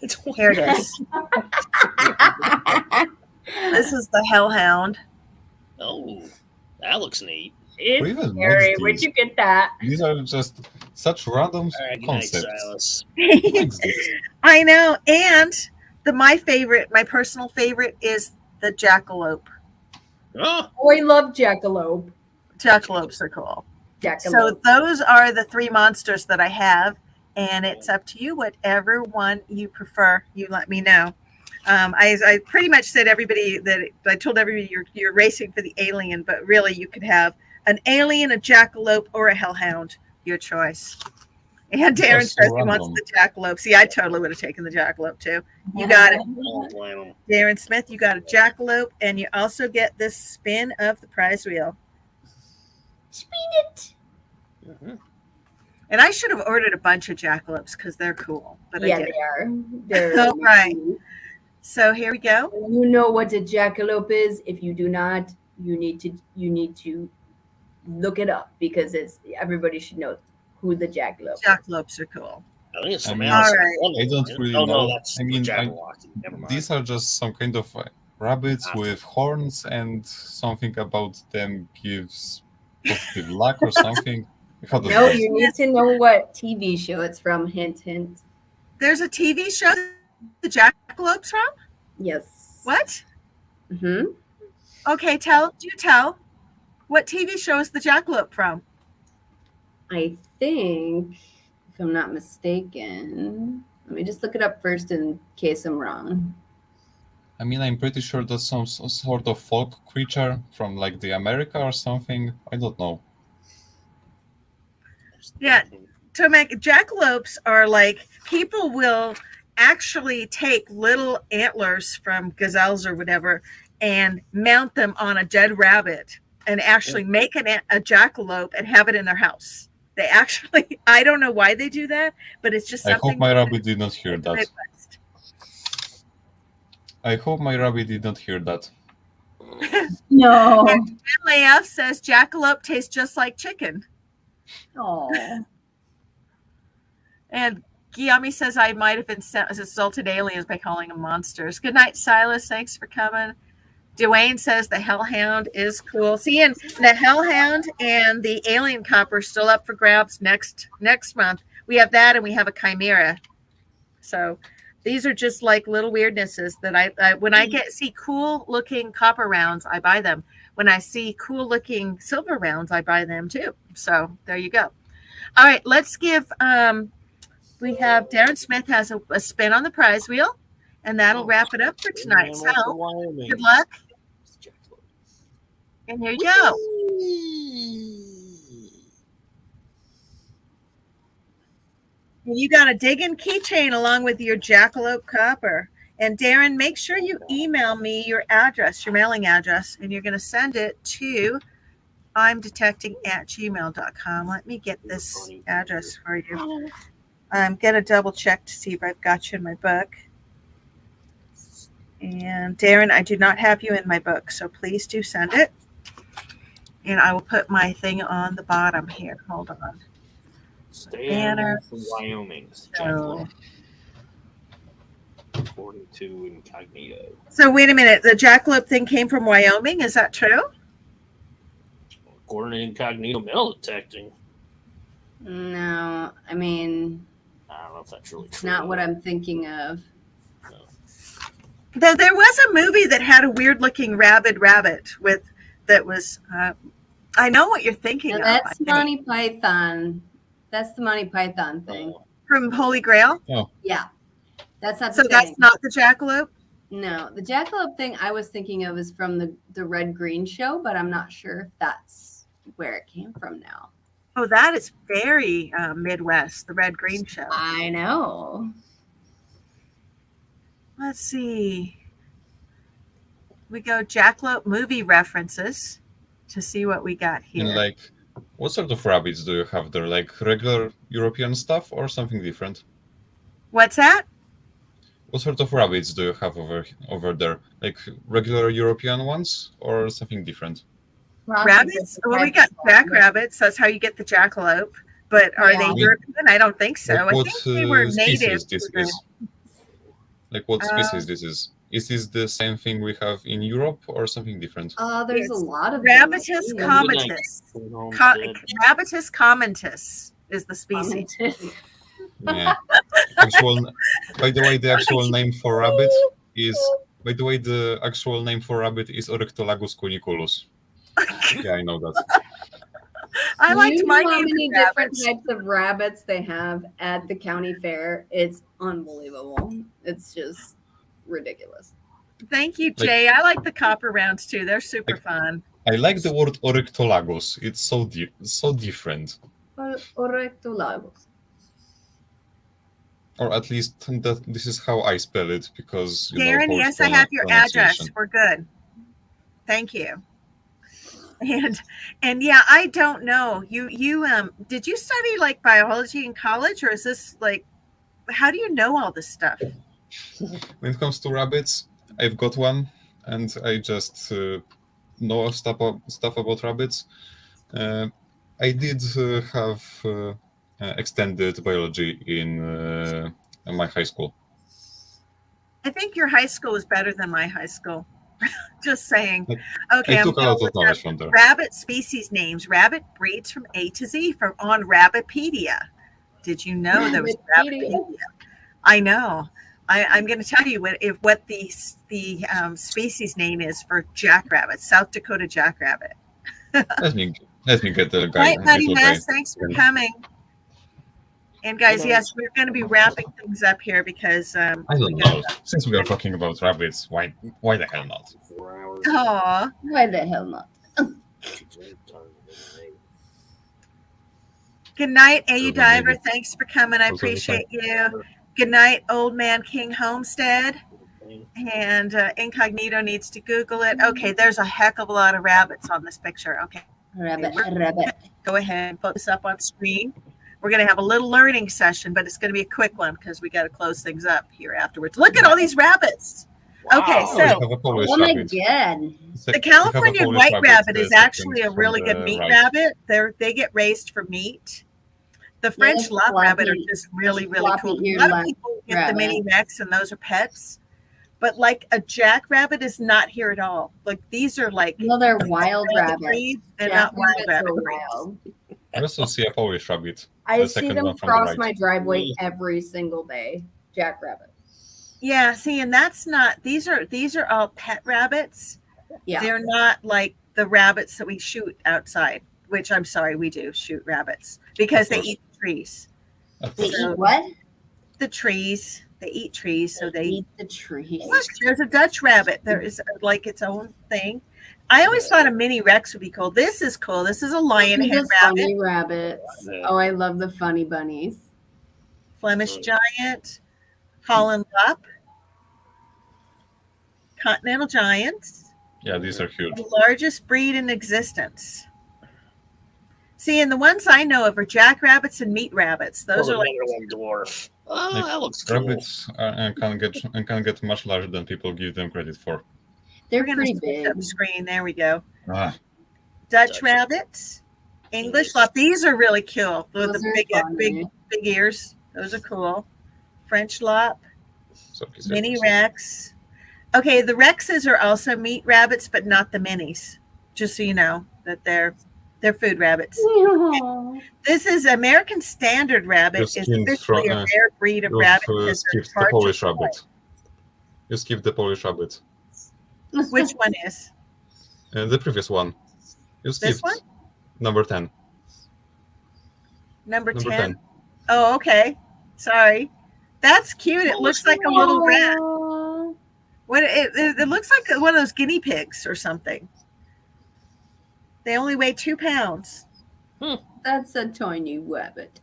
It's Here it is. This is the hellhound. Oh, that looks neat. Who It's even scary. makes Where'd these? you get that? These are just such random All right, good night, concepts. Silas. Who makes this? I know. And my favorite, my personal favorite is the jackalope. Oh, Oh, I love jackalope. Jackalopes are cool. Jackalope. So those are the three monsters that I have, and it's up to you. Whatever one you prefer, you let me know. I pretty much said everybody that I told everybody you're racing for the alien, but really you could have an alien, a jackalope, or a hellhound. Your choice. And These are Darren so says he wants random. the jackalope. See, I totally would have taken the jackalope too. You got it. I don't blame him. Darren Smith, you got a jackalope, and you also get this spin of the prize wheel. Spin it. Mhm. And I should have ordered a bunch of jackalopes because they're cool. But Yeah, I they didn't. are. They're All right. So here we go. You know what a jackalope is. If you do not, you need to look it up because everybody should know who the jackalope is. Jackalopes are cool. I think it's I from mean, Alice all in right. Wonderland. I don't really Oh, know. no, that's I mean, Jabberwocky. Never mind. These are just some kind of rabbits with horns, and something about them gives positive luck or something. How does No, that- you need to know what TV show it's from. Hint, hint. There's a TV show the jackalopes from? Yes. What? Hmm. Okay, tell. What TV show is the jackalope from? I think, if I'm not mistaken, let me just look it up first in case I'm wrong. I mean, I'm pretty sure that's some sort of folk creature from like the America or something. I don't know. Yeah. Tomek, jackalopes are like people will actually take little antlers from gazelles or whatever and mount them on a dead rabbit and actually make a jackalope and have it in their house. They actually, I don't know why they do that, but it's just I something. hope my rabbit did not hear in the that. Midwest. I hope my rabbit did not hear that. No. LAF says jackalope tastes just like chicken. Oh, And Guillaume says I might have insulted aliens by calling them monsters. Good night, Silas. Thanks for coming. Dwayne says the Hellhound is cool. See, and the Hellhound and the Alien Copper are still up for grabs next month. We have that, and we have a Chimera. So these are just like little weirdnesses that I when I see cool looking copper rounds, I buy them. When I see cool looking silver rounds, I buy them too. So there you go. All right, let's give. We have Darren Smith has a spin on the prize wheel, and that'll wrap it up for tonight. So good luck. And here you go. And you got a digging keychain along with your jackalope copper. And Darren, make sure you email me your address, your mailing address, and you're going to send it to imdetecting@gmail.com. Let me get this address for you. I'm going to double check to see if I've got you in my book. And Darren, I do not have you in my book, so please do send it. And I will put my thing on the bottom here. Hold on. Banner from Wyoming. So, According to Incognito. so wait a minute. The jackalope thing came from Wyoming. Is that true? According to Incognito metal detecting. no. I mean, I don't know if that's really it's true. not what I'm thinking of. There was a movie that had a weird looking rabid rabbit that was. I know what you're thinking Now, of. that's I think. Monty Python. That's the Monty Python thing. From Holy Grail. Yeah. That's not So the that's thing. not the jackalope. No, the jackalope thing I was thinking of is from the Red Green show, but I'm not sure if that's where it came from now. Oh, that is very Midwest. The Red Green show. I know. Let's see. We go jackalope movie references to see what we got here. And like, what sort of rabbits do you have there? Like regular European stuff or something different? What's that? What sort of rabbits do you have over there? Like regular European ones or something different? Rabbits? Well, we got jackrabbits. That's how you get the jackalope. But are they Yeah. European? I don't think so. Like I what think they were native. species this is? Like what species this is? Is this the same thing we have in Europe or something different? There's It's a lot of Rabitus them. comatus. Rabitus comatus is the species. Yeah. By the way, the actual name for rabbit is Oryctolagus cuniculus. Yeah, I know that. I liked you my know how name many for different rabbits. types of rabbits they have at the county fair. It's unbelievable. It's just ridiculous. Thank you, Jay. I like the copper rounds too. They're super fun. I like the word Oryctolagus. It's so different. Oryctolagus. Or at least this is how I spell it, because Darren, yes, I have your address. We're good. Thank you. And yeah, I don't know. You did you study like biology in college, or is this like, how do you know all this stuff? When it comes to rabbits, I've got one, and I just know stuff about rabbits. I did have extended biology in my high school. I think your high school is better than my high school. Just saying. I Okay, took a lot of knowledge from there. Rabbit species names. Rabbit breeds from A to Z on Rabbipedia. Did you know there was Rabbipedia? I know. I'm going to tell you what the species name is for jackrabbit, South Dakota jackrabbit. Let me get the guy. Right, Buddy Mass, thanks for coming. And guys, yes, we're going to be wrapping things up here because I don't know. Since we are talking about rabbits, why the hell not? Aw. Why the hell not? Good night, AU Diver. Thanks for coming. I appreciate you. Good night, Old Man King Homestead. And Incognito needs to Google it. Okay, there's a heck of a lot of rabbits on this picture. Okay. Rabbit. Go ahead and put this up on screen. We're going to have a little learning session, but it's going to be a quick one because we got to close things up here afterwards. Look at all these rabbits. Okay, Wow. Oh, you so have a Polish Oh my rabbit. god. the California Polish white rabbit, rabbit the is actually second a really from good the meat right. rabbit. They get raised for meat. The French the lop rabbit are floppy- just really, the really cool. floppy-eared A lot of lap people get the mini rabbit. Rex, and those are pets. But like a jackrabbit is not here at all. Like these are like No, they're wild rabbits. breeds. They're not wild Jackrabbits rabbit are breeds. wild. I also see a Polish rabbit. I The see second them one from the cross right. my driveway Mm. every single day. Jackrabbit. Yeah, see, and that's not. These are all pet rabbits. Yeah. They're not like the rabbits that we shoot outside. Which I'm sorry, we do shoot rabbits because they course. eat trees. Of They course. eat what? The trees. They eat trees, so they eat the trees. Look, there's a Dutch rabbit. There is like its own thing. I always thought a mini Rex would be cool. This is cool. This is a lion These head are rabbit, funny rabbits. Yeah. Oh, I love the funny bunnies. Flemish giant, Holland Lop, continental giants, Yeah, these are huge. the largest breed in existence. See, and the ones I know of are jackrabbits and meat rabbits. Those Oh, are like another one dwarf. Oh, Like, that looks cool. Rabbits can get much larger than people give them credit for. They're we're going pretty to switch big. up screen. There we go. Ah, Dutch Dutch. rabbits, English Lop. These are really cool. With Those the are big ears. Those are cool. French Lop. so Mini Rex. Okay, the Rexes are also meat rabbits, but not the minis. Just so you know that they're food rabbits. This is American Standard Rabbit. Just Is skinned officially a from, rare breed of rabbit because they're skipped the hard to Polish fly. rabbit. You skipped the Polish rabbit. Which one is The previous one. You skipped one? number 10. number Number 10? 10. Oh, okay. Sorry. That's cute. It looks like a little rat. Aw. What it looks like one of those guinea pigs or something. They only weigh 2 pounds. That's a tiny rabbit.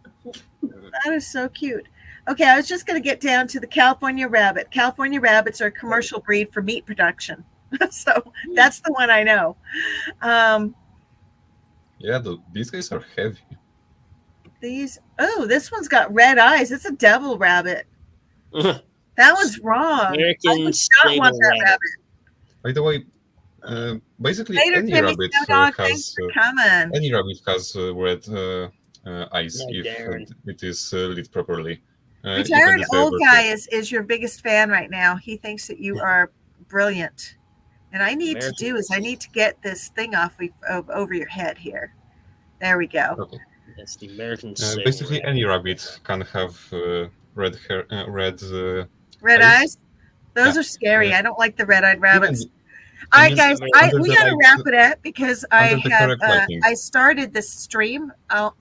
That is so cute. Okay, I was just going to get down to the California rabbit. California rabbits are a commercial breed for meat production. So that's the one I know. Yeah, these guys are heavy. This one's got red eyes. It's a devil rabbit. That one's wrong. I American would not want sable that rabbit. rabbit. By the way, basically Later, any Timmy rabbit Snow Dog. Thanks has for coming. any rabbit has red eyes No, if Darren. it is lit properly. Even Retired the old saber guy too. is your biggest fan right now. He thinks that you are brilliant. And I need to get this thing off over your head here. There we go. Okay. That's the American sable Basically, rabbit. any rabbit can have red hair, red. Red eyes. eyes? Those Yeah. are scary. Yeah. I don't like the red-eyed rabbits. Even- All right, even guys, under we the got to lights- wrap it up because I under the have correct lighting. I started this stream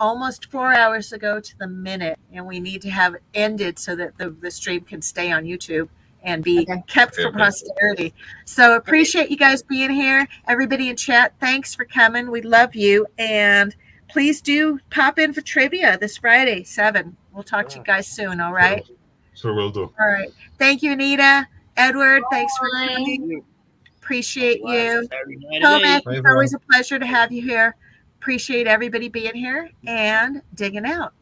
almost 4 hours ago to the minute, and we need to have it ended so that the stream can stay on YouTube and be Okay. kept for Okay. posterity. So appreciate you guys being here. Everybody in chat, thanks for coming. We love you, and please do pop in for trivia this Friday, 7. We'll talk to you guys soon. All right. Sure will do. All right. Thank you, Anita. Edward, thanks for Bye. coming. Appreciate you. Saturday night at Tomac, 8. Bye, it's always a pleasure to have you here. Appreciate everybody being here and digging out.